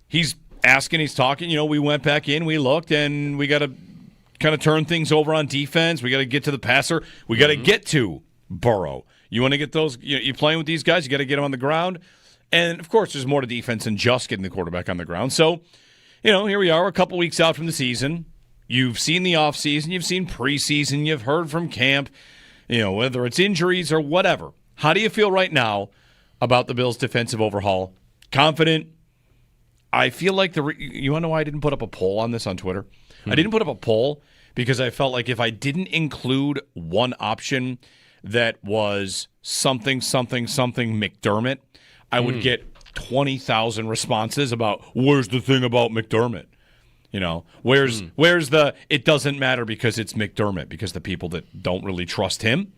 He's asking, he's talking. We went back in, we looked, and we got to kind of turn things over on defense. We got to get to the passer. We got to get to Burrow. You want to get those? You playing with these guys? You got to get them on the ground. And of course, there's more to defense than just getting the quarterback on the ground. So. Here we are, a couple weeks out from the season. You've seen the offseason, you've seen preseason, you've heard from camp, whether it's injuries or whatever. How do you feel right now about the Bills' defensive overhaul? Confident? I feel like you want to know why I didn't put up a poll on this on Twitter? I didn't put up a poll because I felt like if I didn't include one option that was something McDermott, I would get 20,000 responses about where's the thing about McDermott? Where's the it doesn't matter because it's McDermott, because the people that don't really trust him,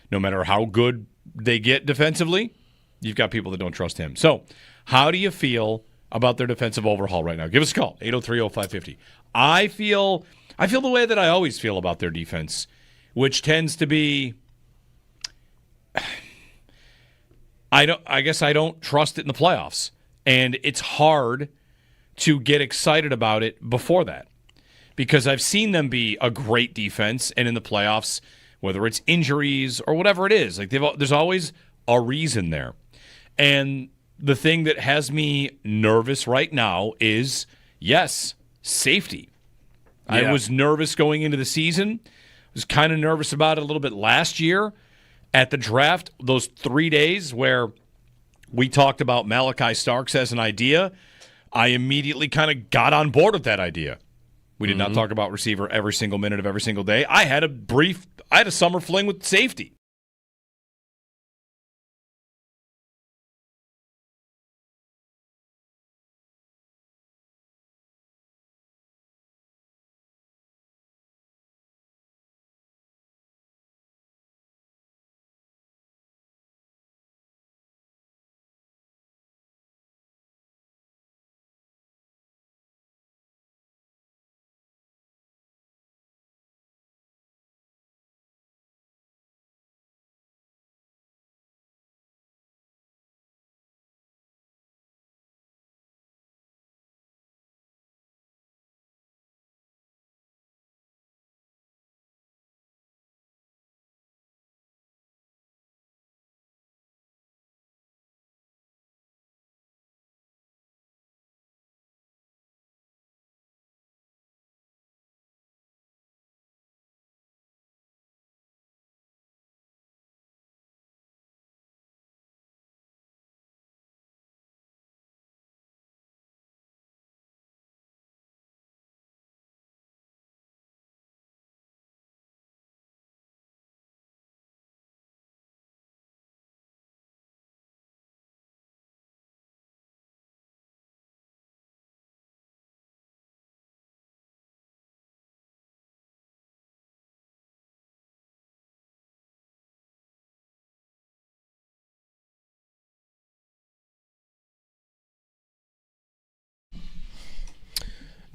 no matter how good they get defensively, you've got people that don't trust him. So, how do you feel about their defensive overhaul right now? Give us a call, 803-0550. I feel the way that I always feel about their defense, which tends to be I guess I don't trust it in the playoffs. And it's hard to get excited about it before that. Because I've seen them be a great defense, and in the playoffs, whether it's injuries or whatever it is, like there's always a reason there. And the thing that has me nervous right now is, yes, safety. Yeah. I was nervous going into the season. I was kind of nervous about it a little bit last year. At the draft, those 3 days where we talked about Malachi Starks as an idea, I immediately kind of got on board with that idea. We did not talk about receiver every single minute of every single day. I had a summer fling with safety.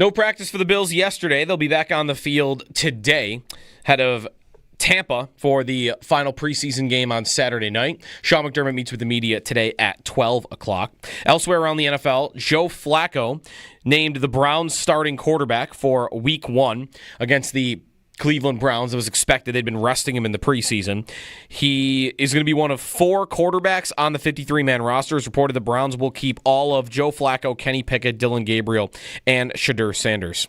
No practice for the Bills yesterday. They'll be back on the field today, ahead of Tampa for the final preseason game on Saturday night. Sean McDermott meets with the media today at 12 o'clock. Elsewhere around the NFL, Joe Flacco named the Browns starting quarterback for Week 1 against the Cleveland Browns. It was expected. They'd been resting him in the preseason. He is going to be one of 4 quarterbacks on the 53-man roster. It's reported the Browns will keep all of Joe Flacco, Kenny Pickett, Dylan Gabriel, and Shadur Sanders.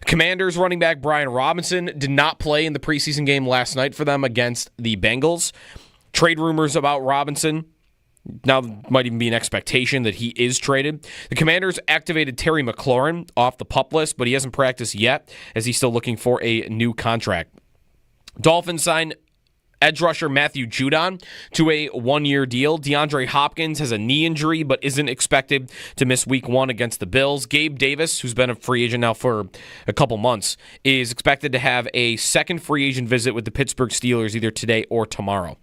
Commanders running back Brian Robinson did not play in the preseason game last night for them against the Bengals. Trade rumors about Robinson. Now might even be an expectation that he is traded. The Commanders activated Terry McLaurin off the PUP list, but he hasn't practiced yet as he's still looking for a new contract. Dolphins signed edge rusher Matthew Judon to a 1-year deal. DeAndre Hopkins has a knee injury but isn't expected to miss Week 1 against the Bills. Gabe Davis, who's been a free agent now for a couple months, is expected to have a second free agent visit with the Pittsburgh Steelers either today or tomorrow.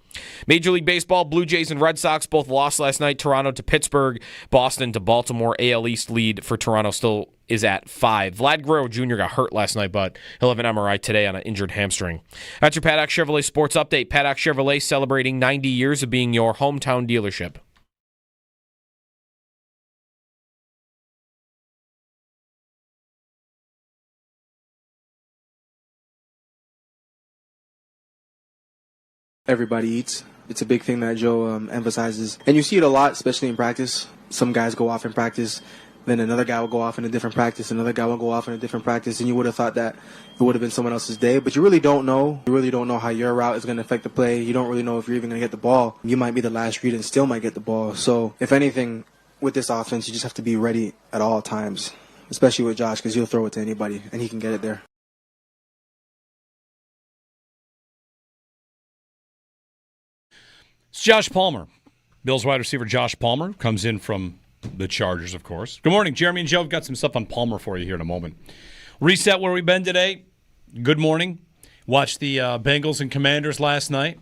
Major League Baseball, Blue Jays and Red Sox both lost last night. Toronto to Pittsburgh, Boston to Baltimore. AL East lead for Toronto still is at 5. Vlad Guerrero Jr. got hurt last night, but he'll have an MRI today on an injured hamstring. That's your Paddock Chevrolet Sports Update. Paddock Chevrolet celebrating 90 years of being your hometown dealership. Everybody eats. It's a big thing that Joe emphasizes. And you see it a lot, especially in practice. Some guys go off in practice, then another guy will go off in a different practice, another guy will go off in a different practice, and you would have thought that it would have been someone else's day, but you really don't know. You really don't know how your route is going to affect the play. You don't really know if you're even going to get the ball. You might be the last read and still might get the ball. So, if anything, with this offense, you just have to be ready at all times, especially with Josh, because he'll throw it to anybody, and he can get it there. It's Josh Palmer. Bills wide receiver Josh Palmer comes in from the Chargers, of course. Good morning, Jeremy and Joe. I've got some stuff on Palmer for you here in a moment. Reset where we've been today. Good morning. Watched the Bengals and Commanders last night.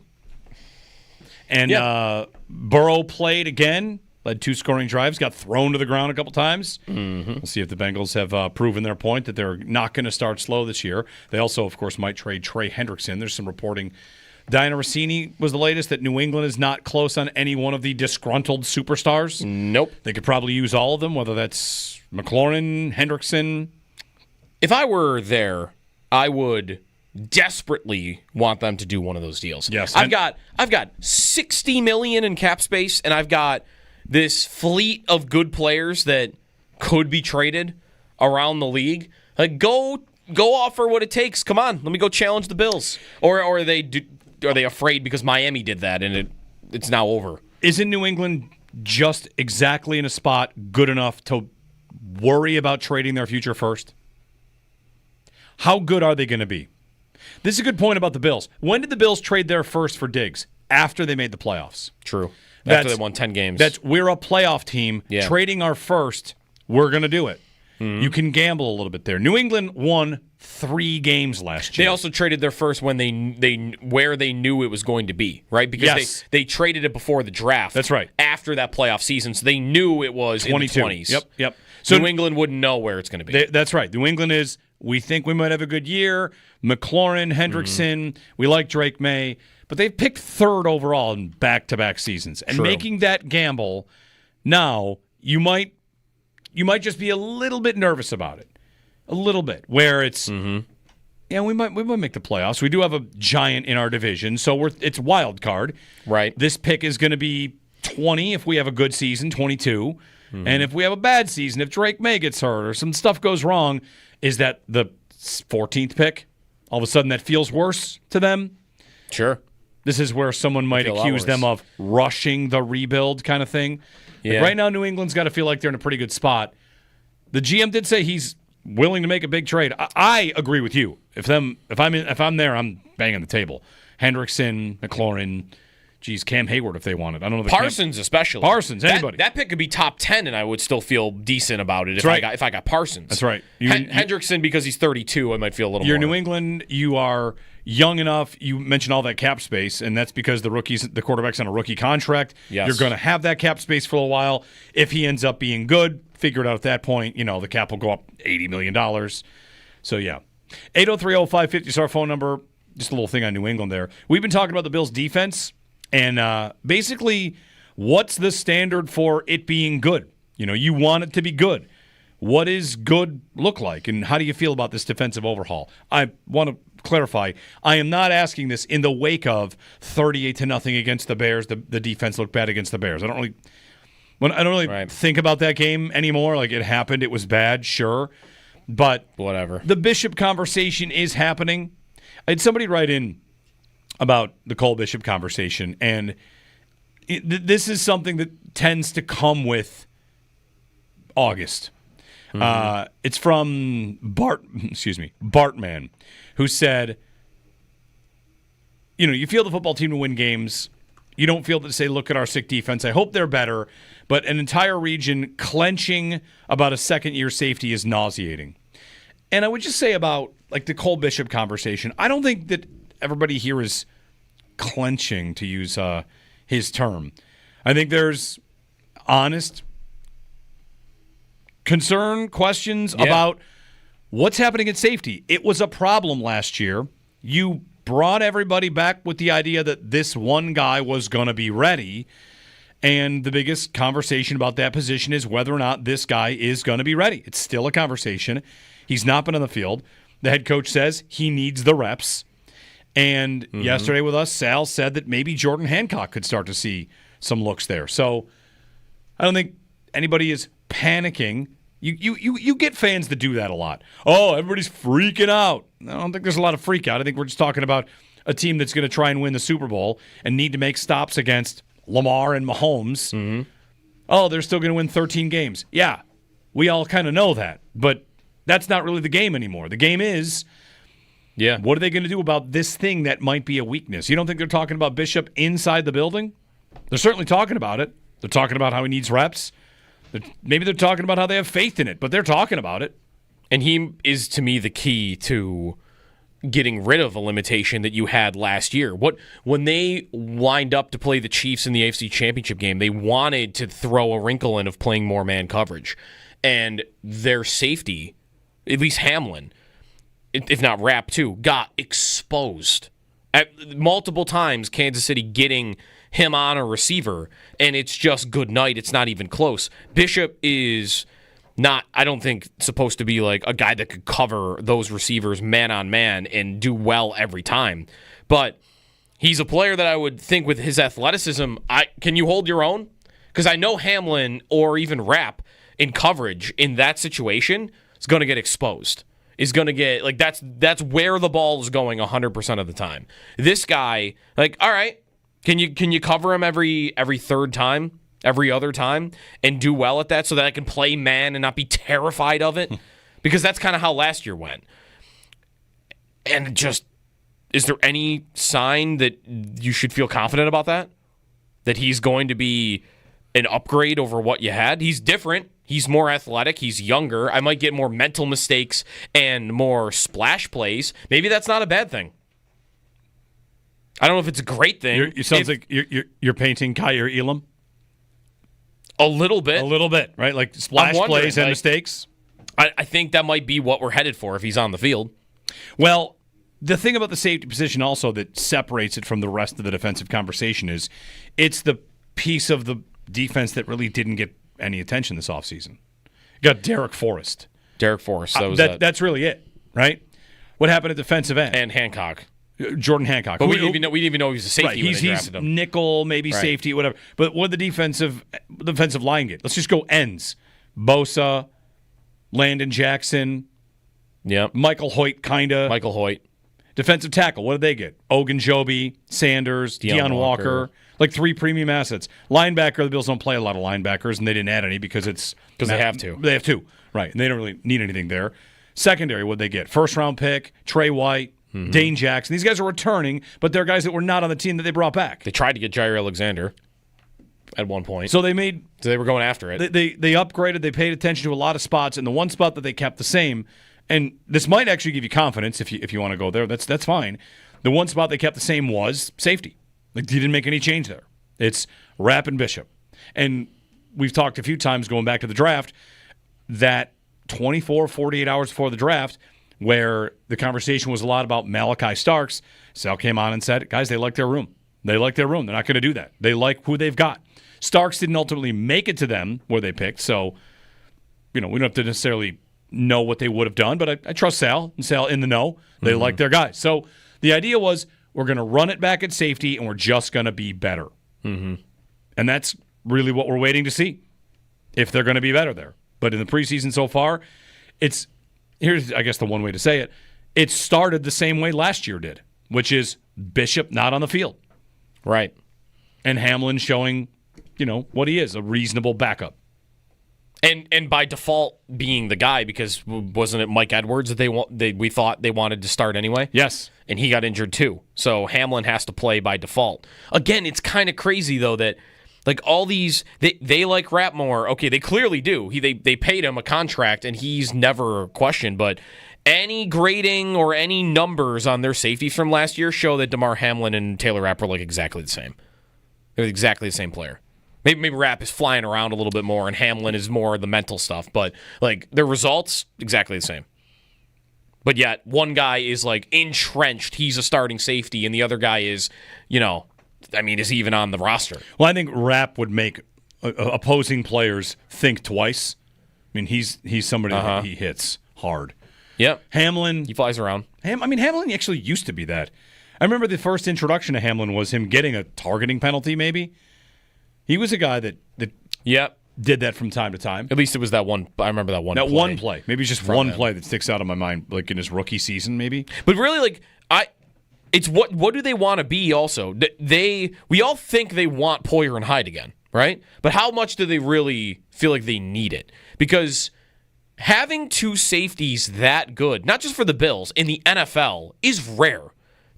And Burrow played again. Led 2 scoring drives. Got thrown to the ground a couple times. Mm-hmm. We'll see if the Bengals have proven their point that they're not going to start slow this year. They also, of course, might trade Trey Hendrickson. There's some reporting. Diana Rossini was the latest that New England is not close on any one of the disgruntled superstars. Nope. They could probably use all of them, whether that's McLaurin, Hendrickson. If I were there, I would desperately want them to do one of those deals. Yes. I've got $60 million in cap space, and I've got this fleet of good players that could be traded around the league. Like, go offer what it takes. Come on, let me go challenge the Bills. Or are they afraid because Miami did that and it's now over? Isn't New England just exactly in a spot good enough to worry about trading their future first? How good are they going to be? This is a good point about the Bills. When did the Bills trade their first for Diggs? After they made the playoffs. True. After they won 10 games. We're a playoff team. Yeah. Trading our first, we're going to do it. Mm-hmm. You can gamble a little bit there. New England won 3 games last year. They also traded their first when they knew it was going to be, right? Because they traded it before the draft. That's right. After that playoff season, so they knew it was 22. In the 20s. Yep. So New England wouldn't know where it's going to be. That's right. New England is, we think we might have a good year. McLaurin, Hendrickson, we like Drake May. But they've picked 3rd overall in back-to-back seasons. And making that gamble now, you might just be a little bit nervous about it. A little bit. Where it's, we might make the playoffs. We do have a giant in our division, so it's wild card. Right. This pick is going to be 20 if we have a good season, 22. And if we have a bad season, if Drake May gets hurt or some stuff goes wrong, is that the 14th pick? All of a sudden that feels worse to them? Sure. This is where someone might accuse them of rushing the rebuild kind of thing. Yeah. Like right now, New England's got to feel like they're in a pretty good spot. The GM did say he's willing to make a big trade. I agree with you. If I'm there, I'm banging the table. Hendrickson, McLaurin, Geez, Cam Hayward if they wanted. I don't know. Parsons especially. Parsons, anybody. That pick could be top 10, and I would still feel decent about it if I got Parsons. That's right. Hendrickson, because he's 32, I might feel a little more. You're New England. You are young enough. You mentioned all that cap space, and that's because the quarterback's on a rookie contract. Yes. You're going to have that cap space for a while. If he ends up being good, figure it out at that point. The cap will go up $80 million. So, yeah. 803-0550 is our phone number. Just a little thing on New England there. We've been talking about the Bills' defense. And basically, what's the standard for it being good? You want it to be good. What does good look like? And how do you feel about this defensive overhaul? I want to clarify. I am not asking this in the wake of 38-0 against the Bears. The defense looked bad against the Bears. I don't really think about that game anymore. Like, it happened. It was bad, sure. But whatever. The Bishop conversation is happening. I had somebody write in about the Cole Bishop conversation, and this is something that tends to come with August. Mm-hmm. It's from Bartman, who said, you feel the football team to win games. You don't feel to say, look at our sick defense. I hope they're better, but an entire region clenching about a second-year safety is nauseating. And I would just say about the Cole Bishop conversation, I don't think that everybody here is clenching, to use his term. I think there's honest concern, questions about what's happening at safety. It was a problem last year. You brought everybody back with the idea that this one guy was going to be ready, and the biggest conversation about that position is whether or not this guy is going to be ready. It's still a conversation. He's not been on the field. The head coach says he needs the reps. And yesterday with us, Sal said that maybe Jordan Hancock could start to see some looks there. So I don't think anybody is panicking. You get fans that do that a lot. Oh, everybody's freaking out. I don't think there's a lot of freak out. I think we're just talking about a team that's going to try and win the Super Bowl and need to make stops against Lamar and Mahomes. Mm-hmm. Oh, they're still going to win 13 games. Yeah, we all kind of know that. But that's not really the game anymore. The game is... what are they going to do about this thing that might be a weakness? You don't think they're talking about Bishop inside the building? They're certainly talking about it. They're talking about how he needs reps. Maybe they're talking about how they have faith in it, but they're talking about it. And he is, to me, the key to getting rid of a limitation that you had last year. When they lined up to play the Chiefs in the AFC Championship game, they wanted to throw a wrinkle in of playing more man coverage. And their safety, at least Hamlin, if not Rapp too, got exposed. At multiple times, Kansas City getting him on a receiver, and it's just good night. It's not even close. Bishop is not, I don't think, supposed to be like a guy that could cover those receivers man on man and do well every time. But he's a player that I would think with his athleticism, can you hold your own? Because I know Hamlin or even Rapp in coverage in that situation is going to get exposed. Is going to get, that's where the ball is going 100% of the time. This guy, all right, can you cover him every third time, every other time, and do well at that so that I can play man and not be terrified of it? Because that's kind of how last year went. And just, is there any sign that you should feel confident about that? That he's going to be an upgrade over what you had? He's different. He's more athletic. He's younger. I might get more mental mistakes and more splash plays. Maybe that's not a bad thing. I don't know if it's a great thing. It sounds like you're painting Kyer Elam. A little bit. A little bit, right? Like splash plays and mistakes. I think that might be what we're headed for if he's on the field. Well, the thing about the safety position also that separates it from the rest of the defensive conversation is it's the piece of the defense that really didn't get any attention this offseason. You got Derek Forrest. That's really it, right? What happened at defensive end? And Hancock. Jordan Hancock. But we didn't even know he was a safety when they drafted him. He's nickel, maybe safety, whatever. But what did the defensive line get? Let's just go ends. Bosa, Landon Jackson, Michael Hoyt, Michael Hoyt. Defensive tackle, what did they get? Ogunjobi, Sanders, Deion Walker. Like 3 premium assets. Linebacker, the Bills don't play a lot of linebackers, and they didn't add any because they have to. They have 2, right, and they don't really need anything there. Secondary, what'd they get? First-round pick, Trey White, Dane Jackson. These guys are returning, but they're guys that were not on the team that they brought back. They tried to get Jair Alexander at one point. So they were going after it. They upgraded. They paid attention to a lot of spots, and the one spot that they kept the same, and this might actually give you confidence if you want to go there. That's fine. The one spot they kept the same was safety. Like, you didn't make any change there. It's Rapp and Bishop. And we've talked a few times going back to the draft that 24, 48 hours before the draft, where the conversation was a lot about Malachi Starks, Sal came on and said, guys, they like their room. They like their room. They're not going to do that. They like who they've got. Starks didn't ultimately make it to them where they picked, so we don't have to necessarily know what they would have done, but I trust Sal, and Sal in the know. They like their guys. So the idea was we're going to run it back at safety, and we're just going to be better. And that's really what we're waiting to see, if they're going to be better there. But in the preseason so far, here's, I guess, the one way to say it. It started the same way last year did, which is Bishop not on the field. Right. And Hamlin showing, what he is, a reasonable backup. And by default being the guy, because wasn't it Mike Edwards that we thought they wanted to start anyway? Yes. And he got injured too. So Hamlin has to play by default. Again, it's kind of crazy though that all these they like Rapp more. Okay, they clearly do. They paid him a contract and he's never questioned, but any grading or any numbers on their safeties from last year show that DeMar Hamlin and Taylor Rapp were exactly the same. They're exactly the same player. Maybe Rapp is flying around a little bit more, and Hamlin is more the mental stuff. But their results exactly the same. But yet one guy is entrenched. He's a starting safety, and the other guy is, is he even on the roster? Well, I think Rapp would make opposing players think twice. I mean, he's somebody that he hits hard. Yep. Hamlin, he flies around. Hamlin actually used to be that. I remember the first introduction to Hamlin was him getting a targeting penalty, maybe. He was a guy that did that from time to time. At least it was that one. I remember that one play. That one play. Maybe it's just one play that sticks out in my mind, in his rookie season, maybe. But really, it's what do they want to be also? We all think they want Poyer and Hyde again, right? But how much do they really feel like they need it? Because having two safeties that good, not just for the Bills, in the NFL is rare.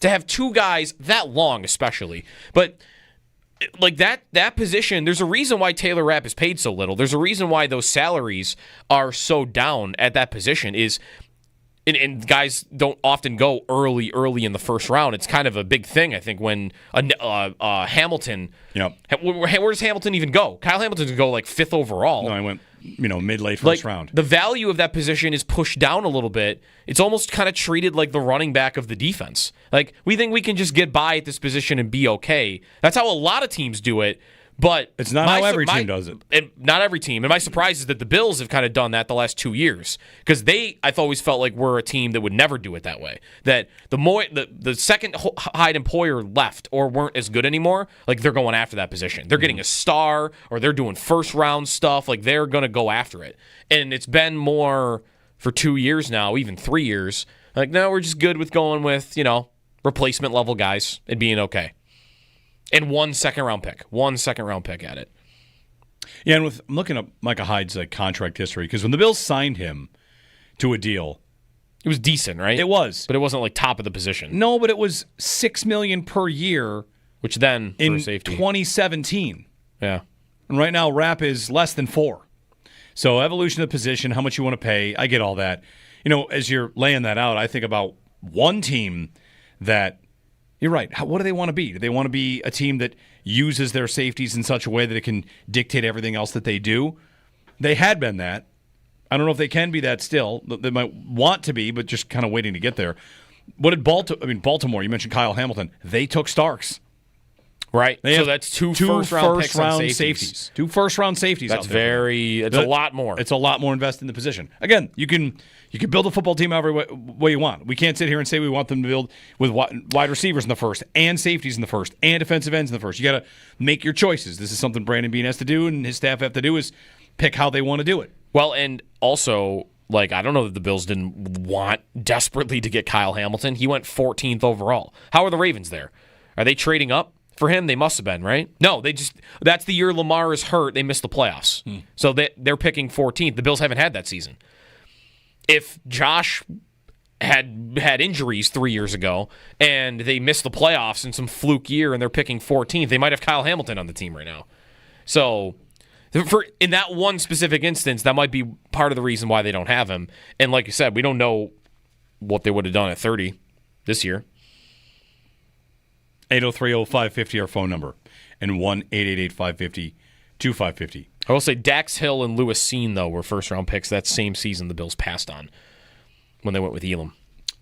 To have two guys that long especially. But that position, there's a reason why Taylor Rapp is paid so little. There's a reason why those salaries are so down at that position is, and guys don't often go early in the first round. It's kind of a big thing, I think, when Hamilton. Yep. Where does Hamilton even go? Kyle Hamilton could go 5th overall. No, I went mid-late first round. The value of that position is pushed down a little bit. It's almost kind of treated like the running back of the defense. We think we can just get by at this position and be okay. That's how a lot of teams do it. But it's not how every team does it. And not every team. And my surprise is that the Bills have kind of done that the last 2 years. Because I've always felt like we're a team that would never do it that way. That the second Hyde and Poyer left or weren't as good anymore, they're going after that position. They're getting a star or they're doing first round stuff. They're going to go after it. And it's been more for 2 years now, even 3 years. No, we're just good with going with, replacement level guys and being okay. And one second round pick at it. Yeah, and I'm looking up Micah Hyde's contract history, because when the Bills signed him to a deal, it was decent, right? It was, but it wasn't top of the position. No, but it was $6 million per year, which then in for safety. 2017. Yeah, and right now Rapp is less than 4. So evolution of the position, how much you want to pay, I get all that. As you're laying that out, I think about one team that. You're right. What do they want to be? Do they want to be a team that uses their safeties in such a way that it can dictate everything else that they do? They had been that. I don't know if they can be that still. They might want to be, but just kind of waiting to get there. What did Baltimore, you mentioned Kyle Hamilton. They took Starks. Right. So that's two first-round picks on safeties. 2 first-round safeties. That's it's a lot more. It's a lot more invested in the position. Again, you can build a football team every way you want. We can't sit here and say we want them to build with wide receivers in the first and safeties in the first and defensive ends in the first. You got to make your choices. This is something Brandon Beane has to do and his staff have to do, is pick how they want to do it. Well, and also, I don't know that the Bills didn't want desperately to get Kyle Hamilton. He went 14th overall. How are the Ravens there? Are they trading up for him? They must have been, right? No, that's the year Lamar is hurt. They missed the playoffs. So they're picking 14th. The Bills haven't had that season. If Josh had injuries 3 years ago, and they missed the playoffs in some fluke year, and they're picking 14th. They might have Kyle Hamilton on the team right now. So in that one specific instance, that might be part of the reason why they don't have him. And like you said, we don't know what they would have done at 30 this year. 803-0550, our phone number, and 1-888-550-2550. I will say Dax Hill and Lewis Seen, though, were first-round picks that same season the Bills passed on when they went with Elam.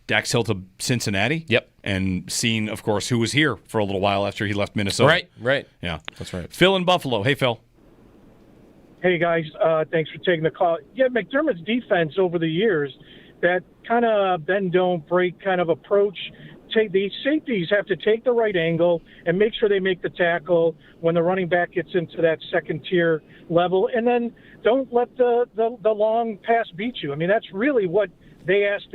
Dax Hill to Cincinnati? Yep. And Seen, of course, who was here for a little while after he left Minnesota. Right. Yeah. That's right. Phil in Buffalo. Hey, Phil. Hey, guys. Thanks for taking the call. Yeah, McDermott's defense over the years, that kind of bend-don't-break kind of approach, the safeties have to take the right angle and make sure they make the tackle when the running back gets into that second-tier level, and then don't let the long pass beat you. I mean, that's really what they ask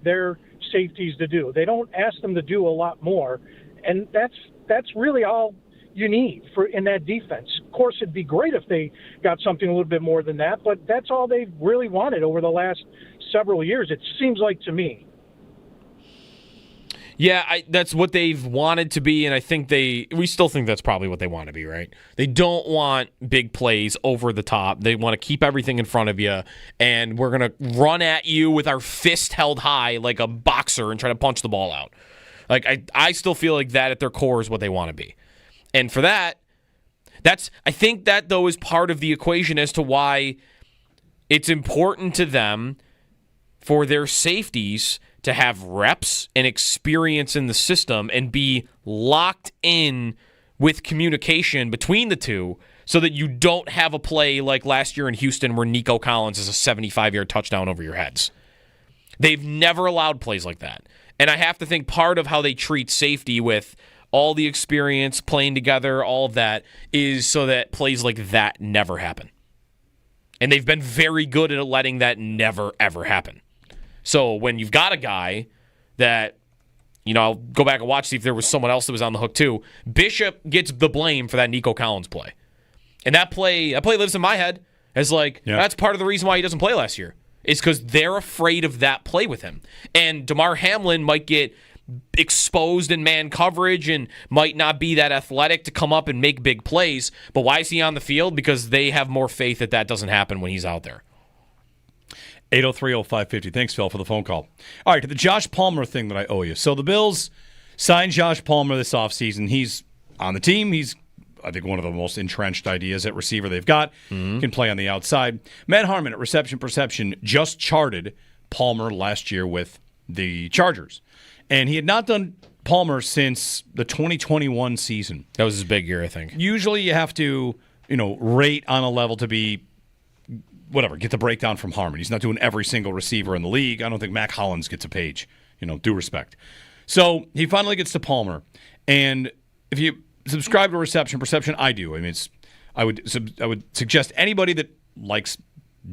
their safeties to do. They don't ask them to do a lot more, and that's really all you need in that defense. Of course, it'd be great if they got something a little bit more than that, but that's all they've really wanted over the last several years, it seems like to me. Yeah, that's what they've wanted to be, and I think we still think that's probably what they want to be, right? They don't want big plays over the top. They want to keep everything in front of you, and we're going to run at you with our fist held high like a boxer and try to punch the ball out. Like I still feel like that at their core is what they want to be. And for I think that, though, is part of the equation as to why it's important to them for their safeties to have reps and experience in the system and be locked in with communication between the two so that you don't have a play like last year in Houston where Nico Collins is a 75-yard touchdown over your heads. They've never allowed plays like that. And I have to think part of how they treat safety with all the experience, playing together, all of that, is so that plays like that never happen. And they've been very good at letting that never, ever happen. So when you've got a guy that, I'll go back and watch, see if there was someone else that was on the hook too. Bishop gets the blame for that Nico Collins play. And that play lives in my head as that's part of the reason why he doesn't play last year. It's because they're afraid of that play with him. And DeMar Hamlin might get exposed in man coverage and might not be that athletic to come up and make big plays. But why is he on the field? Because they have more faith that doesn't happen when he's out there. 803-0550. Thanks, Phil, for the phone call. All right, to the Josh Palmer thing that I owe you. So the Bills signed Josh Palmer this offseason. He's on the team. He's, I think, one of the most entrenched ideas at receiver they've got. Mm-hmm. Can play on the outside. Matt Harmon at Reception Perception just charted Palmer last year with the Chargers. And he had not done Palmer since the 2021 season. That was his big year, I think. Usually you have to, rate on a level to be get the breakdown from Harmon. He's not doing every single receiver in the league. I don't think Mac Hollins gets a page. Due respect. So he finally gets to Palmer. And if you subscribe to Reception Perception, I do. I mean, I would suggest anybody that likes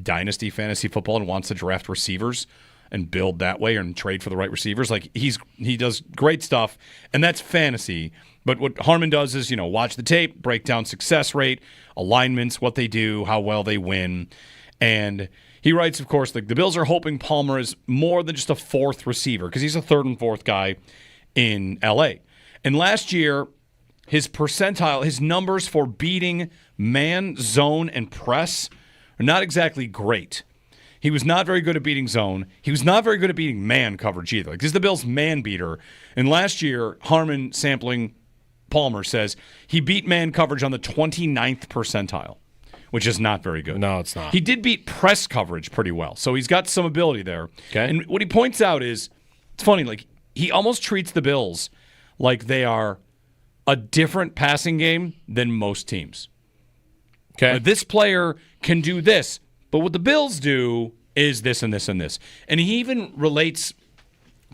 dynasty fantasy football and wants to draft receivers and build that way and trade for the right receivers. He does great stuff, and that's fantasy. But what Harmon does is, watch the tape, break down success rate, alignments, what they do, how well they win. And he writes, of course, the Bills are hoping Palmer is more than just a fourth receiver because he's a third and fourth guy in L.A. And last year, his numbers for beating man, zone, and press are not exactly great. He was not very good at beating zone. He was not very good at beating man coverage either. This is the Bills' man beater. And last year, Harmon sampling Palmer says he beat man coverage on the 29th percentile, which is not very good. No, it's not. He did beat press coverage pretty well, so he's got some ability there. Okay. And what he points out is, it's funny, he almost treats the Bills like they are a different passing game than most teams. Okay. This player can do this, but what the Bills do is this and this and this. And he even relates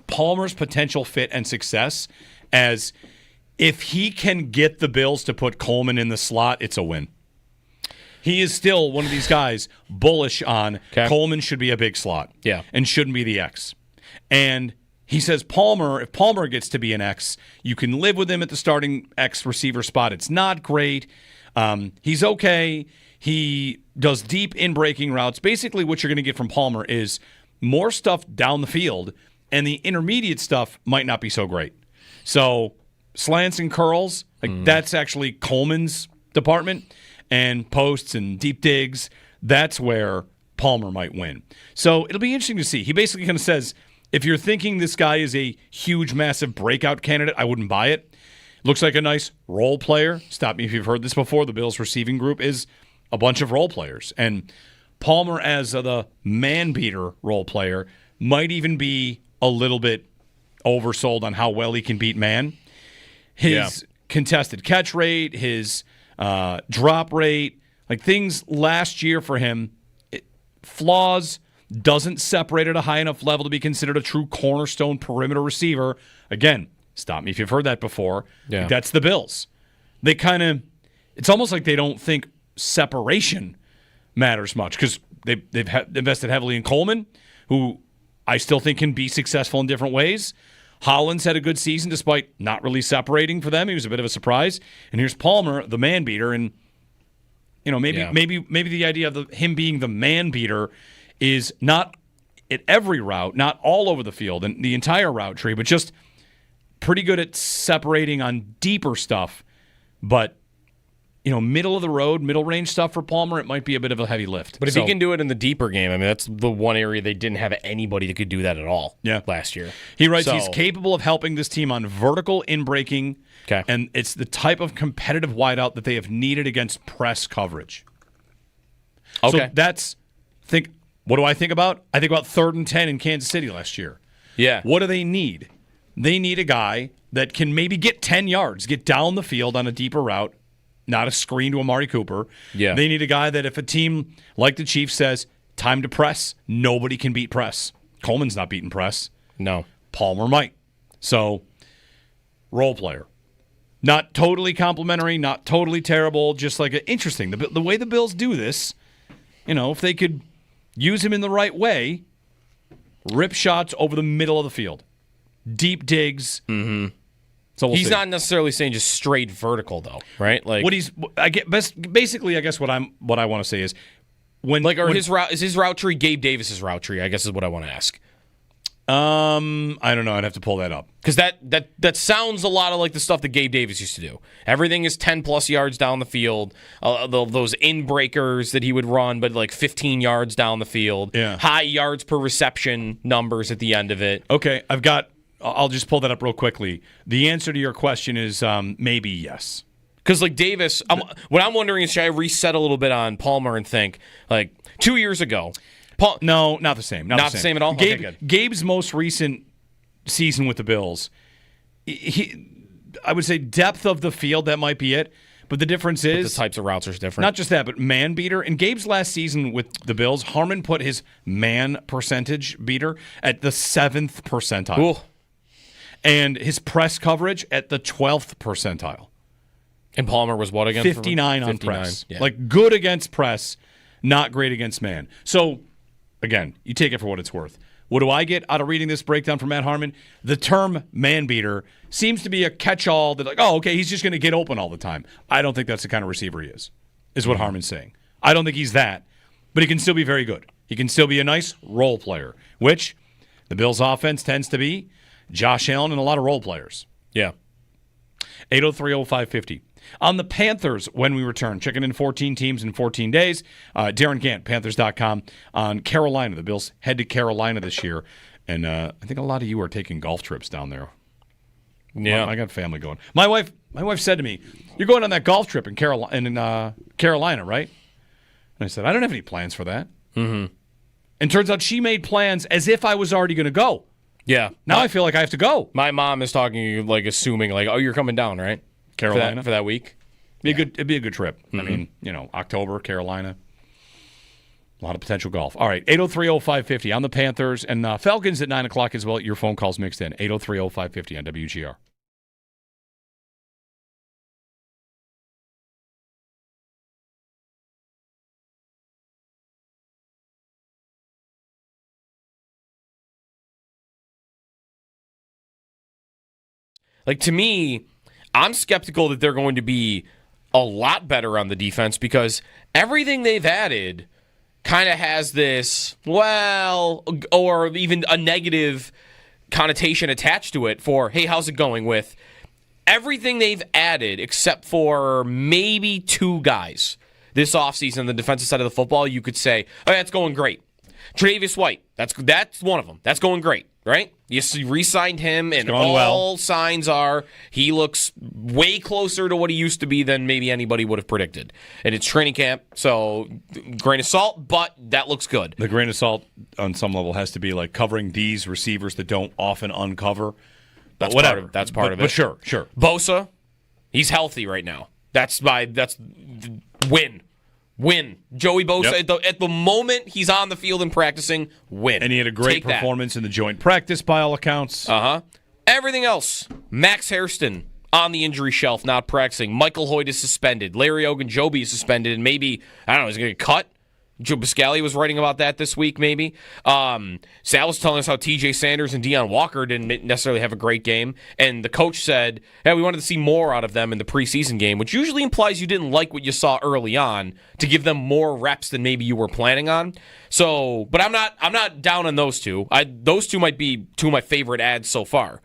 Palmer's potential fit and success as if he can get the Bills to put Coleman in the slot, it's a win. He is still one of these guys bullish on Coleman should be a big slot. Yeah. And shouldn't be the X. And he says if Palmer gets to be an X, you can live with him at the starting X receiver spot. It's not great. He's okay. He does deep in-breaking routes. Basically what you're going to get from Palmer is more stuff down the field and the intermediate stuff might not be so great. So slants and curls, that's actually Coleman's department, and posts and deep digs, that's where Palmer might win. So it'll be interesting to see. He basically kind of says, if you're thinking this guy is a huge, massive breakout candidate, I wouldn't buy it. Looks like a nice role player. Stop me if you've heard this before. The Bills receiving group is a bunch of role players. And Palmer as the man-beater role player might even be a little bit oversold on how well he can beat man. His contested catch rate, his drop rate, like things last year for him, flaws, doesn't separate at a high enough level to be considered a true cornerstone perimeter receiver. Again, stop me if you've heard that before. Yeah. That's the Bills. They kind of, it's almost like they don't think separation matters much because they've invested heavily in Coleman, who I still think can be successful in different ways. Hollins had a good season despite not really separating for them. He was a bit of a surprise. And here's Palmer, the man beater, and maybe the idea of him being the man beater is not at every route, not all over the field and the entire route tree, but just pretty good at separating on deeper stuff. But middle of the road, middle range stuff for Palmer, it might be a bit of a heavy lift. But if he can do it in the deeper game, I mean, that's the one area they didn't have anybody that could do that at all last year. He writes he's capable of helping this team on vertical in-breaking, and it's the type of competitive wideout that they have needed against press coverage. Okay. So what do I think about? I think about 3rd and 10 in Kansas City last year. Yeah. What do they need? They need a guy that can maybe get 10 yards, get down the field on a deeper route, not a screen to Amari Cooper. Yeah. They need a guy that if a team like the Chiefs says, time to press, nobody can beat press. Coleman's not beating press. No. Palmer might. So, role player. Not totally complimentary, not totally terrible, just like interesting. The way the Bills do this, if they could use him in the right way, rip shots over the middle of the field. Deep digs. Mm-hmm. So he's not necessarily saying just straight vertical, though, right? Like basically, I guess what I want to say is his route tree Gabe Davis's route tree. I guess is what I want to ask. I don't know. I'd have to pull that up because that sounds a lot of like the stuff that Gabe Davis used to do. Everything is 10+ yards down the field. Those in breakers that he would run, but like 15 yards down the field. Yeah. High yards per reception numbers at the end of it. Okay, I'll just pull that up real quickly. The answer to your question is maybe yes. Because like Davis, what I'm wondering is should I reset a little bit on Palmer and think like 2 years ago. No, not the same. Not the same at all? Gabe's most recent season with the Bills, I would say depth of the field, that might be it. But the difference is the types of routes are different. Not just that, but man beater. In Gabe's last season with the Bills, Harmon put his man percentage beater at the 7th percentile. Ooh. And his press coverage at the 12th percentile. And Palmer was what again? 59 on press. Yeah. Like good against press, not great against man. So, again, you take it for what it's worth. What do I get out of reading this breakdown from Matt Harmon? The term man beater seems to be a catch-all that he's just going to get open all the time. I don't think that's the kind of receiver he is what Harmon's saying. I don't think he's that, but he can still be very good. He can still be a nice role player, which the Bills' offense tends to be Josh Allen and a lot of role players. Yeah. 803-0550. On the Panthers, when we return, checking in 14 teams in 14 days. Darren Gant, Panthers.com, on Carolina. The Bills head to Carolina this year. And I think a lot of you are taking golf trips down there. Yeah. I got family going. My wife said to me, "You're going on that golf trip in Carolina, right?" And I said, "I don't have any plans for that." Mm-hmm. And turns out she made plans as if I was already going to go. Yeah. Now I feel like I have to go. My mom is talking to you, like assuming, like, oh, you're coming down, right? Carolina for that week. It'd be a good trip. Mm-hmm. I mean, October, Carolina. A lot of potential golf. All right, 803-0550 on the Panthers and Falcons at 9 o'clock as well. Your phone calls mixed in. 803-0550 on WGR. Like, to me, I'm skeptical that they're going to be a lot better on the defense because everything they've added kind of has this, or even a negative connotation attached to it for, hey, how's it going with everything they've added except for maybe 2 guys this offseason on the defensive side of the football. You could say, oh, that's going great. Tre'Davious White, that's one of them. That's going great, right? You re-signed him, and all signs are he looks way closer to what he used to be than maybe anybody would have predicted. And it's training camp, so grain of salt, but that looks good. The grain of salt on some level has to be like covering these receivers that don't often uncover. That's whatever. That's part of it. But sure. Bosa, he's healthy right now. That's win. Joey Bosa, at the moment he's on the field and practicing, win. And he had a great performance in the joint practice by all accounts. Everything else, Max Hairston on the injury shelf, not practicing. Michael Hoyt is suspended. Larry Ogunjobi is suspended, and maybe, I don't know, he's going to get cut? Joe Biscali was writing about that this week, maybe. Sal was telling us how T.J. Sanders and Deion Walker didn't necessarily have a great game, and the coach said, hey, we wanted to see more out of them in the preseason game, which usually implies you didn't like what you saw early on to give them more reps than maybe you were planning on. So, but I'm not down on those two. Those two might be 2 of my favorite ads so far.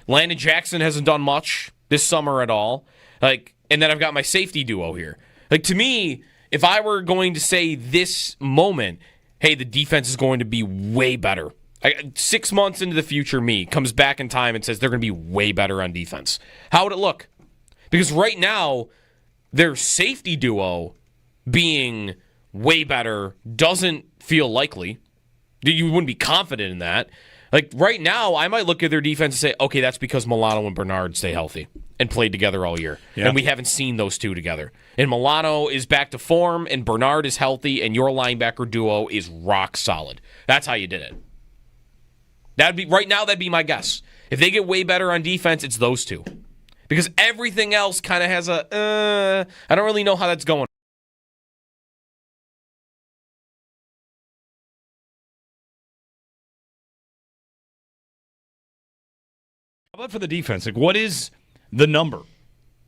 Landon Jackson hasn't done much this summer at all. And then I've got my safety duo here. To me, if I were going to say this moment, hey, the defense is going to be way better. 6 months into the future, me comes back in time and says they're going to be way better on defense. How would it look? Because right now, their safety duo being way better doesn't feel likely. You wouldn't be confident in that. Right now, I might look at their defense and say, okay, that's because Milano and Bernard stay healthy and played together all year. Yeah. And we haven't seen those two together. And Milano is back to form, and Bernard is healthy, and your linebacker duo is rock solid. That's how you did it. That'd be my guess. If they get way better on defense, it's those two. Because everything else kind of has I don't really know how that's going. How about for the defense? What is the number?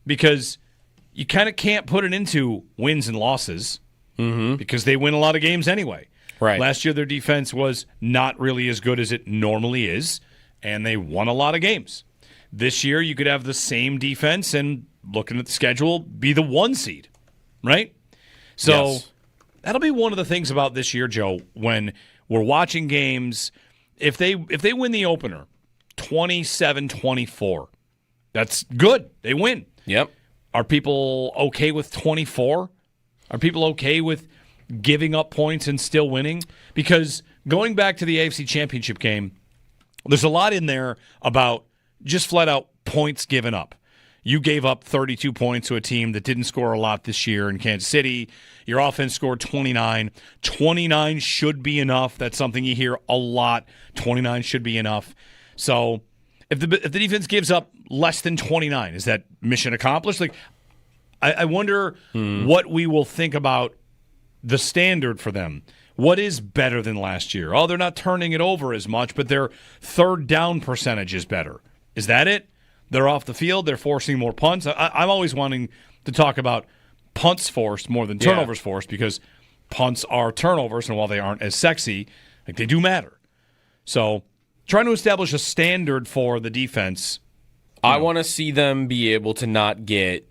Because you kind of can't put it into wins and losses because they win a lot of games anyway. Right. Last year, their defense was not really as good as it normally is, and they won a lot of games. This year, you could have the same defense and, looking at the schedule, be the 1 seed, right? So that'll be one of the things about this year, Joe, when we're watching games. If they win the opener 27-24, that's good. They win. Yep. Are people okay with 24? Are people okay with giving up points and still winning? Because going back to the AFC Championship game, there's a lot in there about just flat out points given up. You gave up 32 points to a team that didn't score a lot this year in Kansas City. Your offense scored 29. 29 should be enough. That's something you hear a lot. 29 should be enough. So if the defense gives up less than 29, is that mission accomplished? I wonder what we will think about the standard for them. What is better than last year? Oh, they're not turning it over as much, but their third down percentage is better. Is that it? They're off the field. They're forcing more punts. I'm always wanting to talk about punts forced more than turnovers forced because punts are turnovers, and while they aren't as sexy, they do matter. So trying to establish a standard for the defense. I want to see them be able to not get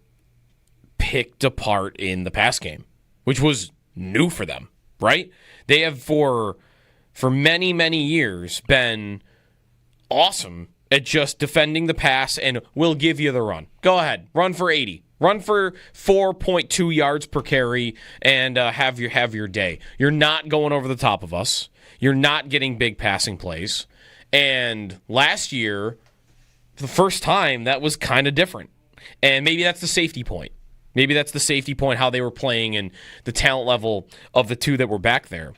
picked apart in the pass game, which was new for them, right? They have for many, many years been awesome at just defending the pass and we'll give you the run. Go ahead, run for 80. Run for 4.2 yards per carry and have your day. You're not going over the top of us. You're not getting big passing plays. And last year, for the first time, that was kind of different. And maybe that's the safety point. Maybe that's the safety point, how they were playing and the talent level of the two that were back there.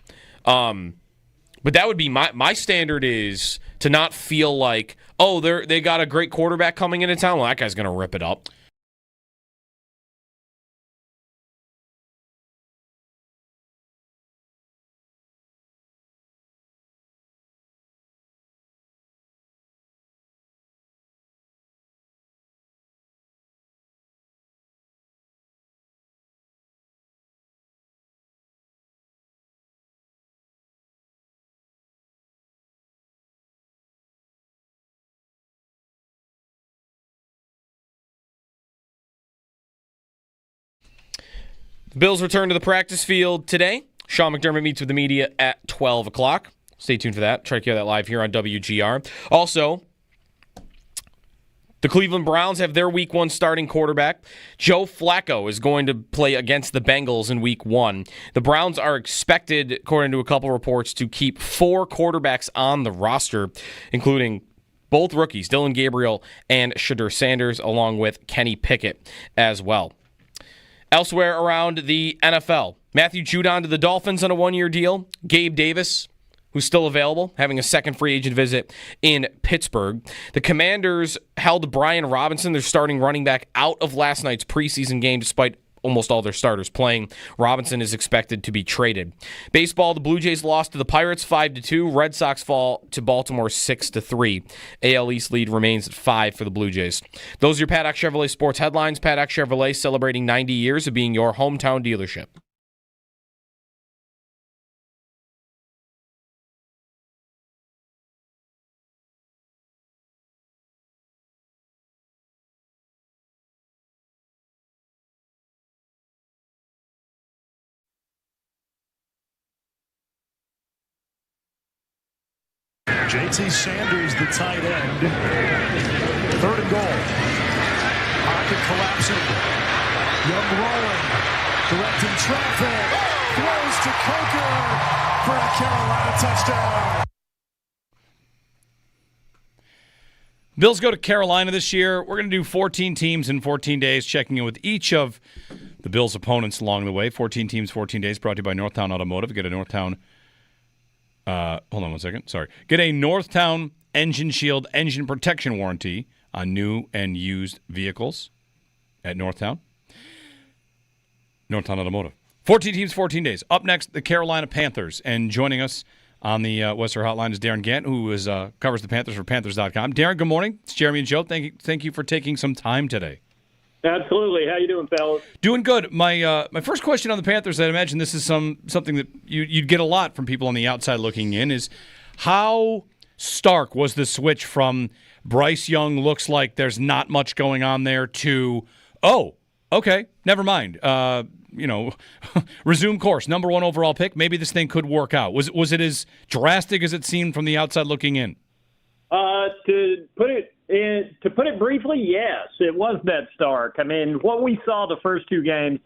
But that would be my standard is to not feel like, oh, they got a great quarterback coming into town. Well, that guy's going to rip it up. The Bills return to the practice field today. Sean McDermott meets with the media at 12 o'clock. Stay tuned for that. Try to hear that live here on WGR. Also, the Cleveland Browns have their Week 1 starting quarterback. Joe Flacco is going to play against the Bengals in Week 1. The Browns are expected, according to a couple reports, to keep 4 quarterbacks on the roster, including both rookies, Dylan Gabriel and Shadur Sanders, along with Kenny Pickett as well. Elsewhere around the NFL, Matthew Judon to the Dolphins on a 1-year deal. Gabe Davis, who's still available, having a second free agent visit in Pittsburgh. The Commanders held Brian Robinson, their starting running back, out of last night's preseason game despite almost all their starters playing. Robinson is expected to be traded. Baseball, the Blue Jays lost to the Pirates 5-2. Red Sox fall to Baltimore 6-3. AL East lead remains at 5 for the Blue Jays. Those are your Paddock Chevrolet sports headlines. Paddock Chevrolet celebrating 90 years of being your hometown dealership. JT Sanders, the tight end. 3rd and goal. Pocket collapsing. Young rolling. Directing traffic. Throws to Coker for a Carolina touchdown. Bills go to Carolina this year. We're going to do 14 teams in 14 days, checking in with each of the Bills' opponents along the way. 14 teams, 14 days, brought to you by Northtown Automotive. Get a Northtown... hold on one second. Sorry. Get a Northtown Engine Shield engine protection warranty on new and used vehicles at Northtown. Northtown Automotive. 14 teams, 14 days. Up next, the Carolina Panthers. And joining us on the Western Hotline is Darren Gant, who covers the Panthers for Panthers.com. Darren, good morning. It's Jeremy and Joe. Thank you for taking some time today. Absolutely. How you doing, fellas? Doing good. My first question on the Panthers, I imagine this is something that you'd get a lot from people on the outside looking in, is how stark was the switch from Bryce Young looks like there's not much going on there to, oh, okay, never mind. Resume course, number 1 overall pick. Maybe this thing could work out. Was it as drastic as it seemed from the outside looking in? To put it briefly, yes, it was that stark. I mean, what we saw the first 2 games,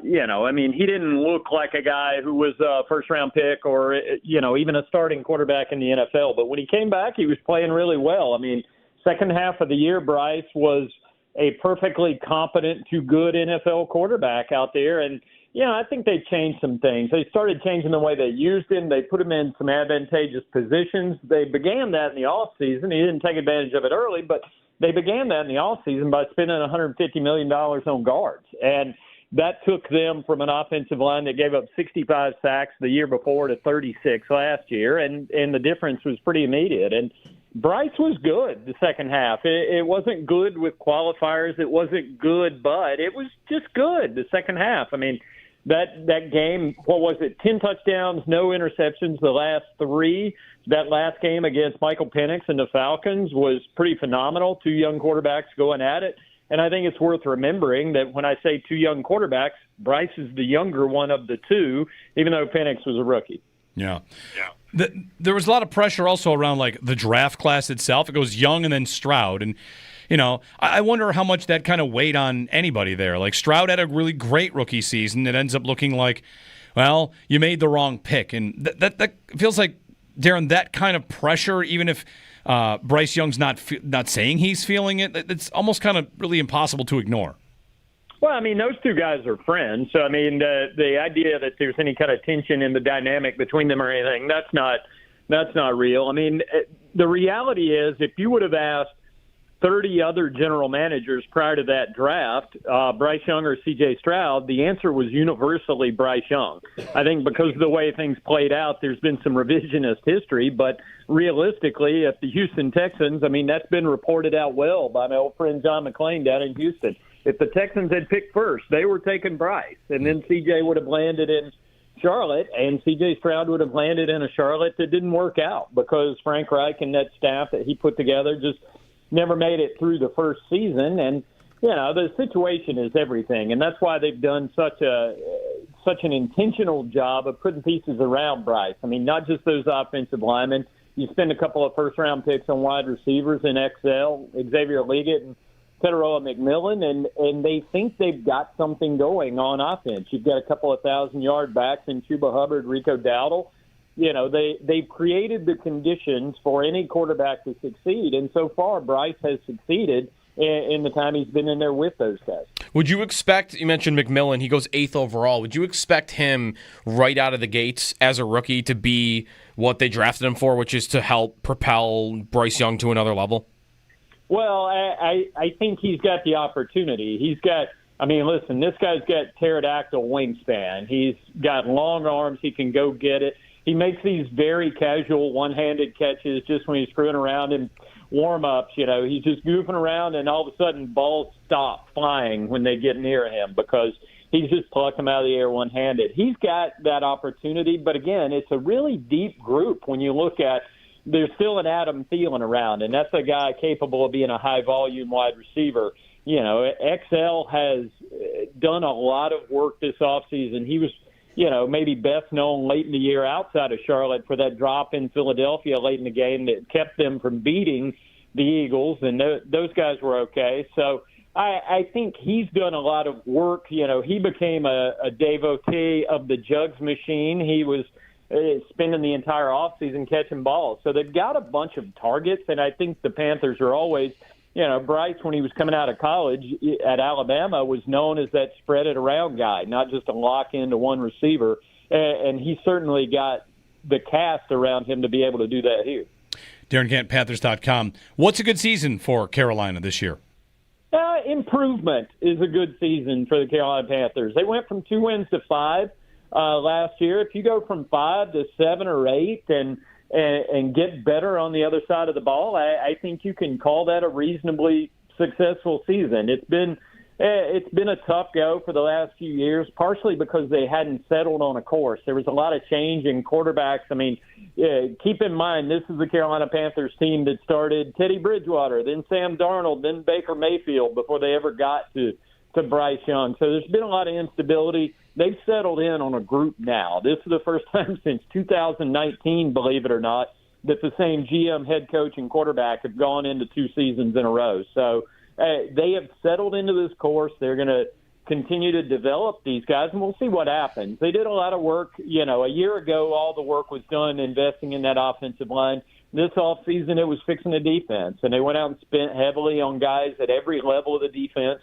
he didn't look like a guy who was a first-round pick or, even a starting quarterback in the NFL. But when he came back, he was playing really well. I mean, second half of the year, Bryce was a perfectly competent to good NFL quarterback out there. And, I think they changed some things. They started changing the way they used him. They put him in some advantageous positions. They began that in the offseason. He didn't take advantage of it early, but they began that in the offseason by spending $150 million on guards. And that took them from an offensive line that gave up 65 sacks the year before to 36 last year, and the difference was pretty immediate. And Bryce was good the second half. It wasn't good with qualifiers. It wasn't good, but it was just good the second half. I mean, that game, 10 touchdowns, no interceptions the last 3. That last game against Michael Penix and the Falcons was pretty phenomenal. 2 young quarterbacks going at it. And I think it's worth remembering that when I say 2 young quarterbacks, Bryce is the younger one of the 2, even though Penix was a rookie. Yeah. There was a lot of pressure also around the draft class itself. It goes Young and then Stroud. And, I wonder how much that kind of weighed on anybody there. Like Stroud had a really great rookie season. It ends up looking like, well, you made the wrong pick. And that feels like, Darren, that kind of pressure, even if Bryce Young's not saying he's feeling it, it's almost kind of really impossible to ignore. Well, I mean, those 2 guys are friends. So, I mean, the idea that there's any kind of tension in the dynamic between them or anything, that's not real. I mean, the reality is if you would have asked 30 other general managers prior to that draft, Bryce Young or C.J. Stroud, the answer was universally Bryce Young. I think because of the way things played out, there's been some revisionist history, but realistically, if the Houston Texans, I mean, that's been reported out well by my old friend John McClain down in Houston. If the Texans had picked first, they were taking Bryce, and then C.J. would have landed in Charlotte, and C.J. Stroud would have landed in a Charlotte that didn't work out because Frank Reich and that staff that he put together just never made it through the first season. And the situation is everything, and that's why they've done such an intentional job of putting pieces around Bryce. I mean, not just those offensive linemen. You spend a couple of first-round picks on wide receivers in XL, Xavier Liggett and Federoa McMillan, and they think they've got something going on offense. You've got a couple of 1,000-yard backs in Chuba Hubbard, Rico Dowdle. They've created the conditions for any quarterback to succeed, and so far Bryce has succeeded in the time he's been in there with those guys. Would you expect, you mentioned McMillan, he goes 8th overall. Would you expect him right out of the gates as a rookie to be what they drafted him for, which is to help propel Bryce Young to another level? Well, I think he's got the opportunity. Listen, this guy's got pterodactyl wingspan. He's got long arms. He can go get it. He makes these very casual one-handed catches just when he's screwing around in warm-ups. He's just goofing around, and all of a sudden balls stop flying when they get near him because he's just plucking them out of the air one-handed. He's got that opportunity, but again, it's a really deep group when you look at there's still an Adam Thielen around, and that's a guy capable of being a high-volume wide receiver. XL has done a lot of work this offseason. He was maybe best known late in the year outside of Charlotte for that drop in Philadelphia late in the game that kept them from beating the Eagles, and those guys were okay. So I think he's done a lot of work. He became a devotee of the jugs machine. He was spending the entire offseason catching balls. So they've got a bunch of targets, and I think the Panthers are always Bryce, when he was coming out of college at Alabama, was known as that spread it around guy, not just a lock into one receiver. And he certainly got the cast around him to be able to do that here. Darren Gant, Panthers.com. What's a good season for Carolina this year? Improvement is a good season for the Carolina Panthers. They went from 2 wins to 5 last year. If you go from 5 to 7 or 8 and get better on the other side of the ball, I think you can call that a reasonably successful season. It's been a tough go for the last few years, partially because they hadn't settled on a course. There was a lot of change in quarterbacks. I mean, keep in mind, this is the Carolina Panthers team that started Teddy Bridgewater, then Sam Darnold, then Baker Mayfield before they ever got to Bryce Young. So there's been a lot of instability. They've settled in on a group now. This is the first time since 2019, believe it or not, that the same GM, head coach, and quarterback have gone into 2 seasons in a row. So they have settled into this course. They're going to continue to develop these guys, and we'll see what happens. They did a lot of work. A year ago, all the work was done investing in that offensive line. This offseason, it was fixing the defense, and they went out and spent heavily on guys at every level of the defense.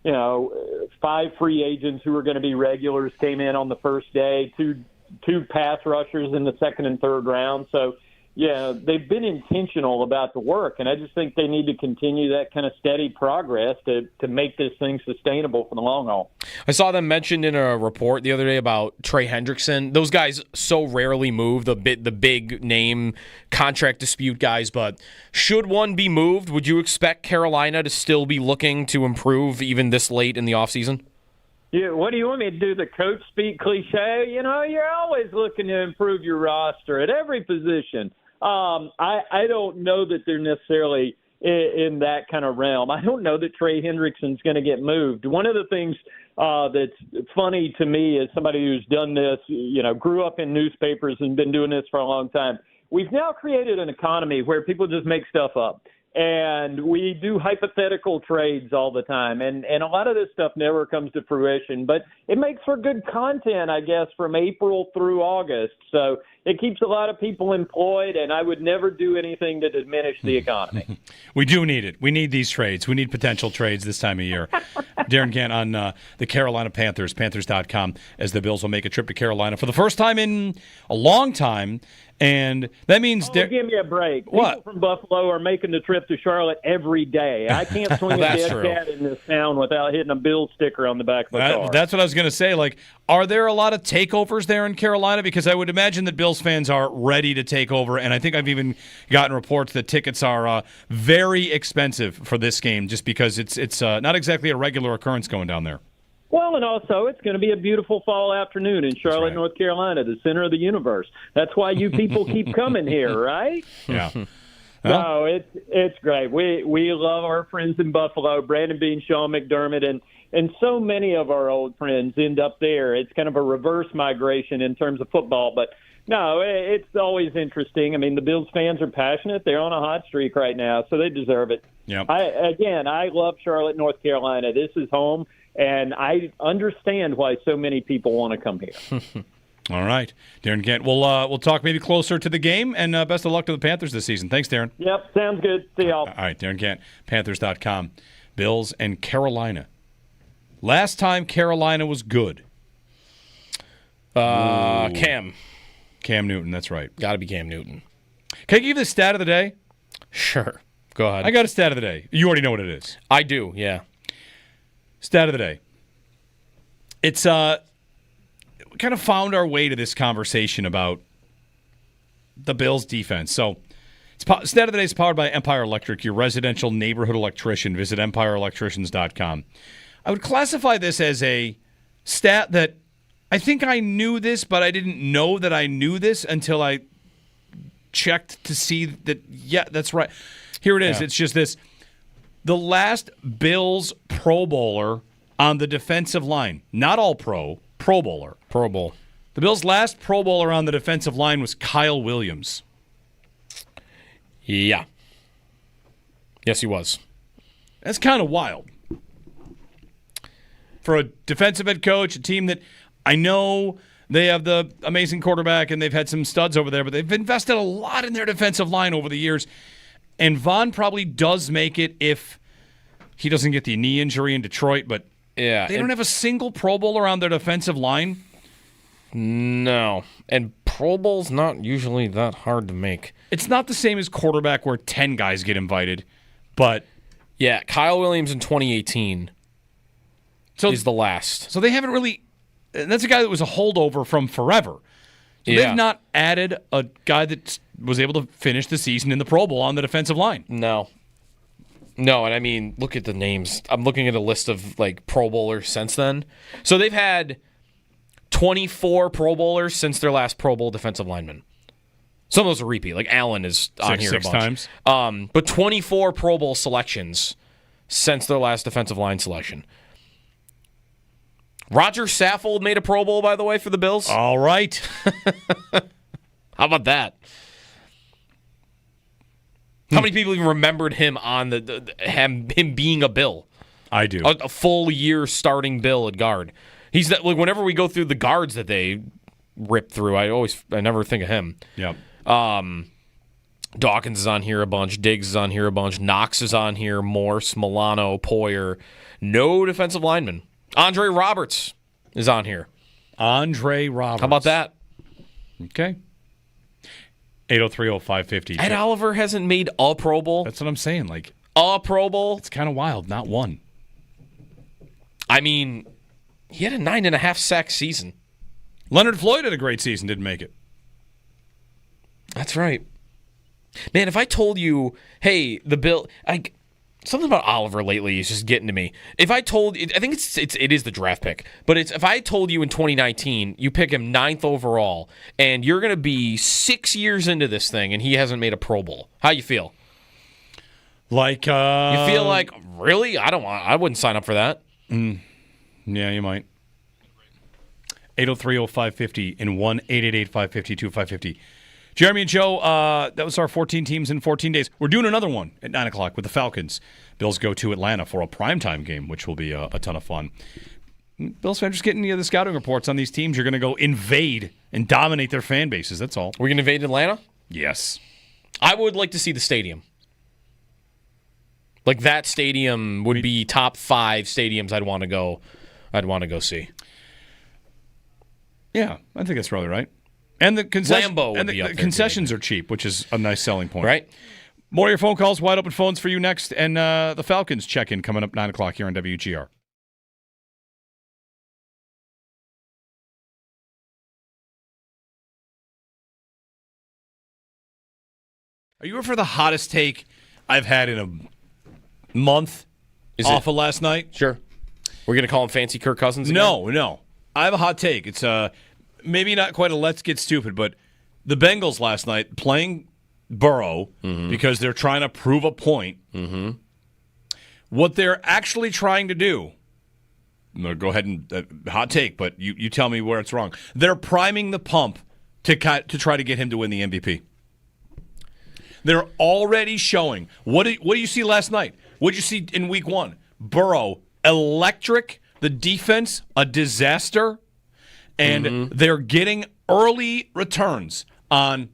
5 free agents who were going to be regulars came in on the first day, two pass rushers in the second and third round. So, they've been intentional about the work, and I just think they need to continue that kind of steady progress to make this thing sustainable for the long haul. I saw them mentioned in a report the other day about Trey Hendrickson. Those guys so rarely move, the big name contract dispute guys, but should one be moved, would you expect Carolina to still be looking to improve even this late in the offseason? Yeah, what do you want me to do, the coach speak cliche? You're always looking to improve your roster at every position. I don't know that they're necessarily in that kind of realm. I don't know that Trey Hendrickson's going to get moved. One of the things that's funny to me as somebody who's done this, grew up in newspapers and been doing this for a long time, we've now created an economy where people just make stuff up. And we do hypothetical trades all the time. And a lot of this stuff never comes to fruition. But it makes for good content, I guess, from April through August. So it keeps a lot of people employed, and I would never do anything to diminish the economy. We do need it. We need these trades. We need potential trades this time of year. Darren Gant on the Carolina Panthers, Panthers.com, as the Bills will make a trip to Carolina for the first time in a long time. And that means give me a break. What? People from Buffalo are making the trip to Charlotte every day. I can't swing a dead cat in this town without hitting a Bill sticker on the back of my car. That's what I was going to say. Are there a lot of takeovers there in Carolina? Because I would imagine that Bills fans are ready to take over, and I think I've even gotten reports that tickets are very expensive for this game, just because it's not exactly a regular occurrence going down there. Well, and also it's going to be a beautiful fall afternoon in Charlotte, North Carolina, the center of the universe. That's why you people keep coming here, right? Yeah. No, it's great. We love our friends in Buffalo, Brandon Bean, Sean McDermott, and so many of our old friends end up there. It's kind of a reverse migration in terms of football, but no, it's always interesting. I mean, the Bills fans are passionate. They're on a hot streak right now, so they deserve it. Yep. I love Charlotte, North Carolina. This is home, and I understand why so many people want to come here. All right, Darren Kent. We'll talk maybe closer to the game, and best of luck to the Panthers this season. Thanks, Darren. Yep, sounds good. See y'all. All right, Darren Kent, Panthers.com. Bills and Carolina. Last time Carolina was good. Cam Newton, that's right. Got to be Cam Newton. Can I give you the stat of the day? Sure. Go ahead. I got a stat of the day. You already know what it is. I do, yeah. Stat of the day. It's we kind of found our way to this conversation about the Bills' defense. So, stat of the day is powered by Empire Electric, your residential neighborhood electrician. Visit empireelectricians.com. I would classify this as a stat that I think I knew this, but I didn't know that I knew this until I checked to see that, yeah, that's right. Here it is. Yeah. It's just this. The last Bills Pro Bowler on the defensive line, not all Pro Bowler. Pro Bowl. The Bills' last Pro Bowler on the defensive line was Kyle Williams. Yeah. Yes, he was. That's kind of wild. For a defensive head coach, a team that I know they have the amazing quarterback and they've had some studs over there, but they've invested a lot in their defensive line over the years. And Von probably does make it if he doesn't get the knee injury in Detroit, but yeah, they don't have a single Pro Bowler on their defensive line. No. And Pro Bowl's not usually that hard to make. It's not the same as quarterback where 10 guys get invited, but yeah, Kyle Williams in 2018 is the last. So they haven't really. And that's a guy that was a holdover from forever. So they've not added a guy that was able to finish the season in the Pro Bowl on the defensive line. No, and I mean, look at the names. I'm looking at a list of like Pro Bowlers since then. So they've had 24 Pro Bowlers since their last Pro Bowl defensive lineman. Some of those are repeat. Like Allen is on here six a bunch. times. But 24 Pro Bowl selections since their last defensive line selection. Roger Saffold made a Pro Bowl, by the way, for the Bills. All right. How about that? How many people even remembered him on him being a Bill? I do. A full year starting Bill at guard. He's that. Like whenever we go through the guards that they rip through, I never think of him. Yep. Dawkins is on here a bunch. Diggs is on here a bunch. Knox is on here. Morse, Milano, Poyer. No defensive lineman. Andre Roberts is on here. Andre Roberts. How about that? Okay. 8030550. Ed Oliver hasn't made a Pro Bowl. That's what I'm saying. Like a Pro Bowl. It's kind of wild. Not one. I mean, he had a 9.5 sack season. Leonard Floyd had a great season. Didn't make it. That's right. Man, if I told you, hey, the Bill, something about Oliver lately is just getting to me. If I told you, I think it is the draft pick, but if I told you in 2019 you pick him 9th overall and you're going to be 6 years into this thing and he hasn't made a Pro Bowl, how you feel? Like you feel like really? I wouldn't sign up for that. Yeah, you might. 8030550 and 1-888-550-2550. Jeremy and Joe, that was our 14 teams in 14 days. We're doing another one at 9 o'clock with the Falcons. Bills go to Atlanta for a primetime game, which will be a ton of fun. Bills fans, just getting the scouting reports on these teams. You're going to go invade and dominate their fan bases. That's all. We're going to invade Atlanta? Yes. I would like to see the stadium. Like that stadium would be top 5 stadiums I'd want to go see. Yeah, I think that's probably right. And the concessions up are cheap, which is a nice selling point. Right. More of your phone calls, wide open phones for you next, and the Falcons check-in coming up 9 o'clock here on WGR. Are you ready for the hottest take I've had in a month of last night? Sure. We're going to call him Fancy Kirk Cousins again? No. I have a hot take. It's maybe not quite a let's get stupid, but the Bengals last night playing Burrow because they're trying to prove a point. What they're actually trying to do, I'm going to go ahead and hot take, but you tell me where it's wrong. They're priming the pump to try to get him to win the MVP. They're already showing. What do you see last night? What did you see in week 1? Burrow, electric. The defense, a disaster. And they're getting early returns on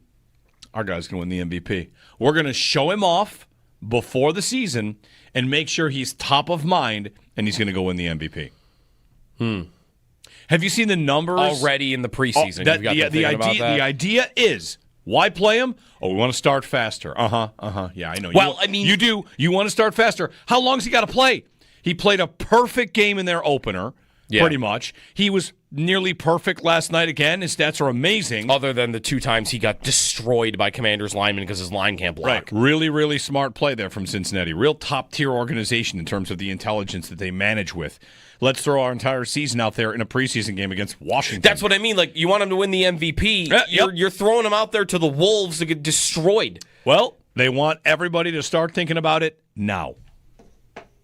our guy's going to win the MVP. We're going to show him off before the season and make sure he's top of mind, and he's going to go win the MVP. Have you seen the numbers? Already in the preseason. The idea is, why play him? Oh, we want to start faster. Yeah, I know. Well, you do. You want to start faster. How long has he got to play? He played a perfect game in their opener, pretty much. He was nearly perfect last night again. His stats are amazing. Other than the 2 times he got destroyed by Commanders linemen because his line can't block. Right. Really, really smart play there from Cincinnati. Real top-tier organization in terms of the intelligence that they manage with. Let's throw our entire season out there in a preseason game against Washington. That's what I mean. Like, you want him to win the MVP. You're throwing him out there to the Wolves to get destroyed. Well, they want everybody to start thinking about it now.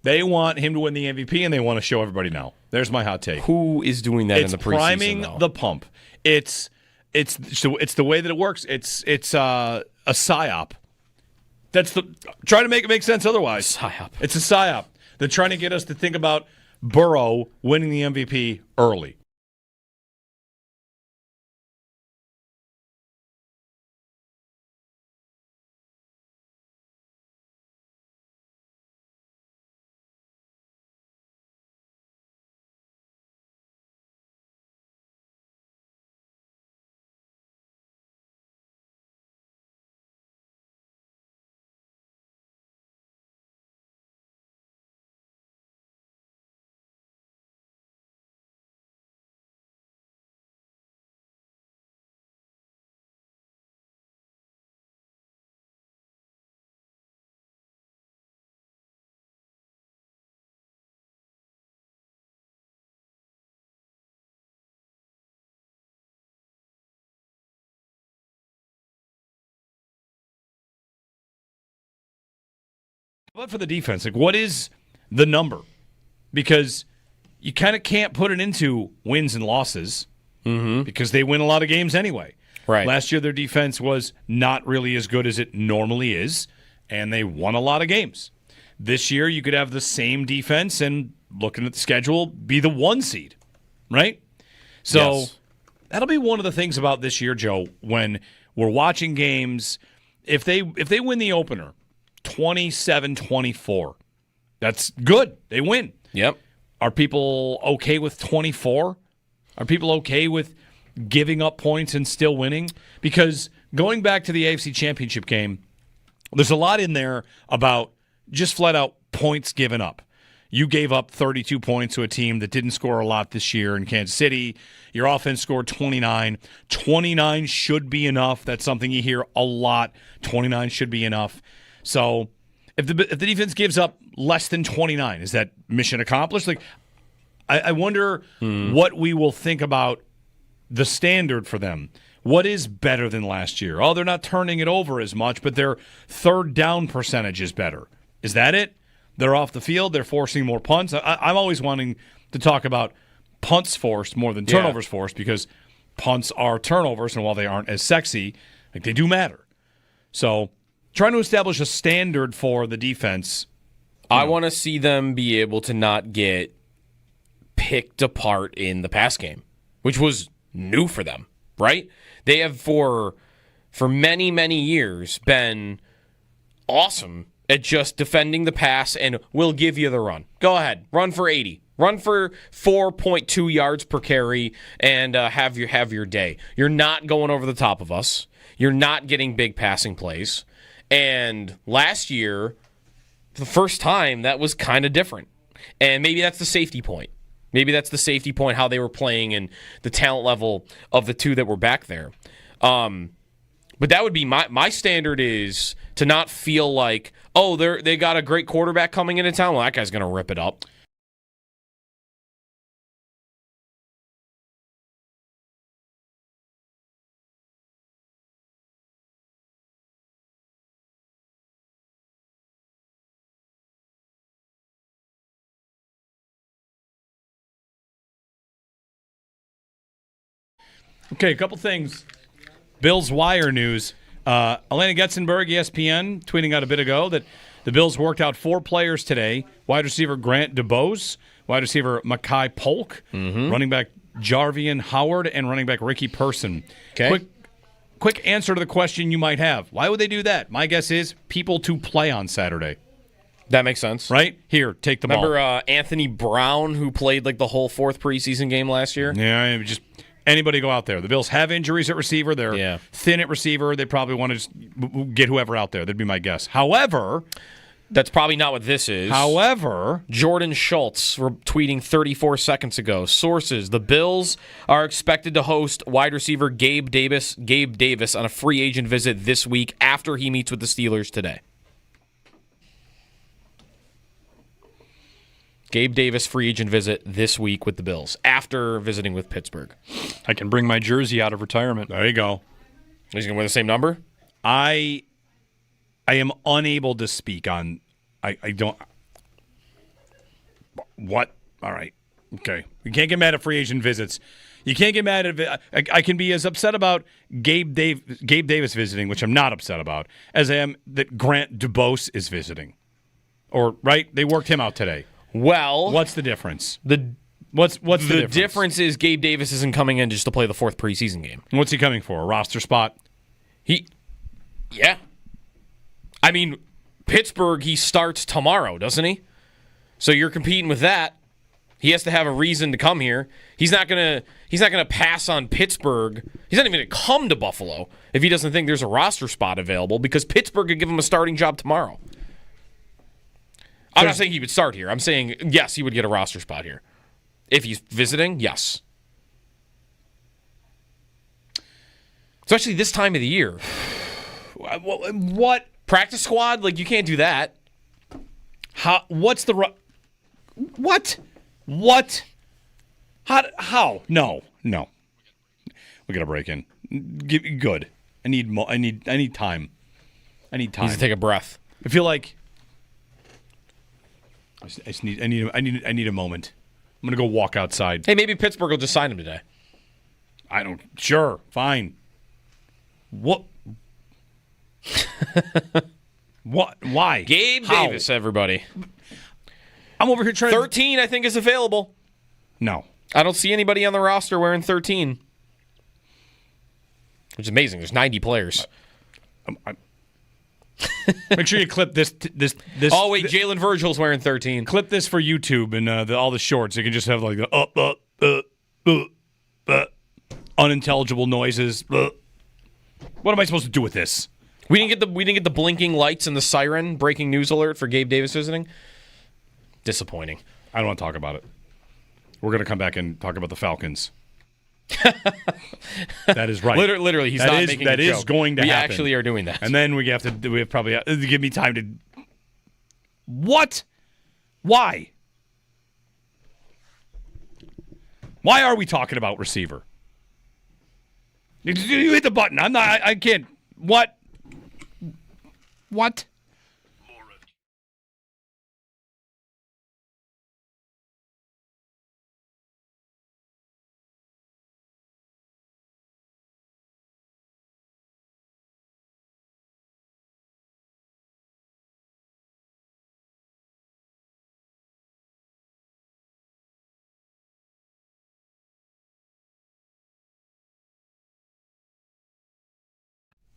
They want him to win the MVP, and they want to show everybody now. There's my hot take. Who is doing that in the preseason? It's priming the pump. It's the way that it works. It's a psyop. Try to make it make sense otherwise. Psyop. It's a psyop. They're trying to get us to think about Burrow winning the MVP early. But for the defense, like, what is the number? Because you kind of can't put it into wins and losses because they win a lot of games anyway. Right. Last year, their defense was not really as good as it normally is, and they won a lot of games. This year, you could have the same defense and, looking at the schedule, be the 1 seed, right? So that'll be one of the things about this year, Joe, when we're watching games. If they win the opener 27-24, that's good. They win. Yep. Are people okay with 24? Are people okay with giving up points and still winning? Because going back to the AFC Championship game, there's a lot in there about just flat out points given up. You gave up 32 points to a team that didn't score a lot this year in Kansas City. Your offense scored 29. 29 should be enough. That's something you hear a lot. 29 should be enough. So if the defense gives up less than 29, is that mission accomplished? Like, I wonder what we will think about the standard for them. What is better than last year? Oh, they're not turning it over as much, but their third down percentage is better. Is that it? They're off the field. They're forcing more punts. I'm always wanting to talk about punts forced more than turnovers forced because punts are turnovers, and while they aren't as sexy, like, they do matter. So trying to establish a standard for the defense. I want to see them be able to not get picked apart in the pass game, which was new for them, right? They have for many, many years been awesome at just defending the pass and we'll give you the run. Go ahead, run for 80. Run for 4.2 yards per carry and have your day. You're not going over the top of us. You're not getting big passing plays. And last year, for the first time, that was kind of different. And maybe that's the safety point. Maybe that's the safety point, how they were playing and the talent level of the two that were back there. But that would be my standard, is to not feel like, oh, they got a great quarterback coming into town. Well, that guy's going to rip it up. Okay, a couple things. Bills Wire news. Elena Getzenberg, ESPN, tweeting out a bit ago that the Bills worked out 4 players today. Wide receiver Grant DuBose, wide receiver Mekhi Polk, running back Jarvian Howard, and running back Ricky Person. Okay. Quick answer to the question you might have. Why would they do that? My guess is people to play on Saturday. That makes sense. Right? Here, take the ball. Remember Anthony Brown, who played like the whole 4th preseason game last year? Yeah, just anybody go out there. The Bills have injuries at receiver. They're thin at receiver. They probably want to just get whoever out there. That'd be my guess. However, that's probably not what this is. However, Jordan Schultz tweeting 34 seconds ago. Sources: the Bills are expected to host wide receiver Gabe Davis on a free agent visit this week after he meets with the Steelers today. Gabe Davis free agent visit this week with the Bills after visiting with Pittsburgh. I can bring my jersey out of retirement. There you go. He's going to win the same number? I am unable to speak on. I don't. What? All right. Okay. You can't get mad at free agent visits. You can't get mad at. I can be as upset about Gabe Davis visiting, which I'm not upset about, as I am that Grant DuBose is visiting. Or right? They worked him out today. Well, what's the difference? What's the difference? The difference is Gabe Davis isn't coming in just to play the 4th preseason game. What's he coming for? A roster spot? Yeah. I mean, Pittsburgh, he starts tomorrow, doesn't he? So you're competing with that. He has to have a reason to come here. He's not gonna pass on Pittsburgh. He's not even gonna come to Buffalo if he doesn't think there's a roster spot available, because Pittsburgh could give him a starting job tomorrow. I'm not saying he would start here. I'm saying, yes, he would get a roster spot here. If he's visiting, yes. Especially this time of the year. What? Practice squad? Like, you can't do that. What's the... What? What? How? No. We got to break in. Good. I need time. I need time. Needs to take a breath. I feel like... I need a moment. I'm gonna go walk outside. Hey, maybe Pittsburgh will just sign him today. Sure, fine. What? What? Why? Gabe Davis, everybody. I'm over here trying. 13, I think, is available. No, I don't see anybody on the roster wearing 13, which is amazing. There's 90 players. Make sure you clip this. Oh wait, Jalen Virgil's wearing 13. Clip this for YouTube and all the shorts. You can just have like the unintelligible noises. What am I supposed to do with this? We didn't get the blinking lights and the siren breaking news alert for Gabe Davis visiting. Disappointing. I don't want to talk about it. We're gonna come back and talk about the Falcons. That is right. Literally, he's not making a joke. That is going to happen. We actually are doing that. And then we have probably give me time to. What? Why? Why are we talking about receiver? You hit the button. I'm not. I can't. What? What?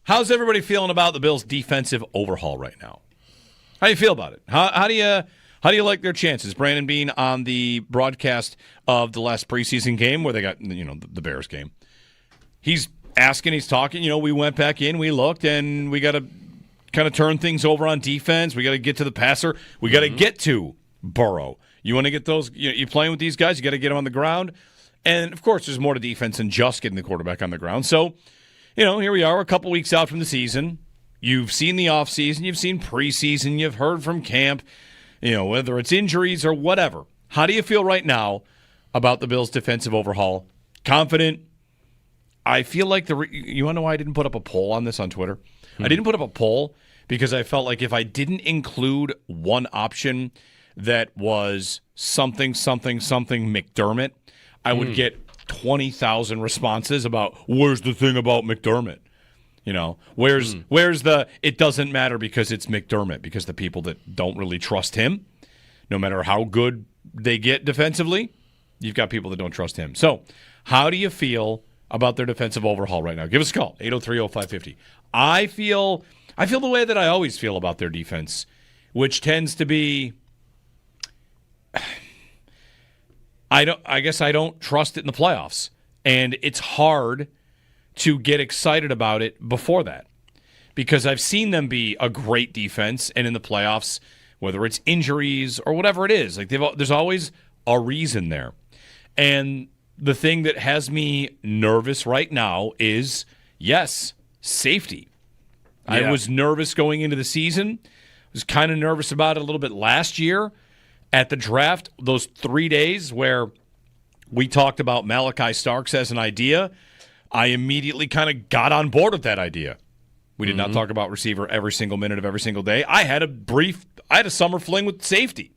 How's everybody feeling about the Bills' defensive overhaul right now? How do you feel about it? How do you like their chances? Brandon Beane on the broadcast of the last preseason game where they got the Bears game. He's asking, he's talking. We went back in, we looked, and we got to kind of turn things over on defense. We got to get to the passer. We got to get to Burrow. You want to get those? You playing with these guys? You got to get them on the ground. And of course, there's more to defense than just getting the quarterback on the ground. So. Here we are a couple weeks out from the season. You've seen the offseason. You've seen preseason. You've heard from camp, whether it's injuries or whatever. How do you feel right now about the Bills' defensive overhaul? Confident? I feel like you want to know why I didn't put up a poll on this on Twitter? I didn't put up a poll because I felt like if I didn't include one option that was something McDermott, I would get 20,000 responses about where's the thing about McDermott? Where's the it doesn't matter because it's McDermott, because the people that don't really trust him, no matter how good they get defensively, you've got people that don't trust him. So how do you feel about their defensive overhaul right now? Give us a call, 803-0550. I feel the way that I always feel about their defense, which tends to be I guess I don't trust it in the playoffs. And it's hard to get excited about it before that, because I've seen them be a great defense, and in the playoffs, whether it's injuries or whatever it is, like there's always a reason there. And the thing that has me nervous right now is, yes, safety. Yeah. I was nervous going into the season. I was kind of nervous about it a little bit last year at the draft, those 3 days where we talked about Malachi Starks as an idea. I immediately kind of got on board with that idea. We did not talk about receiver every single minute of every single day. I had a summer fling with safety.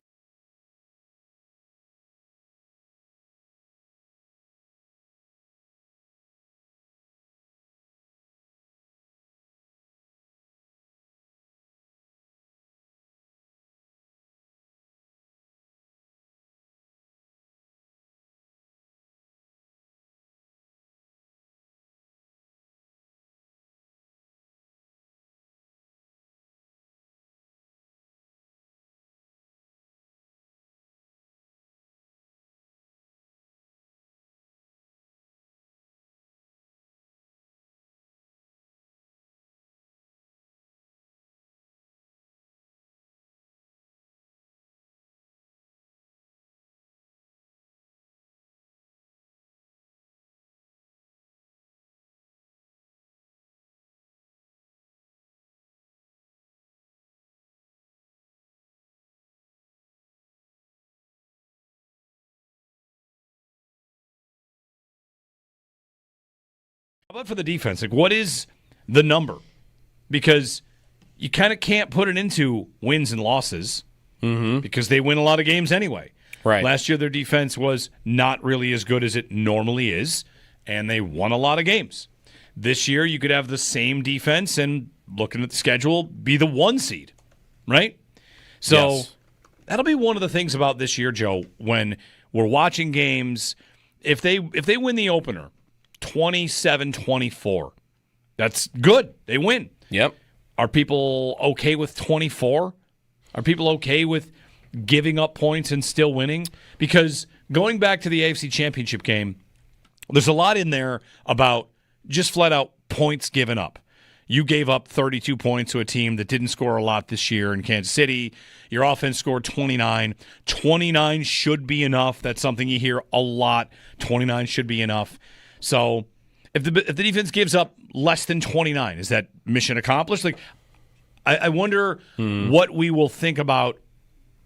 How about for the defense? Like, what is the number? Because you kind of can't put it into wins and losses because they win a lot of games anyway. Right. Last year, their defense was not really as good as it normally is, and they won a lot of games. This year, you could have the same defense and, looking at the schedule, be the 1 seed, right? So that'll be one of the things about this year, Joe, when we're watching games. If they win the opener 27-24, that's good. They win. Yep. Are people okay with 24? Are people okay with giving up points and still winning? Because going back to the AFC Championship game, there's a lot in there about just flat out points given up. You gave up 32 points to a team that didn't score a lot this year in Kansas City. Your offense scored 29. 29 should be enough. That's something you hear a lot. 29 should be enough. So if the defense gives up less than 29, is that mission accomplished? Like, I wonder what we will think about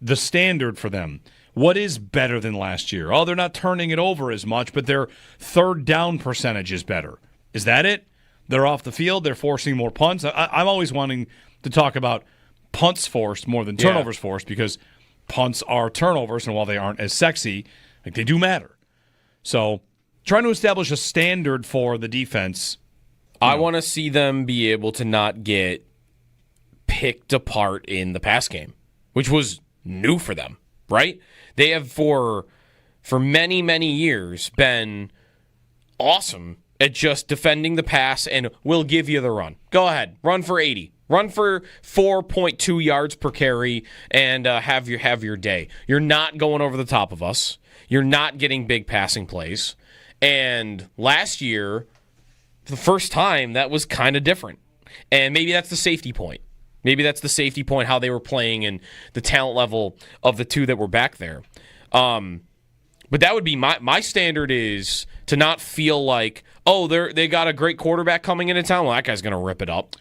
the standard for them. What is better than last year? Oh, they're not turning it over as much, but their third down percentage is better. Is that it? They're off the field. They're forcing more punts. I'm always wanting to talk about punts forced more than turnovers forced, because punts are turnovers, and while they aren't as sexy, like, they do matter. So trying to establish a standard for the defense. I want to see them be able to not get picked apart in the pass game, which was new for them, right? They have for many, many years been awesome at just defending the pass and will give you the run. Go ahead, run for 80. Run for 4.2 yards per carry and have your day. You're not going over the top of us. You're not getting big passing plays. And last year, for the first time, that was kind of different. And maybe that's the safety point. Maybe that's the safety point, how they were playing and the talent level of the two that were back there. But that would be my standard, is to not feel like, oh, they got a great quarterback coming into town. Well, that guy's going to rip it up.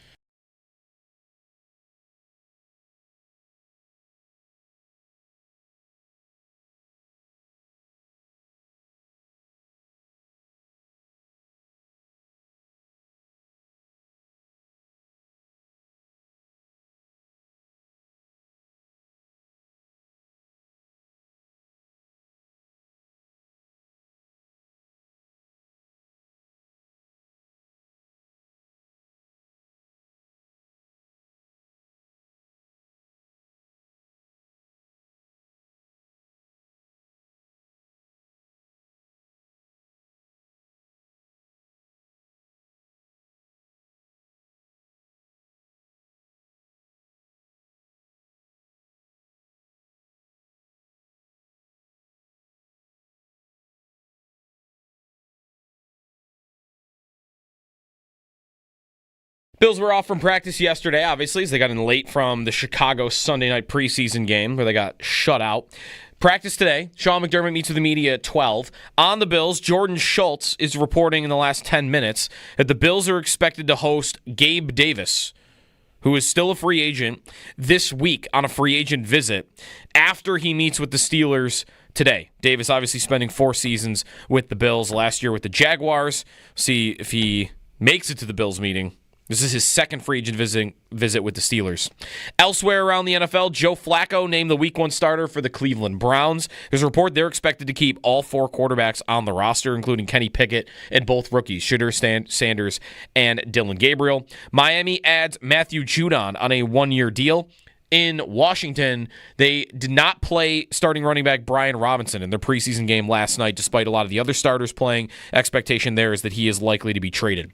Bills were off from practice yesterday, obviously, as they got in late from the Chicago Sunday night preseason game where they got shut out. Practice today. Sean McDermott meets with the media at 12. On the Bills, Jordan Schultz is reporting in the last 10 minutes that the Bills are expected to host Gabe Davis, who is still a free agent, this week on a free agent visit after he meets with the Steelers today. Davis obviously spending 4 seasons with the Bills, last year with the Jaguars. See if he makes it to the Bills meeting. This is his second free agent visit with the Steelers. Elsewhere around the NFL, Joe Flacco named the Week 1 starter for the Cleveland Browns. There's a report they're expected to keep all 4 quarterbacks on the roster, including Kenny Pickett and both rookies, Shedeur Sanders and Dylan Gabriel. Miami adds Matthew Judon on a 1-year deal. In Washington, they did not play starting running back Brian Robinson in their preseason game last night, despite a lot of the other starters playing. Expectation there is that he is likely to be traded.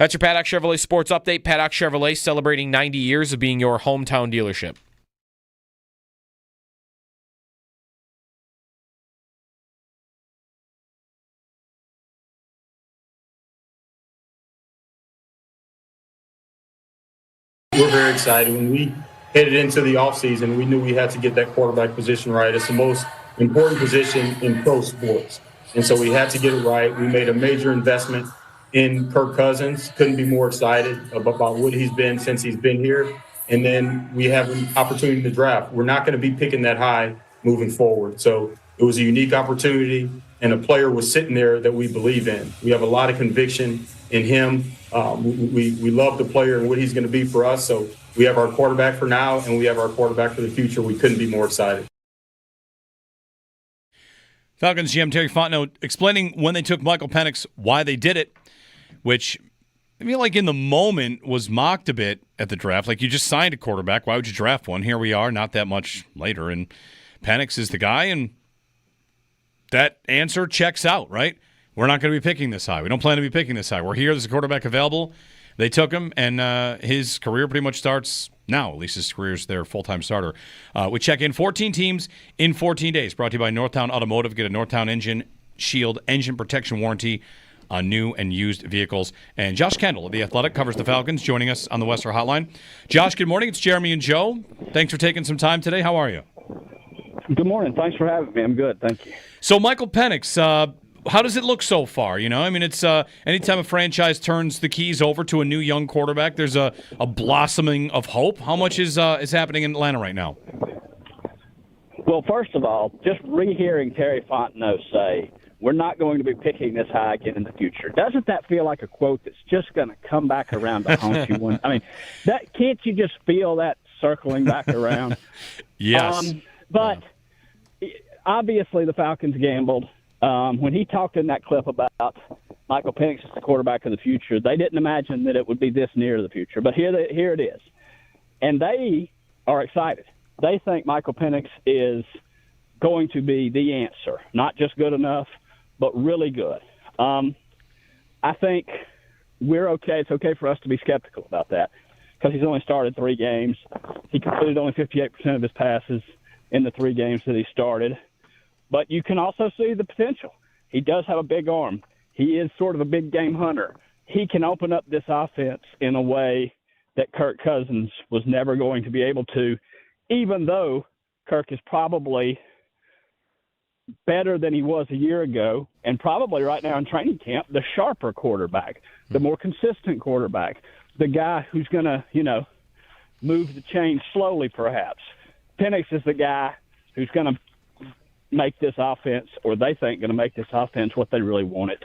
That's your Paddock Chevrolet Sports Update. Paddock Chevrolet celebrating 90 years of being your hometown dealership. We're very excited. When we headed into the offseason, we knew we had to get that quarterback position right. It's the most important position in pro sports. And so we had to get it right. We made a major investment in Kirk Cousins. Couldn't be more excited about what he's been since he's been here. And then we have an opportunity to draft. We're not going to be picking that high moving forward. So it was a unique opportunity, and a player was sitting there that we believe in. We have a lot of conviction in him. We love the player and what he's going to be for us. So we have our quarterback for now, and we have our quarterback for the future. We couldn't be more excited. Falcons GM Terry Fontenot explaining when they took Michael Penix, why they did it, which I feel like in the moment was mocked a bit at the draft. Like, you just signed a quarterback. Why would you draft one? Here we are, not that much later, and Penix is the guy, and that answer checks out, right? We're not going to be picking this high. We don't plan to be picking this high. We're here. There's a quarterback available. They took him, and his career pretty much starts now. At least his career is their full-time starter. We check in 14 teams in 14 days. Brought to you by Northtown Automotive. Get a Northtown Engine Shield engine protection warranty on new and used vehicles. And Josh Kendall of The Athletic covers the Falcons, joining us on the Western Hotline. Josh, good morning. It's Jeremy and Joe. Thanks for taking some time today. How are you? Good morning. Thanks for having me. I'm good. Thank you. So, Michael Penix, how does it look so far? You know, I mean, it's anytime a franchise turns the keys over to a new young quarterback, there's a blossoming of hope. How much is happening in Atlanta right now? Well, first of all, just rehearing Terry Fontenot say, we're not going to be picking this high again in the future. Doesn't that feel like a quote that's just going to come back around to haunt you? I mean, can't you just feel that circling back around? Yes. But obviously the Falcons gambled. When he talked in that clip about Michael Penix as the quarterback of the future, they didn't imagine that it would be this near the future. But here it is. And they are excited. They think Michael Penix is going to be the answer, not just good enough, but really good. I think we're okay. It's okay for us to be skeptical about that because he's only started 3 games. He completed only 58% of his passes in the 3 games that he started. But you can also see the potential. He does have a big arm. He is sort of a big game hunter. He can open up this offense in a way that Kirk Cousins was never going to be able to, even though Kirk is probably better than he was a year ago, and probably right now in training camp, the sharper quarterback, the more consistent quarterback, the guy who's going to, move the chain slowly perhaps. Penix is the guy who's going to make this offense, or they think going to make this offense what they really want it.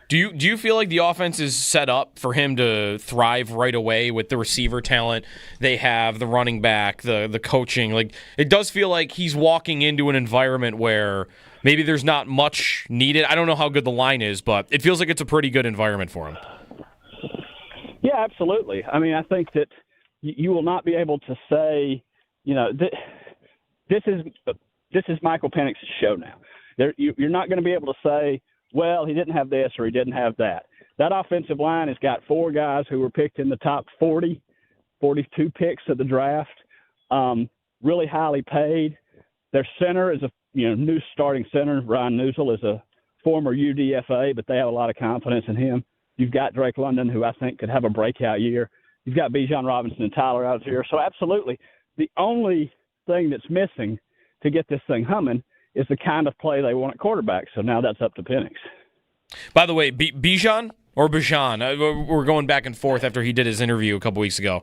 Do you feel like the offense is set up for him to thrive right away with the receiver talent they have, the running back, the coaching? Like, it does feel like he's walking into an environment where maybe there's not much needed. I don't know how good the line is, but it feels like it's a pretty good environment for him. Yeah, absolutely. I mean, I think that you will not be able to say, this is Michael Penix's show now. You're not going to be able to say, well, he didn't have this or he didn't have that. That offensive line has got 4 guys who were picked in the top 42 picks of the draft, really highly paid. Their center is a new starting center. Ryan Newsel is a former UDFA, but they have a lot of confidence in him. You've got Drake London, who I think could have a breakout year. You've got Bijan Robinson and Tyler out here. So absolutely, the only thing that's missing to get this thing humming is the kind of play they want at quarterback. So now that's up to Penix. By the way, Bijan or Bijan? We're going back and forth after he did his interview a couple weeks ago.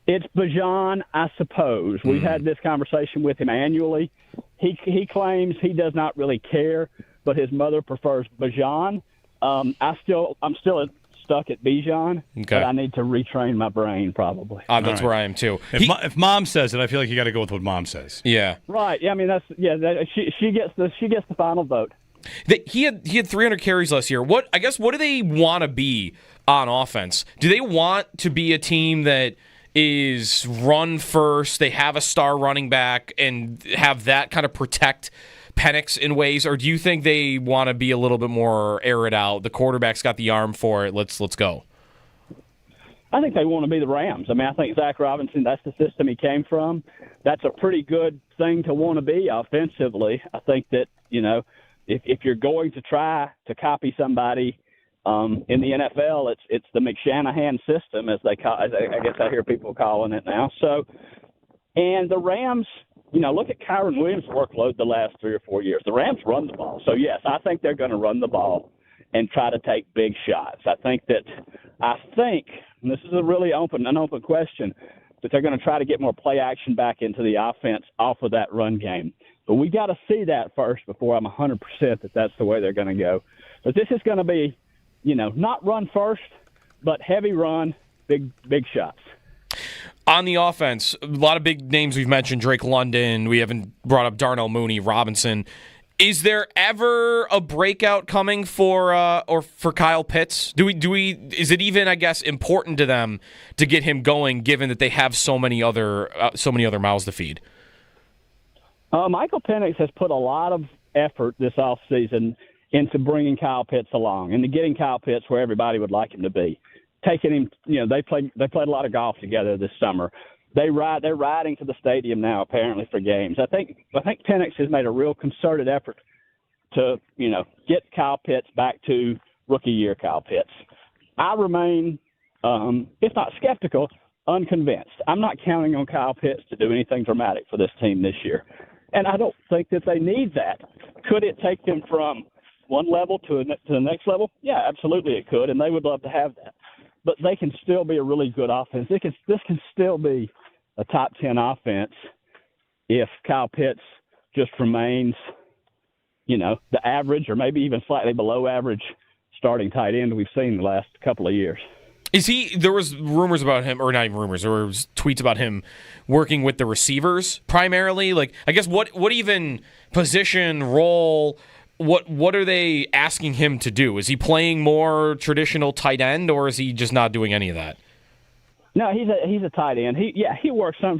It's Bijan, I suppose. We've had this conversation with him annually. He claims he does not really care, but his mother prefers Bijan. I'm still stuck at Bijan, but I need to retrain my brain probably. That's where I am too. If mom says it, I feel like you got to go with what mom says. Yeah. Right. Yeah. I mean, she gets the final vote. He had 300 carries last year. What do they want to be on offense? Do they want to be a team that is run first, they have a star running back, and have that kind of protect Penix in ways, or do you think they want to be a little bit more air it out? The quarterback's got the arm for it. Let's go. I think they want to be the Rams. I mean, I think Zach Robinson, that's the system he came from. That's a pretty good thing to want to be offensively. I think that, if you're going to try to copy somebody in the NFL, it's the McShanahan system, as I guess I hear people calling it now. So, and the Rams, look at Kyron Williams' workload the last 3 or 4 years. The Rams run the ball. So, yes, I think they're going to run the ball and try to take big shots. I think, and this is a really an open question, that they're going to try to get more play action back into the offense off of that run game. But we got to see that first before I'm 100% that that's the way they're going to go. But this is going to be, not run first, but heavy run, big shots. On the offense, a lot of big names we've mentioned, Drake London. We haven't brought up Darnell Mooney, Robinson. Is there ever a breakout coming for Kyle Pitts? Is it even, I guess, important to them to get him going, given that they have so many other mouths to feed? Michael Penix has put a lot of effort this offseason into bringing Kyle Pitts along and to getting Kyle Pitts where everybody would like him to be. Taking him, they played a lot of golf together this summer. They're riding to the stadium now, apparently, for games. I think Penix has made a real concerted effort to, get Kyle Pitts back to rookie year Kyle Pitts. I remain, if not skeptical, unconvinced. I'm not counting on Kyle Pitts to do anything dramatic for this team this year. And I don't think that they need that. Could it take them from one level to the next level? Yeah, absolutely it could, and they would love to have that. But they can still be a really good offense. This can still be a top 10 offense if Kyle Pitts just remains, the average or maybe even slightly below average starting tight end we've seen the last couple of years. There was rumors about him, or not even rumors, there was tweets about him working with the receivers primarily. Like, I guess what even position, role, what are they asking him to do? Is he playing more traditional tight end, or is he just not doing any of that? No, he's a tight end. He works some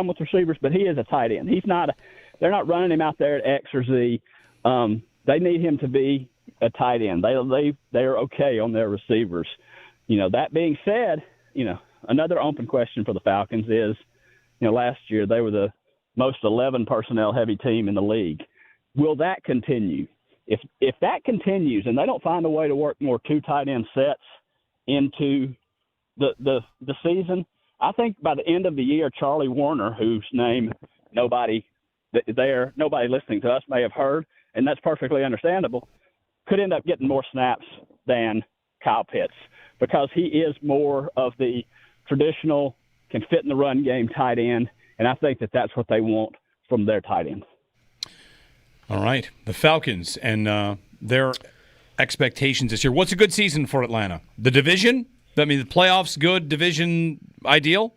with receivers, but he is a tight end. They're not running him out there at X or Z. They need him to be a tight end. They are okay on their receivers. That being said, another open question for the Falcons is, last year they were the most 11 personnel heavy team in the league. Will that continue? If that continues and they don't find a way to work more 2 tight end sets into the season, I think by the end of the year, Charlie Warner, whose name nobody listening to us may have heard, and that's perfectly understandable, could end up getting more snaps than Kyle Pitts, because he is more of the traditional, can fit in the run game tight end, and I think that that's what they want from their tight end. All right. The Falcons and their expectations this year. What's a good season for Atlanta? The division? I mean, the playoffs good, division ideal?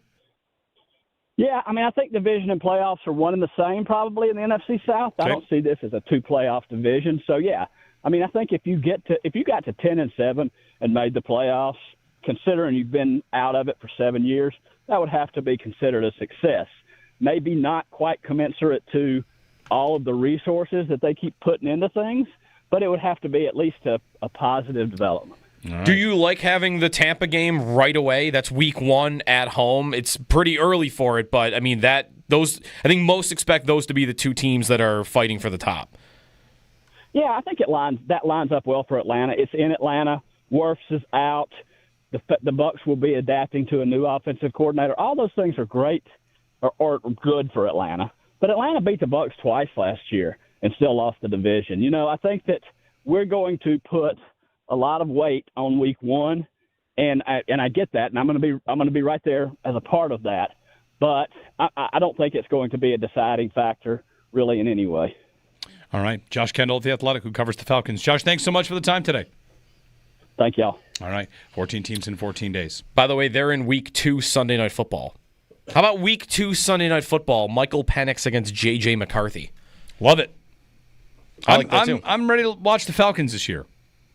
Yeah, I think division and playoffs are one and the same probably in the NFC South. Okay. I don't see this as a 2-playoff division. So, yeah, I think if you got to 10-7 and made the playoffs, considering you've been out of it for 7 years, that would have to be considered a success. Maybe not quite commensurate to all of the resources that they keep putting into things, but it would have to be at least a positive development. Right. Do you like having the Tampa game right away? That's week 1 at home. It's pretty early for it, but I think most expect those to be the 2 teams that are fighting for the top. Yeah, I think that lines up well for Atlanta. It's in Atlanta. Wirfs is out. the Bucs will be adapting to a new offensive coordinator. All those things are great or good for Atlanta. But Atlanta beat the Bucs twice last year and still lost the division. I think that we're going to put a lot of weight on week one, and I get that, and I'm going to be right there as a part of that. But I don't think it's going to be a deciding factor really in any way. All right, Josh Kendall of The Athletic, who covers the Falcons. Josh, thanks so much for the time today. Thank y'all. All right, 14 teams in 14 days. By the way, they're in Week 2 Sunday Night Football. How about Week 2 Sunday Night Football? Michael Penix against J.J. McCarthy. Love it. I like that too. I'm ready to watch the Falcons this year.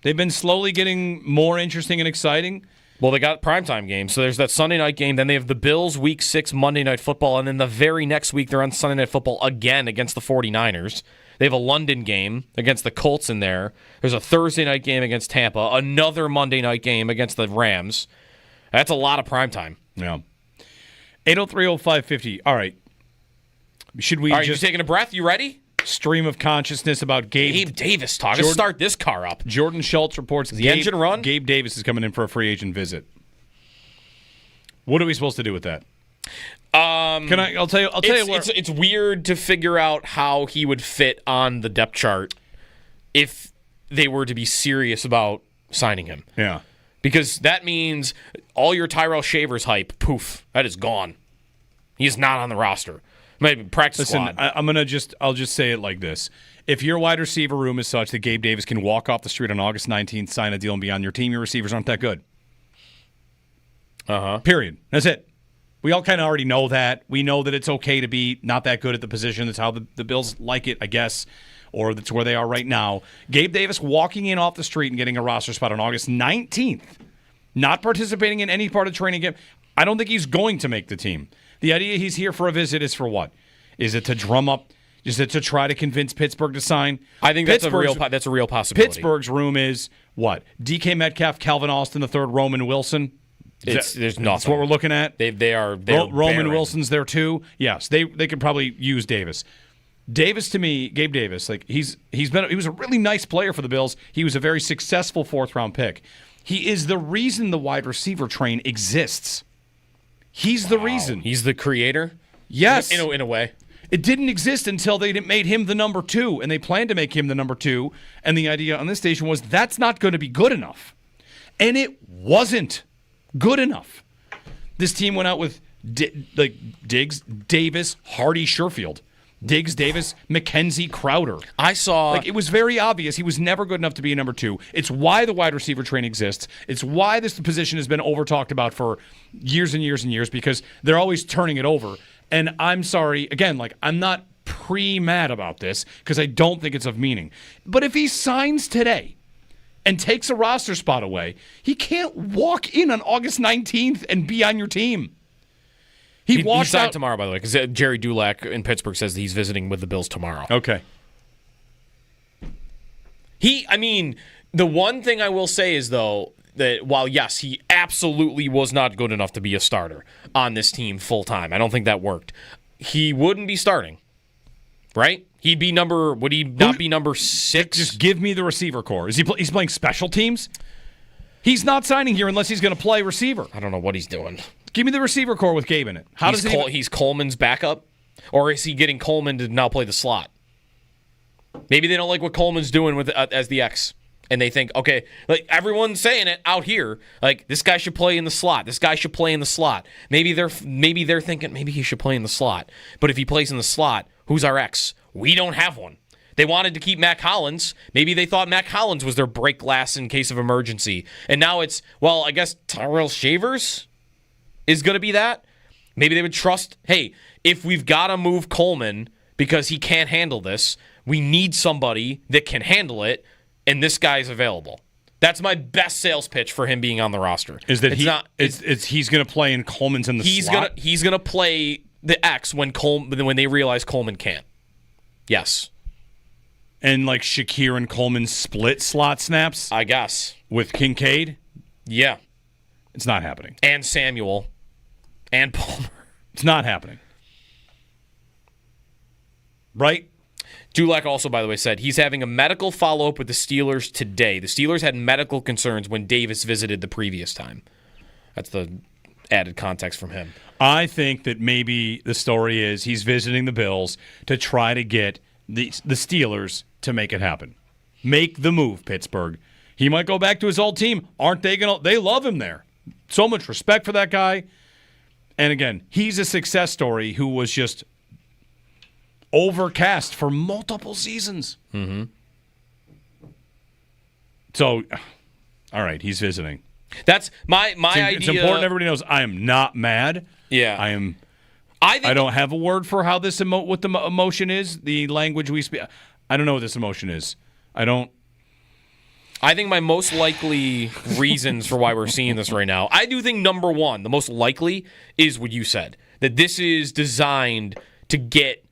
They've been slowly getting more interesting and exciting. Well, they got primetime games. So there's that Sunday night game. Then they have the Bills Week 6 Monday Night Football. And then the very next week, they're on Sunday Night Football again against the 49ers. They have a London game against the Colts in there. There's a Thursday night game against Tampa. Another Monday night game against the Rams. That's a lot of primetime. Yeah. 803-0550. All right. Should we just taking a breath? You ready? Stream of consciousness about Gabe Davis talk. Let's start this car up. Jordan Schultz reports the engine run. Gabe Davis is coming in for a free agent visit. What are we supposed to do with that? I'll tell you where. It's weird to figure out how he would fit on the depth chart if they were to be serious about signing him. Yeah. Because that means all your Tyrell Shavers hype, poof, that is gone. He is not on the roster. Maybe practice squad. I'll just say it like this. If your wide receiver room is such that Gabe Davis can walk off the street on August 19th, sign a deal, and be on your team, your receivers aren't that good. Period. That's it. We all kind of already know that. We know that it's okay to be not that good at the position. That's how the Bills like it, I guess, or that's where they are right now. Gabe Davis walking in off the street and getting a roster spot on August 19th, not participating in any part of training camp. I don't think he's going to make the team. The idea he's here for a visit is for what? Is it to drum up? Is it to try to convince Pittsburgh to sign? I think that's a real possibility. Pittsburgh's room is what? DK Metcalf, Calvin Austin III, Roman Wilson. There's nothing. That's what we're looking at. They're Roman barren. Wilson's there too. Yes, they could probably use Davis. Davis, to me, Gabe Davis, like he was a really nice player for the Bills. He was a very successful 4th round pick. He is the reason the wide receiver train exists. He's the reason. He's the creator? Yes. In a way. It didn't exist until they made him the number 2, and they planned to make him the number 2. And the idea on this station was that's not going to be good enough. And it wasn't good enough. This team went out with Diggs, Davis, Hardy, Sherfield. Diggs, Davis, McKenzie, Crowder. I saw... it was very obvious he was never good enough to be a number 2. It's why the wide receiver train exists. It's why this position has been over-talked about for years and years and years, because they're always turning it over. And I'm sorry, again, I'm not pre-mad about this because I don't think it's of meaning. But if he signs today and takes a roster spot away, he can't walk in on August 19th and be on your team. He signed out tomorrow, by the way, because Jerry Dulac in Pittsburgh says that he's visiting with the Bills tomorrow. Okay. The one thing I will say is, though, that while, yes, he absolutely was not good enough to be a starter on this team full-time. I don't think that worked. He wouldn't be starting, right? Would he not be number 6? Just give me the receiver core. He's playing special teams? He's not signing here unless he's going to play receiver. I don't know what he's doing. Give me the receiver core with Gabe in it. He's Coleman's backup? Or is he getting Coleman to now play the slot? Maybe they don't like what Coleman's doing with as the X. And they think, okay, everyone's saying it out here, this guy should play in the slot. This guy should play in the slot. Maybe they're thinking maybe he should play in the slot. But if he plays in the slot, who's our X? We don't have one. They wanted to keep Mac Hollins. Maybe they thought Mac Hollins was their break glass in case of emergency. And now it's, I guess Tyrell Shavers is going to be that. Maybe they would trust, hey, if we've got to move Coleman because he can't handle this, we need somebody that can handle it, and this guy's available. That's my best sales pitch for him being on the roster. Is that he's going to play and Coleman's in the slot? He's going to play the X when they realize Coleman can't. Yes. And Shakir and Coleman split slot snaps? I guess. With Kincaid? Yeah. It's not happening. And Samuel. And Palmer. It's not happening. Right? Dulac also, by the way, said he's having a medical follow-up with the Steelers today. The Steelers had medical concerns when Davis visited the previous time. That's the added context from him. I think that maybe the story is he's visiting the Bills to try to get the Steelers to make it happen. Make the move, Pittsburgh. He might go back to his old team. Aren't they going to? They love him there. So much respect for that guy. And again, he's a success story who was just overcast for multiple seasons. Mm-hmm. So, all right, he's visiting. That's my idea. It's important everybody knows I am not mad. Yeah. I don't have a word for how this what the emotion is, the language we speak. I don't know what this emotion is. I think my most likely reasons for why we're seeing this right now, I do think number one, the most likely is what you said, that this is designed to get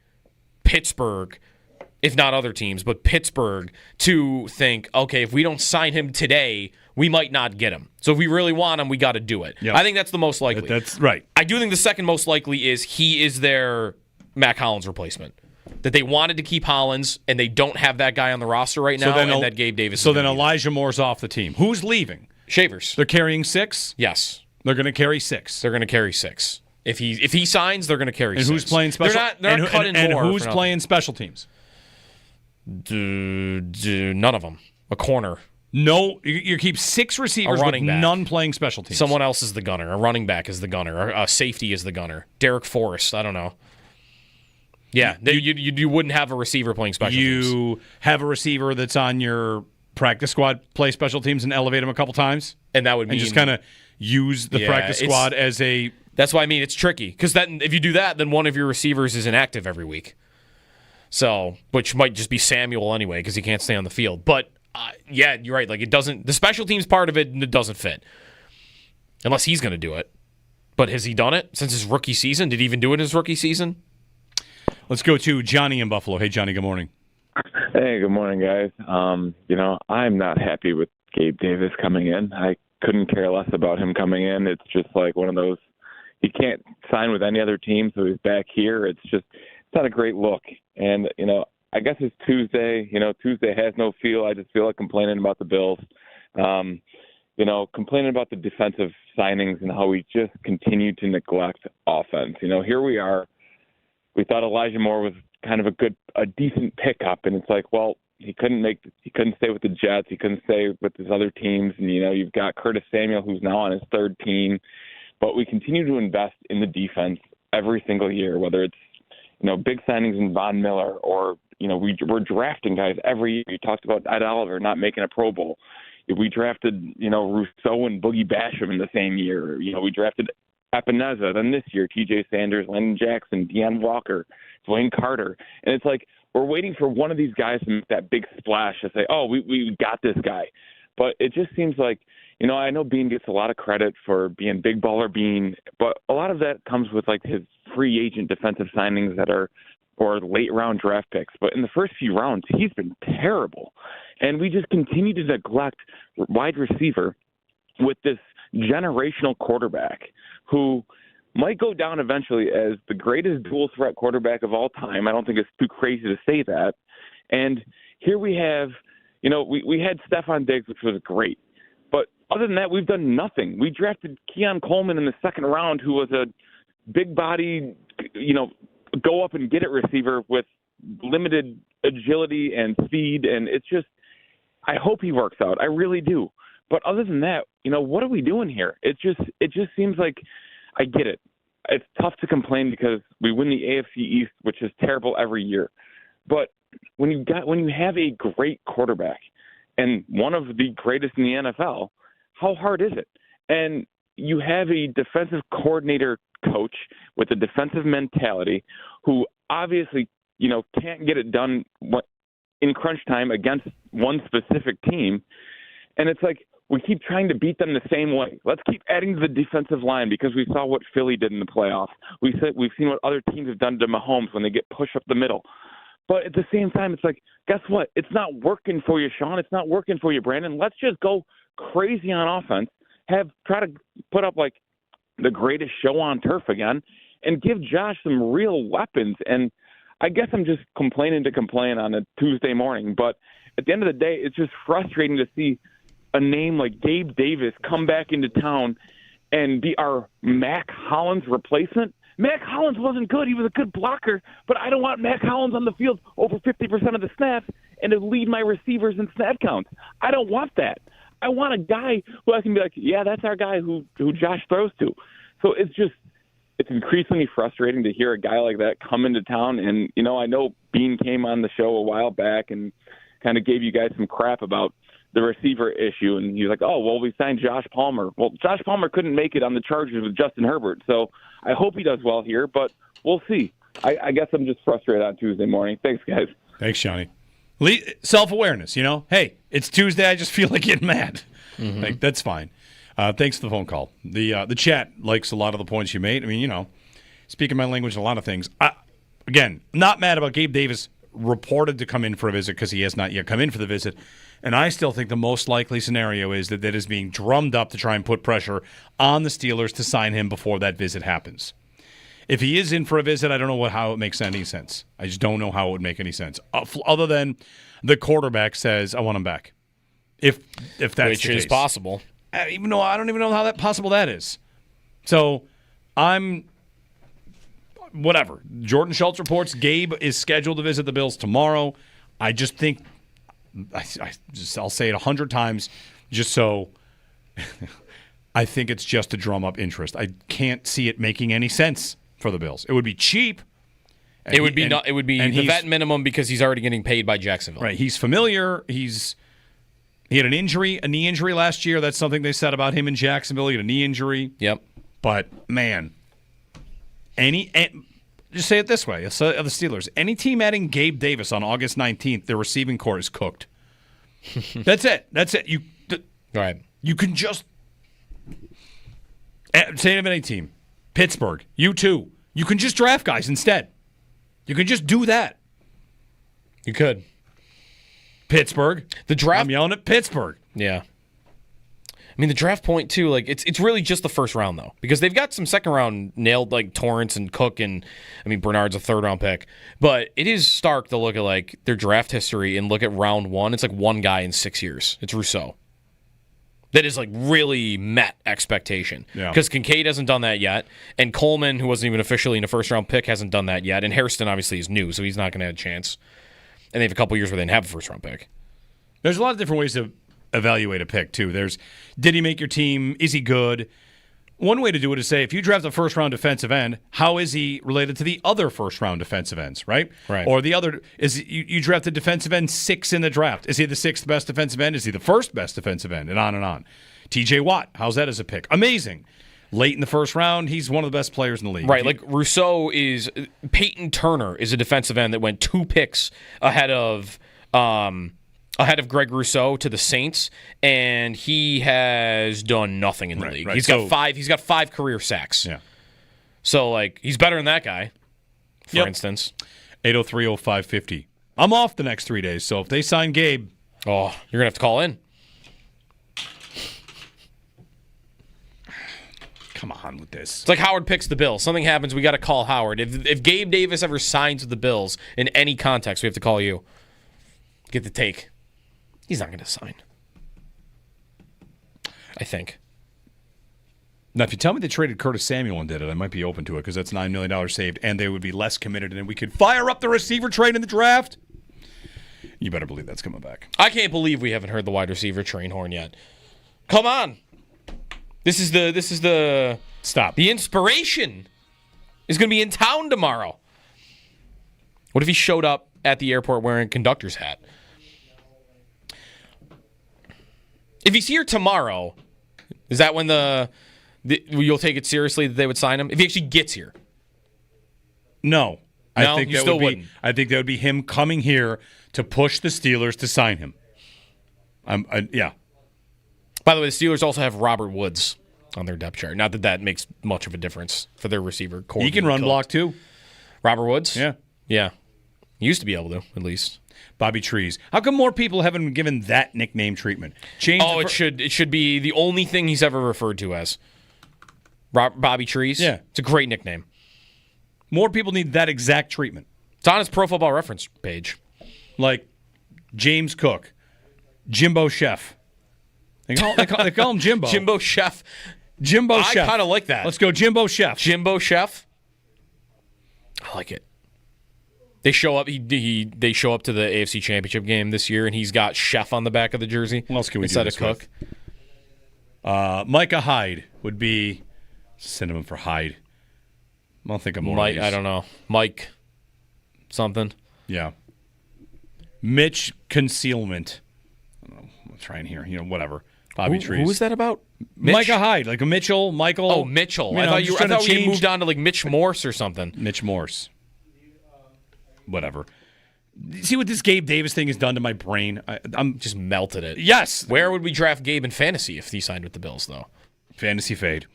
Pittsburgh, if not other teams, but Pittsburgh to think, okay, if we don't sign him today, we might not get him. So if we really want him, we got to do it. Yep. I think that's the most likely. That's right. I do think the second most likely is he is their Mac Hollins replacement. That they wanted to keep Hollins, and they don't have that guy on the roster right now, and that Gabe Davis. So then Elijah Moore's off the team. Who's leaving? Shavers. They're carrying 6? Yes. They're going to carry 6. They're going to carry 6. If he signs, they're going to carry 6. And who's playing special? They're not cutting more. And who's playing special teams? None of them. A corner. No, you keep 6 receivers with none playing special teams. Someone else is the gunner. A running back is the gunner. A safety is the gunner. Derek Forrest. I don't know. Yeah, you wouldn't have a receiver playing special teams. You have a receiver that's on your practice squad play special teams and elevate him a couple times? And that would mean... And just kind of use the practice squad as a... That's why I mean it's tricky. Because if you do that, then one of your receivers is inactive every week. So, which might just be Samuel anyway because he can't stay on the field. But, yeah, you're right. Like it doesn't... The special teams part of it doesn't fit. Unless he's going to do it. But has he done it since his rookie season? Did he even do it in his rookie season? Let's go to Johnny in Buffalo. Hey, Johnny, good morning. Hey, good morning, guys. I'm not happy with Gabe Davis coming in. I couldn't care less about him coming in. It's just like one of those, he can't sign with any other team, so he's back here. It's not a great look. And, I guess it's Tuesday. Tuesday has no feel. I just feel like complaining about the Bills. Complaining about the defensive signings and how we just continue to neglect offense. Here we are. We thought Elijah Moore was kind of a decent pickup, and it's like, well, he couldn't stay with the Jets, he couldn't stay with his other teams, and you've got Curtis Samuel who's now on his third team, but we continue to invest in the defense every single year, whether it's big signings in Von Miller or we're drafting guys every year. You talked about Ed Oliver not making a Pro Bowl. We drafted Rousseau and Boogie Basham in the same year. We drafted Epineza, then this year, TJ Sanders, Landon Jackson, Deion Walker, Dwayne Carter. And it's like we're waiting for one of these guys to make that big splash to say, oh, we got this guy. But it just seems like, I know Bean gets a lot of credit for being big baller Bean, but a lot of that comes with like his free agent defensive signings that are or late round draft picks. But in the first few rounds, he's been terrible. And we just continue to neglect wide receiver with this generational quarterback who might go down eventually as the greatest dual threat quarterback of all time. I don't think it's too crazy to say that. And here we have, we had Stephon Diggs, which was great. But other than that, we've done nothing. We drafted Keon Coleman in the second round, who was a big body, go up and get it receiver with limited agility and speed. And it's just, I hope he works out. I really do. But other than that, what are we doing here? It just seems like, I get it. It's tough to complain because we win the AFC East, which is terrible every year. But when you have a great quarterback and one of the greatest in the NFL, how hard is it? And you have a defensive coordinator coach with a defensive mentality who obviously, can't get it done in crunch time against one specific team. And it's like, we keep trying to beat them the same way. Let's keep adding to the defensive line because we saw what Philly did in the playoffs. We've seen what other teams have done to Mahomes when they get pushed up the middle. But at the same time, it's like, guess what? It's not working for you, Sean. It's not working for you, Brandon. Let's just go crazy on offense, try to put up like the greatest show on turf again, and give Josh some real weapons. And I guess I'm just complaining to complain on a Tuesday morning. But at the end of the day, it's just frustrating to see a name like Gabe Davis come back into town and be our Mac Hollins replacement. Mac Hollins wasn't good. He was a good blocker, but I don't want Mac Hollins on the field over 50% of the snaps and to lead my receivers in snap counts. I don't want that. I want a guy who I can be like, yeah, that's our guy who Josh throws to. So it's increasingly frustrating to hear a guy like that come into town. And, I know Bean came on the show a while back and kind of gave you guys some crap about the receiver issue. And he was like, oh, well, we signed Josh Palmer. Well, Josh Palmer couldn't make it on the Chargers with Justin Herbert. So I hope he does well here, but we'll see. I guess I'm just frustrated on Tuesday morning. Thanks, guys. Thanks, Johnny. Self-awareness, Hey, it's Tuesday. I just feel like getting mad. Mm-hmm. Like, that's fine. Thanks for the phone call. The chat likes a lot of the points you made. I mean, speaking my language in a lot of things. Again, not mad about Gabe Davis reported to come in for a visit because he has not yet come in for the visit. And I still think the most likely scenario is that is being drummed up to try and put pressure on the Steelers to sign him before that visit happens. If he is in for a visit, I don't know how it makes any sense. I just don't know how it would make any sense. Other than the quarterback says, I want him back. If that's the case. Which is possible. Even though I don't even know how possible that is. So whatever. Jordan Schultz reports Gabe is scheduled to visit the Bills tomorrow. I just think, I'll say it 100 times just so I think it's just to drum up interest. I can't see it making any sense for the Bills. It would be cheap. It would be the vet minimum because he's already getting paid by Jacksonville. Right. He's familiar. He had a knee injury last year. That's something they said about him in Jacksonville. He had a knee injury. Yep. But, man, just say it this way, of the Steelers, any team adding Gabe Davis on August 19th, their receiving core is cooked. That's it. Right. You can just say it of any team. Pittsburgh, you too. You can just draft guys instead. You can just do that. You could. Pittsburgh. The draft. I'm yelling at Pittsburgh. Yeah. I mean, the draft point, too, like, it's really just the first round, though, because they've got some second round nailed, like Torrance and Cook, and, I mean, Bernard's a third round pick. But it is stark to look at, like, their draft history and look at round one. It's like one guy in 6 years. It's Rousseau. That is, like, really met expectation. Because Kincaid hasn't done that yet, and Coleman, who wasn't even officially in a first round pick, hasn't done that yet, and Hairston, obviously, is new, so he's not going to have a chance. And they have a couple years where they didn't have a first round pick. There's a lot of different ways to evaluate a pick, too. There's, did he make your team? Is he good? One way to do it is say, if you draft a first-round defensive end, how is he related to the other first-round defensive ends, right? Right. Or the other, you drafted defensive end 6 in the draft. Is he the 6th best defensive end? Is he the first best defensive end? And on and on. TJ Watt, how's that as a pick? Amazing. Late in the first round, he's one of the best players in the league. Right, like Peyton Turner is a defensive end that went 2 picks ahead of Greg Rousseau to the Saints, and he has done nothing in the league. Right. He's got 5 career sacks. Yeah. So, like, he's better than that guy, for instance. 803-0550. I'm off the next 3 days, so if they sign Gabe... Oh, you're going to have to call in. Come on with this. It's like Howard picks the Bills. Something happens, we got to call Howard. If Gabe Davis ever signs with the Bills in any context, we have to call you. Get the take. He's not going to sign. I think. Now, if you tell me they traded Curtis Samuel and did it, I might be open to it because that's $9 million saved, and they would be less committed, and we could fire up the receiver trade in the draft. You better believe that's coming back. I can't believe we haven't heard the wide receiver train horn yet. Come on. This is the stop. The inspiration is going to be in town tomorrow. What if he showed up at the airport wearing a conductor's hat? If he's here tomorrow, is that when you'll take it seriously that they would sign him? If he actually gets here? No. I think that would be him coming here to push the Steelers to sign him. Yeah. By the way, the Steelers also have Robert Woods on their depth chart. Not that makes much of a difference for their receiver core. He can run block too. Robert Woods? Yeah. Yeah. He used to be able to, at least. Bobby Trees. How come more people haven't been given that nickname treatment? It should be the only thing he's ever referred to as. Bobby Trees? Yeah. It's a great nickname. More people need that exact treatment. It's on his Pro Football Reference page. Like James Cook, Jimbo Chef. They call him Jimbo. Jimbo Chef. Jimbo Chef. I kind of like that. Let's go Jimbo Chef. Jimbo Chef. I like it. They show up. They show up to the AFC Championship game this year, and he's got Chef on the back of the jersey. What else can we instead do of Cook? Micah Hyde would be synonym for Hyde. I don't think I'm more. Mike, I don't know. Mike something. Yeah. Mitch Concealment. I don't know. I'm trying here. Whatever. Bobby Trees. Who is that about? Micah Hyde, like a Mitchell, Michael. Oh, Mitchell. I thought you moved on to like Mitch Morse or something. Mitch Morse. Whatever. See what this Gabe Davis thing has done to my brain? I'm just melted it. Yes. Where would we draft Gabe in fantasy if he signed with the Bills, though? Fantasy fade.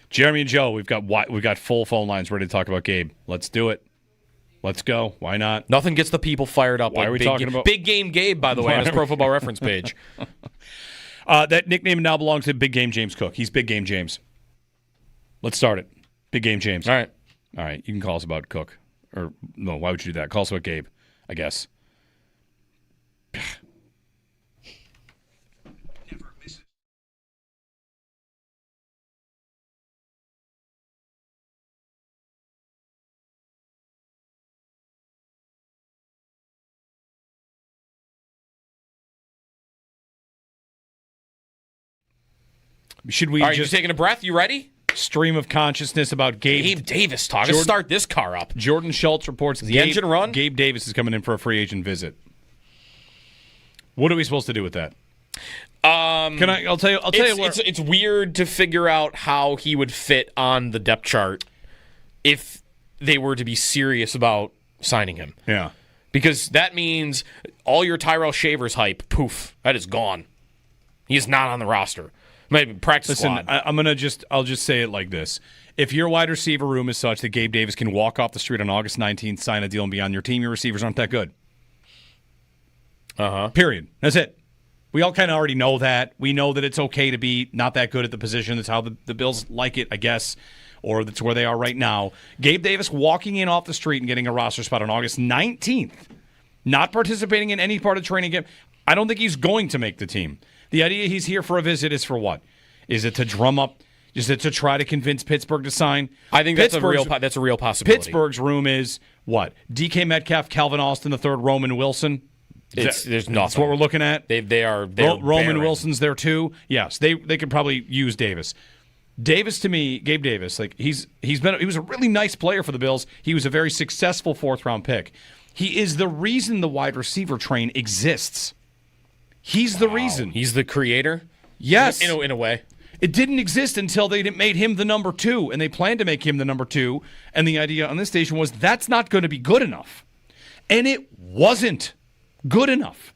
Jeremy and Joe, we've got full phone lines ready to talk about Gabe. Let's do it. Let's go. Why not? Nothing gets the people fired up. Why like are we talking about Big Game Gabe? By the way, on his Pro Football Reference page. That nickname now belongs to Big Game James Cook. He's Big Game James. Let's start it. Big Game James. All right. You can call us about Cook. Or, no, why would you do that? Call us about Gabe, I guess. Never miss it. Should we All right, just you taking a breath? You ready? Stream of consciousness about Gabe Davis talk. Let's start this car up. Jordan Schultz reports the engine run. Gabe Davis is coming in for a free agent visit. What are we supposed to do with that? I'll tell you. It's weird to figure out how he would fit on the depth chart if they were to be serious about signing him. Yeah, because that means all your Tyrell Shavers hype, poof, that is gone. He is not on the roster. Maybe practice squad. I'll just say it like this. If your wide receiver room is such that Gabe Davis can walk off the street on August 19th, sign a deal, and be on your team, your receivers aren't that good. Period. That's it. We all kind of already know that. We know that it's okay to be not that good at the position. That's how the Bills like it, I guess, or that's where they are right now. Gabe Davis walking in off the street and getting a roster spot on August 19th, not participating in any part of training camp. I don't think he's going to make the team. The idea he's here for a visit is for what? Is it to drum up? Is it to try to convince Pittsburgh to sign? I think that's a real possibility. Pittsburgh's room is what? DK Metcalf, Calvin Austin III, Roman Wilson. There's nothing. That's what we're looking at. They are Roman barren. Wilson's there too. Yes, they could probably use Davis. Davis to me, Gabe Davis, like he was a really nice player for the Bills. He was a very successful 4th round pick. He is the reason the wide receiver train exists. He's the reason. He's the creator? Yes. In a way. It didn't exist until they made him the number 2, and they planned to make him the number 2. And the idea on this station was that's not going to be good enough. And it wasn't good enough.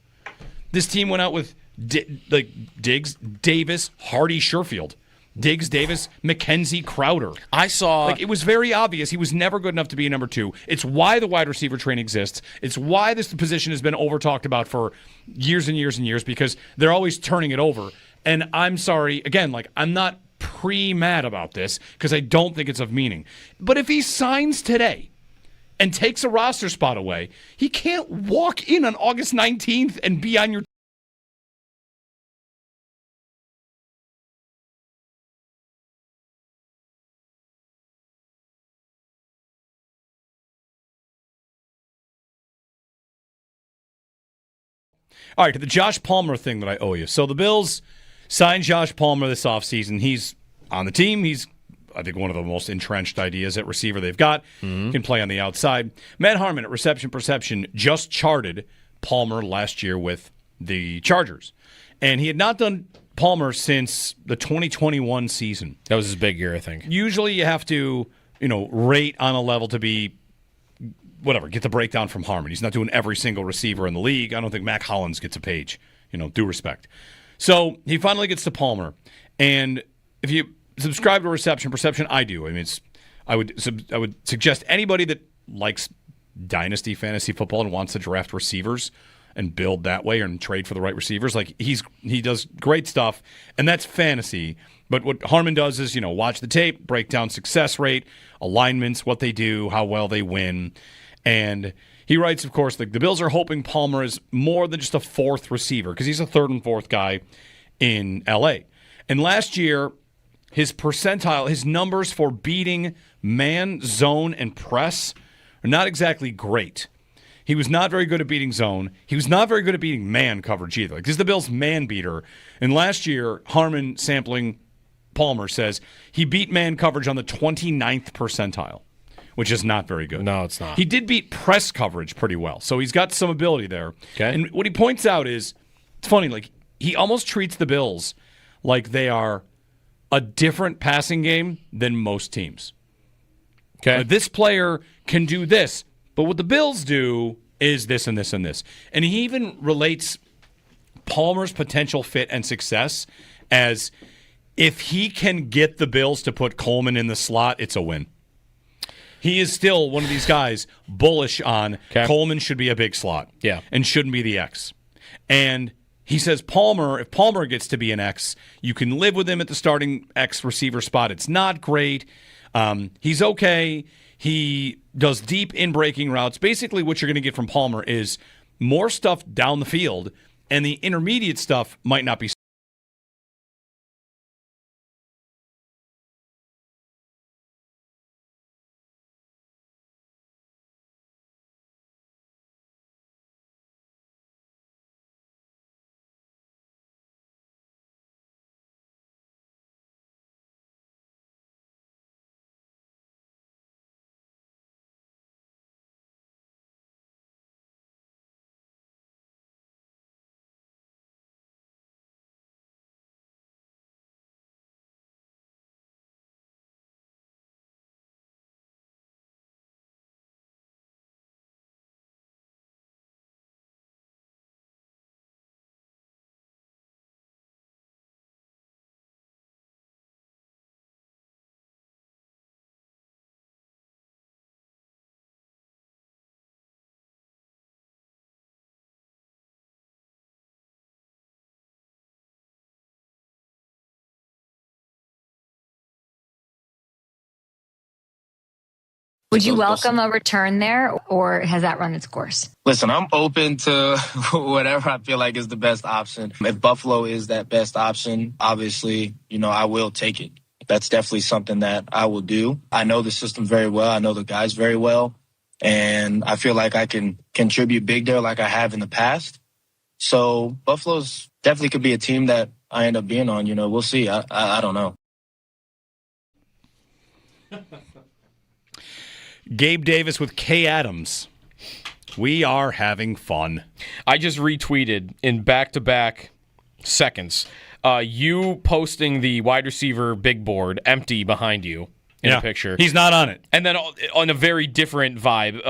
This team went out with Diggs, Davis, Hardy, Sherfield. Diggs, Davis, McKenzie, Crowder. I saw... it was very obvious he was never good enough to be a number 2. It's why the wide receiver train exists. It's why this position has been over-talked about for years and years and years because they're always turning it over. And I'm sorry, again, I'm not pre-mad about this because I don't think it's of meaning. But if he signs today and takes a roster spot away, he can't walk in on August 19th and be on your All right, to the Josh Palmer thing that I owe you. So the Bills signed Josh Palmer this offseason. He's on the team. He's, I think, one of the most entrenched ideas at receiver they've got. Can play on the outside. Matt Harmon at Reception Perception just charted Palmer last year with the Chargers. And he had not done Palmer since the 2021 season. That was his big year, I think. Usually you have to, rate on a level to be get the breakdown from Harmon. He's not doing every single receiver in the league. I don't think Mac Hollins gets a page. Due respect. So he finally gets to Palmer. And if you subscribe to Reception Perception, I do. I mean, I would suggest anybody that likes dynasty fantasy football and wants to draft receivers and build that way and trade for the right receivers. He does great stuff, and that's fantasy. But what Harmon does is, watch the tape, break down success rate, alignments, what they do, how well they win. And he writes, of course, the Bills are hoping Palmer is more than just a 4th receiver because he's a 3rd and 4th guy in L.A. And last year, his percentile, his numbers for beating man, zone, and press are not exactly great. He was not very good at beating zone. He was not very good at beating man coverage either. Like, this is the Bills' man beater. And last year, Harmon sampling Palmer says he beat man coverage on the 29th percentile, which is not very good. No, it's not. He did beat press coverage pretty well, so he's got some ability there. Okay. And what he points out is, it's funny, like, he almost treats the Bills like they are a different passing game than most teams. Okay. This player can do this, but what the Bills do is this and this and this. And he even relates Palmer's potential fit and success as if he can get the Bills to put Coleman in the slot, it's a win. He is still one of these guys bullish on Coleman should be a big slot. Yeah. And shouldn't be the X. And he says Palmer, if Palmer gets to be an X, you can live with him at the starting X receiver spot. It's not great. He's okay. He does deep in-breaking routes. Basically, what you're going to get from Palmer is more stuff down the field, and the intermediate stuff might not be. Would you welcome a return there, or has that run its course? Listen, I'm open to whatever I feel like is the best option. If Buffalo is that best option, obviously, I will take it. That's definitely something that I will do. I know the system very well. I know the guys very well. And I feel like I can contribute big there like I have in the past. So Buffalo's definitely could be a team that I end up being on. We'll see. I don't know. Gabe Davis with K. Adams. We are having fun. I just retweeted in back-to-back seconds you posting the wide receiver big board empty behind you in a picture. He's not on it. And then on a very different vibe,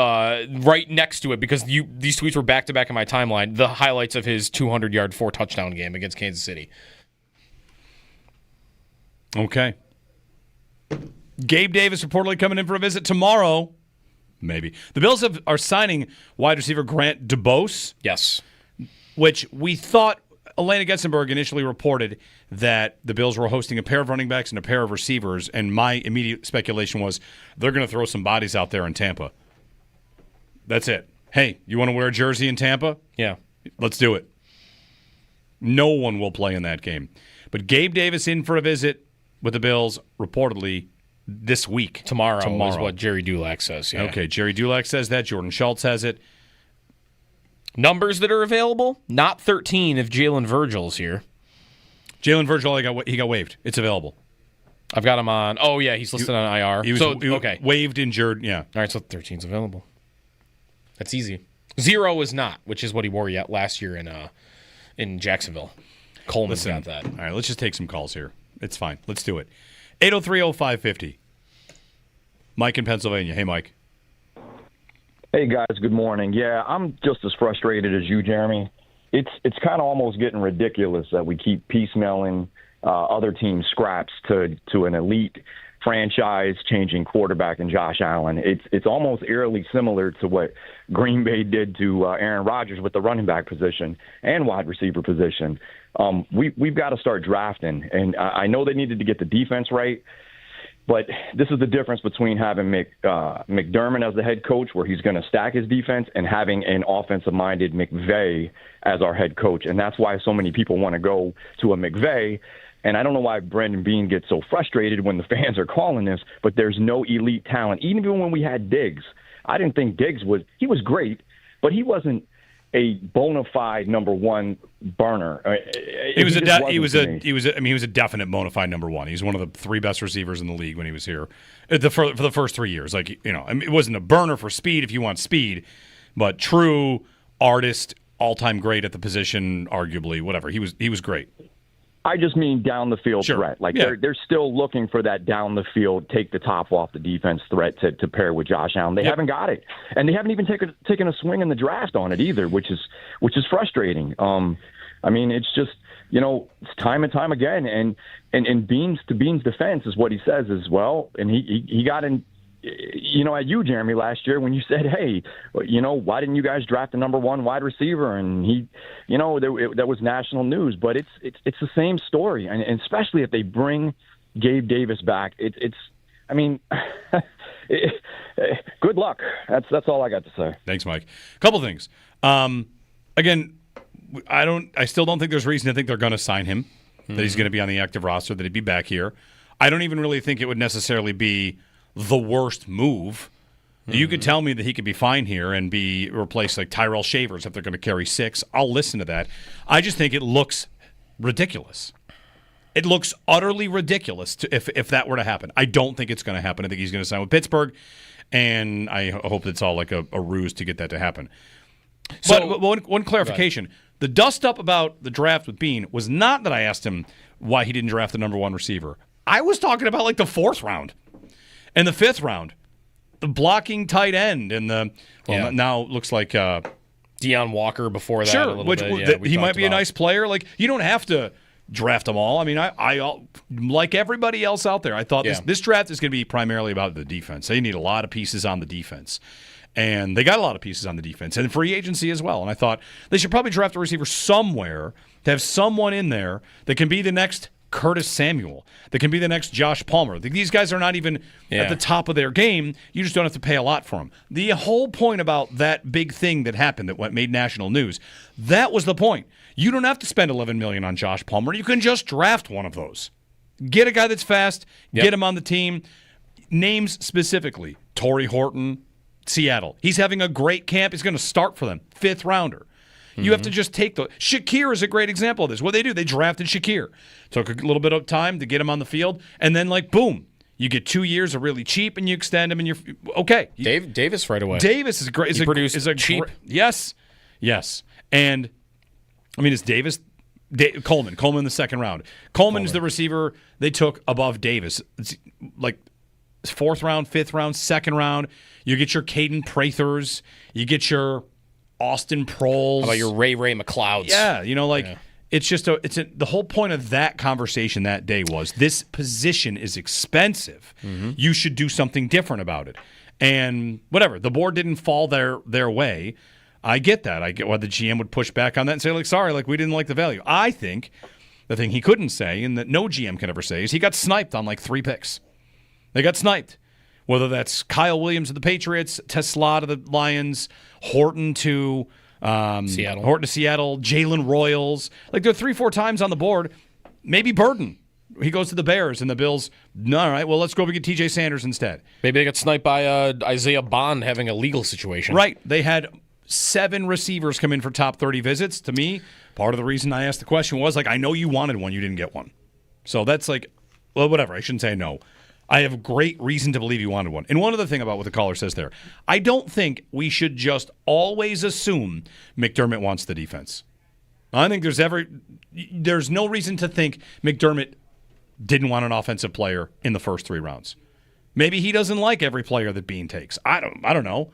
right next to it, because these tweets were back-to-back in my timeline, the highlights of his 200-yard, 4-touchdown game against Kansas City. Okay. Gabe Davis reportedly coming in for a visit tomorrow. Maybe. The Bills are signing wide receiver Grant DuBose. Yes. Which we thought, Elena Getzenberg initially reported that the Bills were hosting a pair of running backs and a pair of receivers, and my immediate speculation was they're going to throw some bodies out there in Tampa. That's it. Hey, you want to wear a jersey in Tampa? Yeah. Let's do it. No one will play in that game. But Gabe Davis in for a visit with the Bills, reportedly this week. Tomorrow is what Jerry Dulac says. Yeah. Okay, Jerry Dulac says that. Jordan Schultz has it. Numbers that are available? Not 13 if Jalen Virgil's here. Jalen Virgil, he got waived. It's available. I've got him on. Oh, yeah, he's listed on IR. He was okay. Waived, injured, yeah. All right, so 13's available. That's easy. 0 is not, which is what he wore last year in Jacksonville. Coleman's got that. All right, let's just take some calls here. It's fine. Let's do it. 803-0550. Mike in Pennsylvania. Hey, Mike. Hey, guys. Good morning. Yeah, I'm just as frustrated as you, Jeremy. It's kind of almost getting ridiculous that we keep piecemealing other teams' scraps to an elite franchise changing quarterback in Josh Allen. It's almost eerily similar to what Green Bay did to Aaron Rodgers with the running back position and wide receiver position. We've got to start drafting, and I know they needed to get the defense right, but this is the difference between having McDermott as the head coach, where he's going to stack his defense, and having an offensive-minded McVay as our head coach. And that's why so many people want to go to a McVay, and I don't know why Brandon Beane gets so frustrated when the fans are calling this, but there's no elite talent. Even when we had Diggs, I didn't think Diggs he was great, but he wasn't a bona fide number one burner. He was a definite bona fide number one. He's one of the 3 best receivers in the league when he was here for the first 3 years. It wasn't a burner for speed if you want speed, but true artist, all-time great at the position, arguably, whatever. He was great. I just mean down the field threat. They're still looking for that down the field, take the top off the defense threat to pair with Josh Allen. They haven't got it, and they haven't even taken a swing in the draft on it either, which is frustrating. It's just it's time and time again, and Beane's defense is what he says as well, and he got in. At you, Jeremy, last year when you said, hey, why didn't you guys draft the number 1 wide receiver? And that was national news. But it's the same story, and especially if they bring Gabe Davis back, good luck. That's all I got to say. Thanks, Mike. Couple things. Again, I still don't think there's reason to think they're going to sign him, that he's going to be on the active roster, that he'd be back here. I don't even really think it would necessarily be the worst move. You could tell me that he could be fine here and be replaced like Tyrell Shavers if they're going to carry 6. I'll listen to that. I just think it looks ridiculous. It looks utterly ridiculous if that were to happen. I don't think it's going to happen. I think he's going to sign with Pittsburgh, and I hope it's all like a ruse to get that to happen. So, but one clarification. The dust-up about the draft with Beane was not that I asked him why he didn't draft the number 1 receiver. I was talking about like the 4th round. And the 5th round, the blocking tight end, and now it looks like Deion Walker before that. Sure, a little bit. He might be a nice player. Like, you don't have to draft them all. I mean, I like everybody else out there. I thought this draft is going to be primarily about the defense. They need a lot of pieces on the defense, and they got a lot of pieces on the defense and free agency as well. And I thought they should probably draft a receiver somewhere to have someone in there that can be the next Curtis Samuel, that can be the next Josh Palmer. These guys are not even at the top of their game. You just don't have to pay a lot for them. The whole point about that big thing that happened that made national news, that was the point. You don't have to spend $11 million on Josh Palmer. You can just draft one of those. Get a guy that's fast, get him on the team. Names specifically, Torrey Horton, Seattle. He's having a great camp. He's going to start for them. 5th rounder. You have to just take the... Shakir is a great example of this. What they do, they drafted Shakir. Took a little bit of time to get him on the field, and then, boom, you get 2 years of really cheap, and you extend him, and you're... Okay. Davis right away. Davis is great. He produced cheap. Yes. And, it's Davis... Coleman in the 2nd round. Coleman's the receiver they took above Davis. It's 4th round, 5th round, 2nd round. You get your Caden Prathers. You get your... Austin Proles. How about your Ray McLeods? Yeah, it's just the whole point of that conversation that day was this position is expensive. You should do something different about it. And whatever, the board didn't fall their way. I get that. I get why the GM would push back on that and say, sorry, we didn't like the value. I think the thing he couldn't say, and that no GM can ever say, is he got sniped on 3 picks. They got sniped. Whether that's Kyle Williams of the Patriots, Tesla to the Lions, Horton to Seattle, Jalen Royals. There are 3-4 times on the board. Maybe Burden. He goes to the Bears, and the Bills, all right, well, let's go over and get TJ Sanders instead. Maybe they got sniped by Isaiah Bond having a legal situation. Right. They had 7 receivers come in for top 30 visits. To me, part of the reason I asked the question was, I know you wanted one, you didn't get one. So that's whatever. I shouldn't say no. I have great reason to believe you wanted one. And one other thing about what the caller says there, I don't think we should just always assume McDermott wants the defense. I think there's no reason to think McDermott didn't want an offensive player in the first 3 rounds. Maybe he doesn't like every player that Beane takes. I don't know.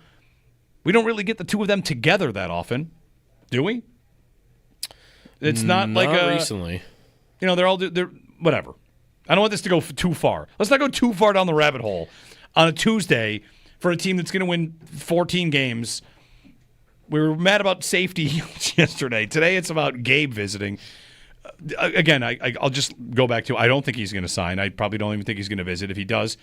We don't really get the two of them together that often, do we? It's not recently. They're whatever. I don't want this to go too far. Let's not go too far down the rabbit hole on a Tuesday for a team that's going to win 14 games. We were mad about safety yesterday. Today it's about Gabe visiting. Again, I'll just go back to I don't think he's going to sign. I probably don't even think he's going to visit. If he does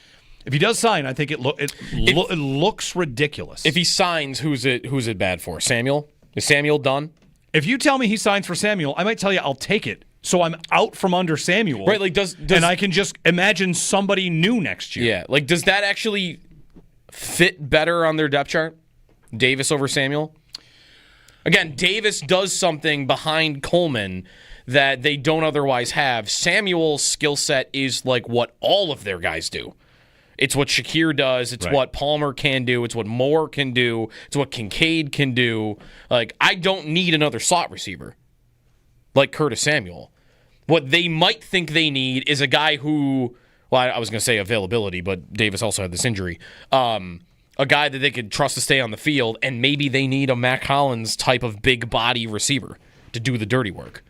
sign, I think it looks ridiculous. If he signs, who's it bad for? Samuel? Is Samuel done? If you tell me he signs for Samuel, I might tell you I'll take it So I'm out from under Samuel. Right, like and I can just imagine somebody new next year. Yeah, like does that actually fit better on their depth chart? Davis over Samuel? Again, Davis does something behind Coleman that they don't otherwise have. Samuel's skill set is like what all of their guys do. It's what Shakir does. It's what Palmer can do. It's what Moore can do. It's what Kincaid can do. Like, I don't need another slot receiver like Curtis Samuel. What they might think they need is a guy who, well, I was going to say availability, but Davis also had this injury. A guy that they could trust to stay on the field, and maybe they need a Mac Hollins type of big body receiver to do the dirty work.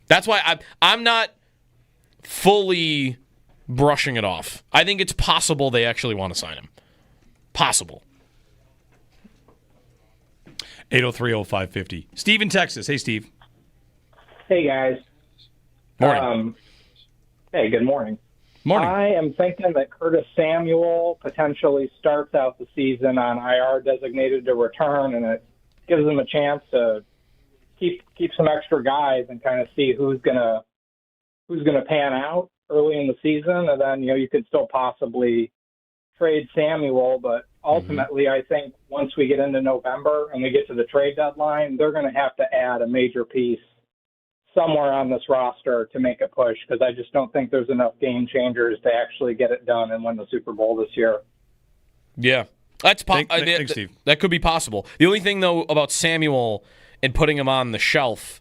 That's why I'm not fully brushing it off. I think it's possible they actually want to sign him. Possible. 803-0550. Steve in Texas. Hey, Steve. Hey, guys. Morning. Hey, good morning. Morning. I am thinking that Curtis Samuel potentially starts out the season on IR designated to return, and it gives them a chance to keep some extra guys and kind of see who's gonna pan out early in the season, and then you could still possibly trade Samuel, but ultimately I think once we get into November and we get to the trade deadline, they're going to have to add a major piece somewhere on this roster to make a push, because I just don't think there's enough game changers to actually get it done and win the Super Bowl this year. Yeah, that's Thanks, Steve. That could be possible. The only thing, though, about Samuel and putting him on the shelf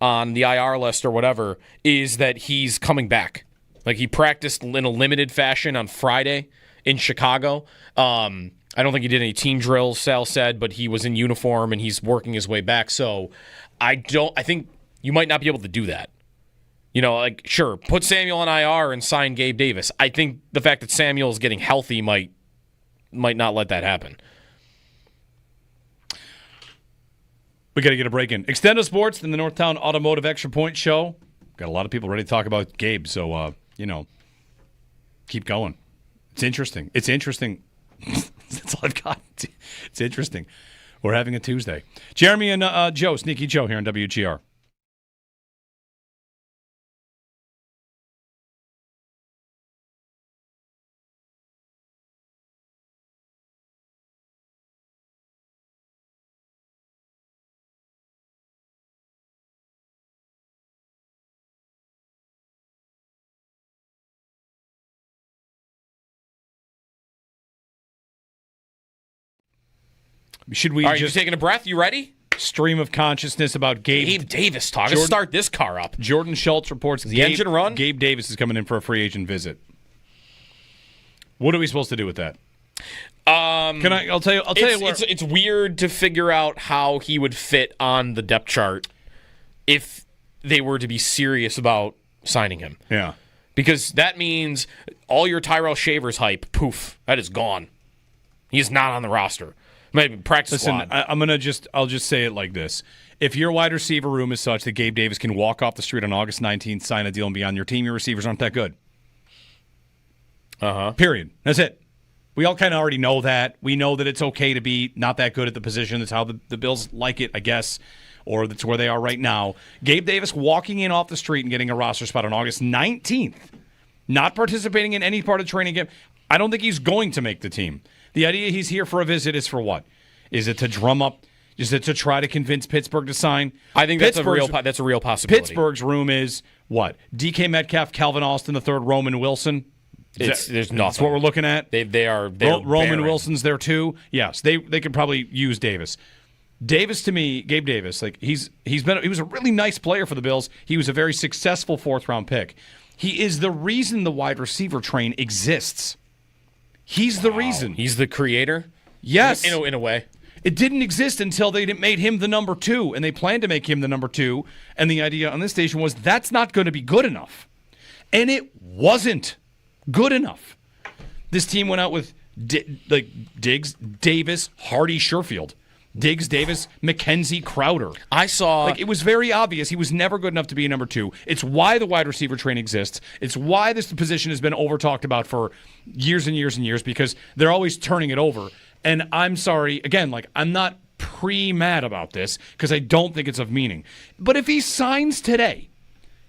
on the IR list or whatever is that he's coming back. Like, he practiced in a limited fashion on Friday in Chicago. I don't think he did any team drills, Sal said, but he was in uniform and he's working his way back. So I think you might not be able to do that. Like, sure, put Samuel on IR and sign Gabe Davis. I think the fact that Samuel is getting healthy might not let that happen. We got to get a break in. Extendo Sports and the Northtown Automotive Extra Point Show. Got a lot of people ready to talk about Gabe, so, keep going. It's interesting. That's all I've got. It's interesting. We're having a Tuesday. Jeremy and Joe, Sneaky Joe here on WGR. Should we All right, you taking a breath? You ready? Stream of consciousness about Gabe Davis talk. Let's start this car up. Jordan Schultz reports the engine run. Gabe Davis is coming in for a free agent visit. What are we supposed to do with that? I'll tell you what. It's weird to figure out how he would fit on the depth chart if they were to be serious about signing him. Yeah. Because that means all your Tyrell Shavers hype, poof, that is gone. He is not on the roster. Maybe practice squad. I'll just say it like this. If your wide receiver room is such that Gabe Davis can walk off the street on August 19th, sign a deal, and be on your team, your receivers aren't that good. Period. That's it. We all kind of already know that. We know that it's okay to be not that good at the position. That's how the Bills like it, I guess, or that's where they are right now. Gabe Davis walking in off the street and getting a roster spot on August 19th, not participating in any part of training camp. I don't think he's going to make the team. The idea he's here for a visit is for what? Is it to drum up? Is it to try to convince Pittsburgh to sign? I think that's a real possibility. Pittsburgh's room is what? DK Metcalf, Calvin Austin III, Roman Wilson. There's nothing. That's what we're looking at. They are Roman barren. Wilson's there too. Yes, they could probably use Davis. Davis, to me, Gabe Davis, like he was a really nice player for the Bills. He was a very successful fourth-round pick. He is the reason the wide receiver train exists. He's the reason. He's the creator? Yes. In a way. It didn't exist until they made him the number 2, and they planned to make him the number 2, and the idea on this station was that's not going to be good enough. And it wasn't good enough. This team went out with Diggs, Davis, Hardy, Sherfield. Diggs, Davis, McKenzie, Crowder. I saw... it was very obvious he was never good enough to be a number 2. It's why the wide receiver train exists. It's why this position has been over-talked about for years and years and years, because they're always turning it over. And I'm sorry, again, I'm not pre-mad about this, because I don't think it's of meaning. But if he signs today,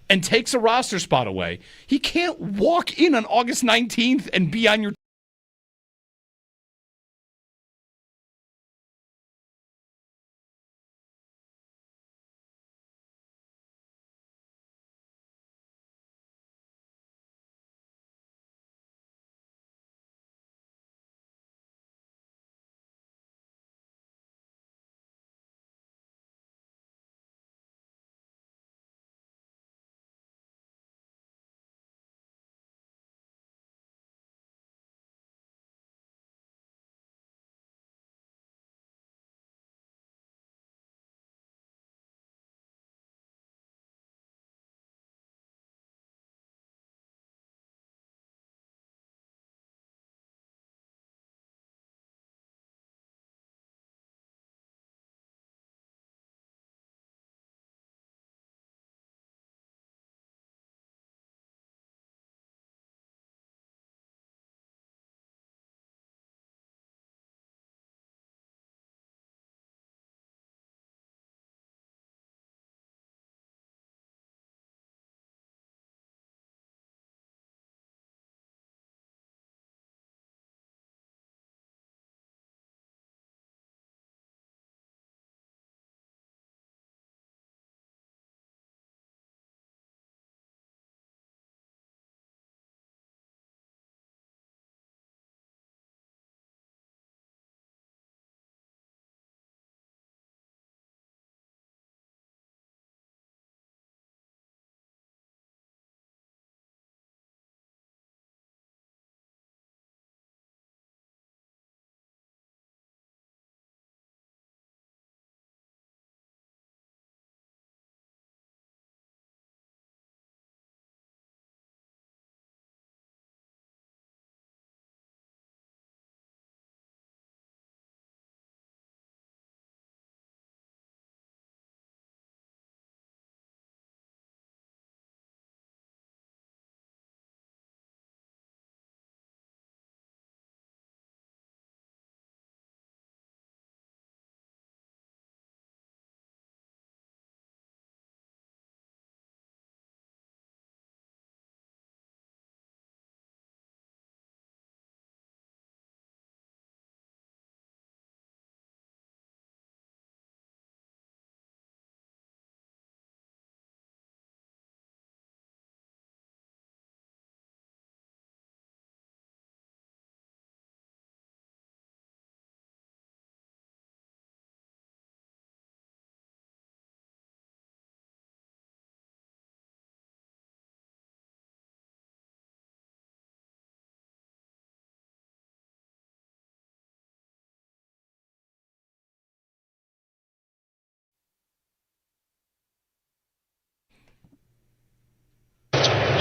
and takes a roster spot away, he can't walk in on August 19th and be on your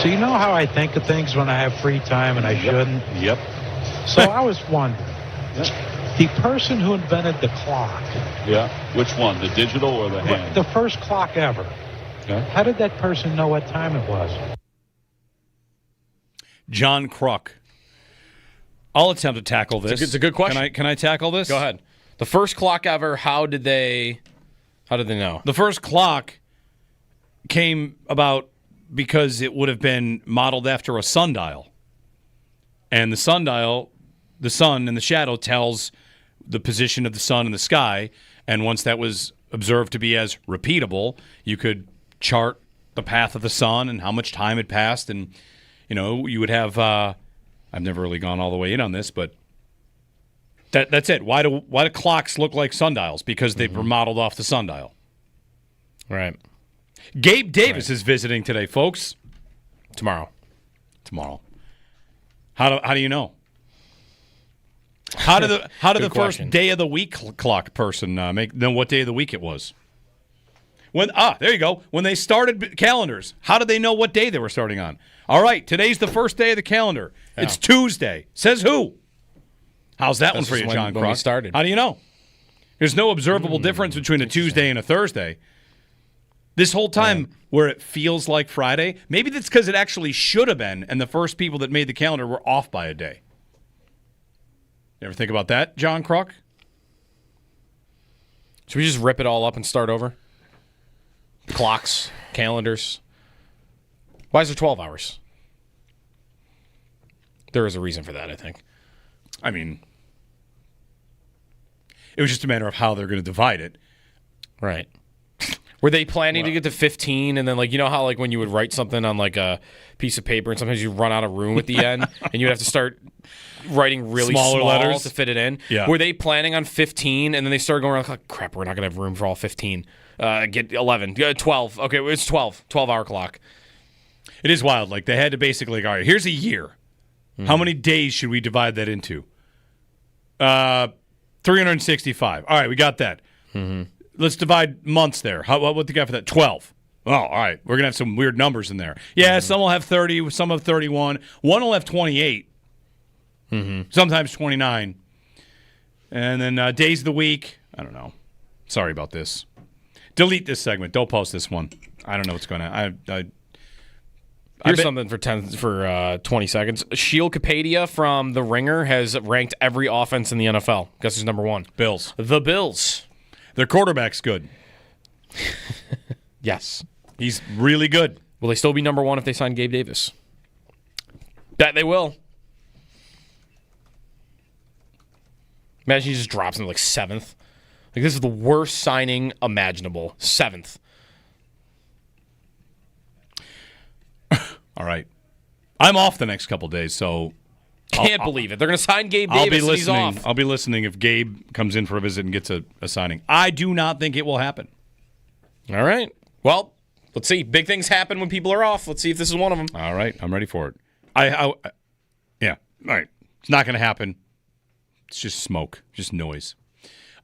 So you know how I think of things when I have free time and I shouldn't? Yep. So I was wondering, the person who invented the clock. Yeah. Which one, the digital or the hand? The first clock ever. Okay. How did that person know what time it was? John Kruk. I'll attempt to tackle this. It's a good question. Can I tackle this? Go ahead. The first clock ever, how did they know? The first clock came about because it would have been modeled after a sundial. And the sundial, the sun and the shadow tells the position of the sun in the sky. And once that was observed to be as repeatable, you could chart the path of the sun and how much time had passed. And, you know, you would have, I've never really gone all the way in on this, but that's it. Why do clocks look like sundials? Because they were modeled off the sundial. Right. Gabe Davis is visiting today, folks. Tomorrow. How do you know? How did the question. first day of the week clock person know what day of the week it was? There you go. When they started calendars, how did they know what day they were starting on? All right, today's the first day of the calendar. Yeah. It's Tuesday. Says who? How's that one for you, John Kruk? When we started. How do you know? There's no observable difference between a Tuesday and a Thursday. This whole time where it feels like Friday, maybe that's because it actually should have been, and the first people that made the calendar were off by a day. You ever think about that, John Kruk? Should we just rip it all up and start over? Clocks, calendars. Why is there 12 hours? There is a reason for that, I think. I mean, it was just a matter of how they're going to divide it. Right. Were they planning to get to 15 and then, like, you know how, like, when you would write something on, like, a piece of paper and sometimes you run out of room at the end and you would have to start writing really Smaller small letters to fit it in? Yeah. Were they planning on 15 and then they started going around like, crap, we're not going to have room for all 15. Get 11. 12. Okay, it's 12. 12-hour clock. It is wild. Like, they had to basically, like, all right, here's a year. Mm-hmm. How many days should we divide that into? 365. All right, we got that. Mm-hmm. Let's divide months there. What do you got for that? 12. Oh, all right. We're going to have some weird numbers in there. Yeah, some will have 30, some have 31. One will have 28. Sometimes 29. And then days of the week. I don't know. Sorry about this. Delete this segment. Don't post this one. I don't know what's going on. Here's something for 20 seconds. Sheil Kapadia from The Ringer has ranked every offense in the NFL. Guess who's number one? Bills. The Bills. Their quarterback's good. Yes. He's really good. Will they still be number one if they sign Gabe Davis? Bet they will. Imagine he just drops into like 7th. Like, this is the worst signing imaginable. 7th. All right. I'm off the next couple days, so... Can't believe it. They're going to sign Gabe Davis and he's off. I'll be listening if Gabe comes in for a visit and gets a signing. I do not think it will happen. All right. Well, let's see. Big things happen when people are off. Let's see if this is one of them. All right. I'm ready for it. Yeah. All right. It's not going to happen. It's just smoke. Just noise.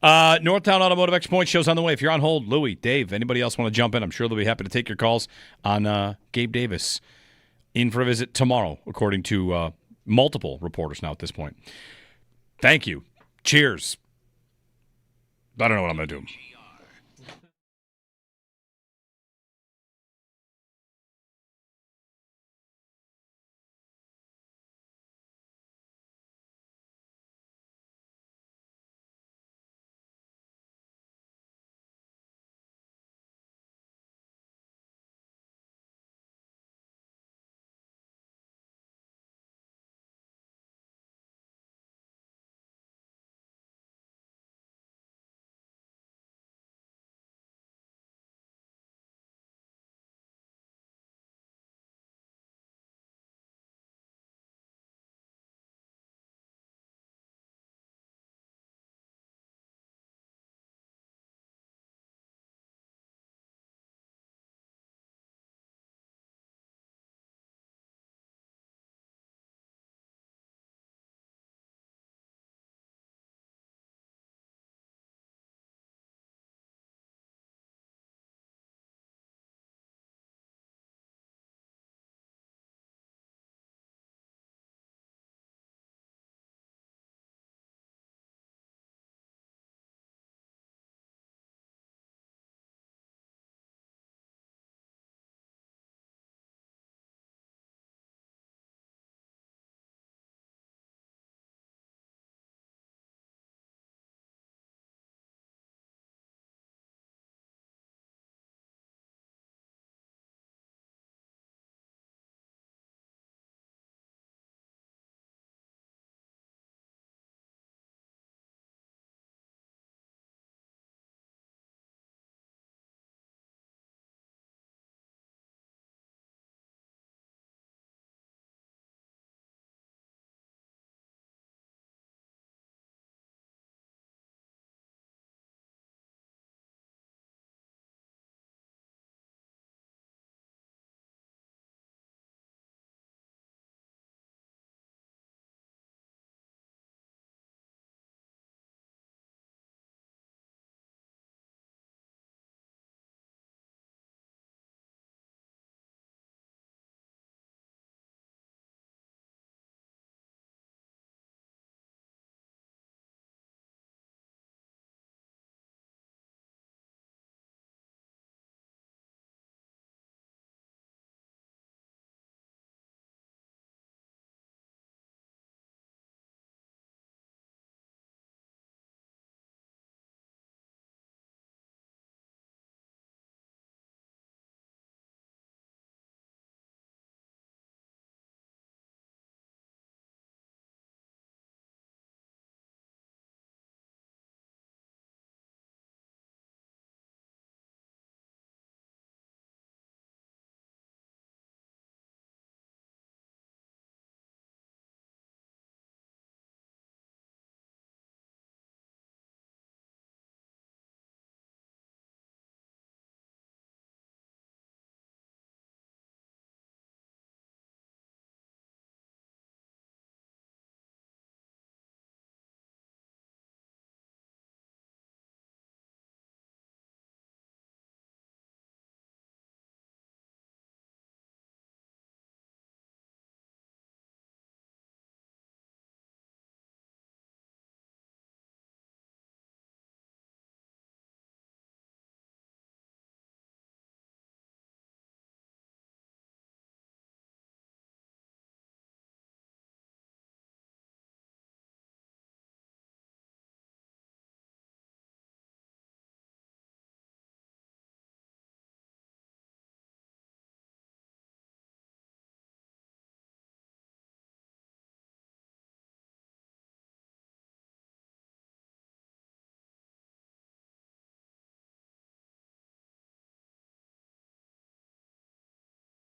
Northtown Automotive X Point show's on the way. If you're on hold, Louie, Dave, anybody else want to jump in, I'm sure they'll be happy to take your calls on Gabe Davis. In for a visit tomorrow, according to multiple reporters now at this point. Thank you. Cheers. I don't know what I'm going to do.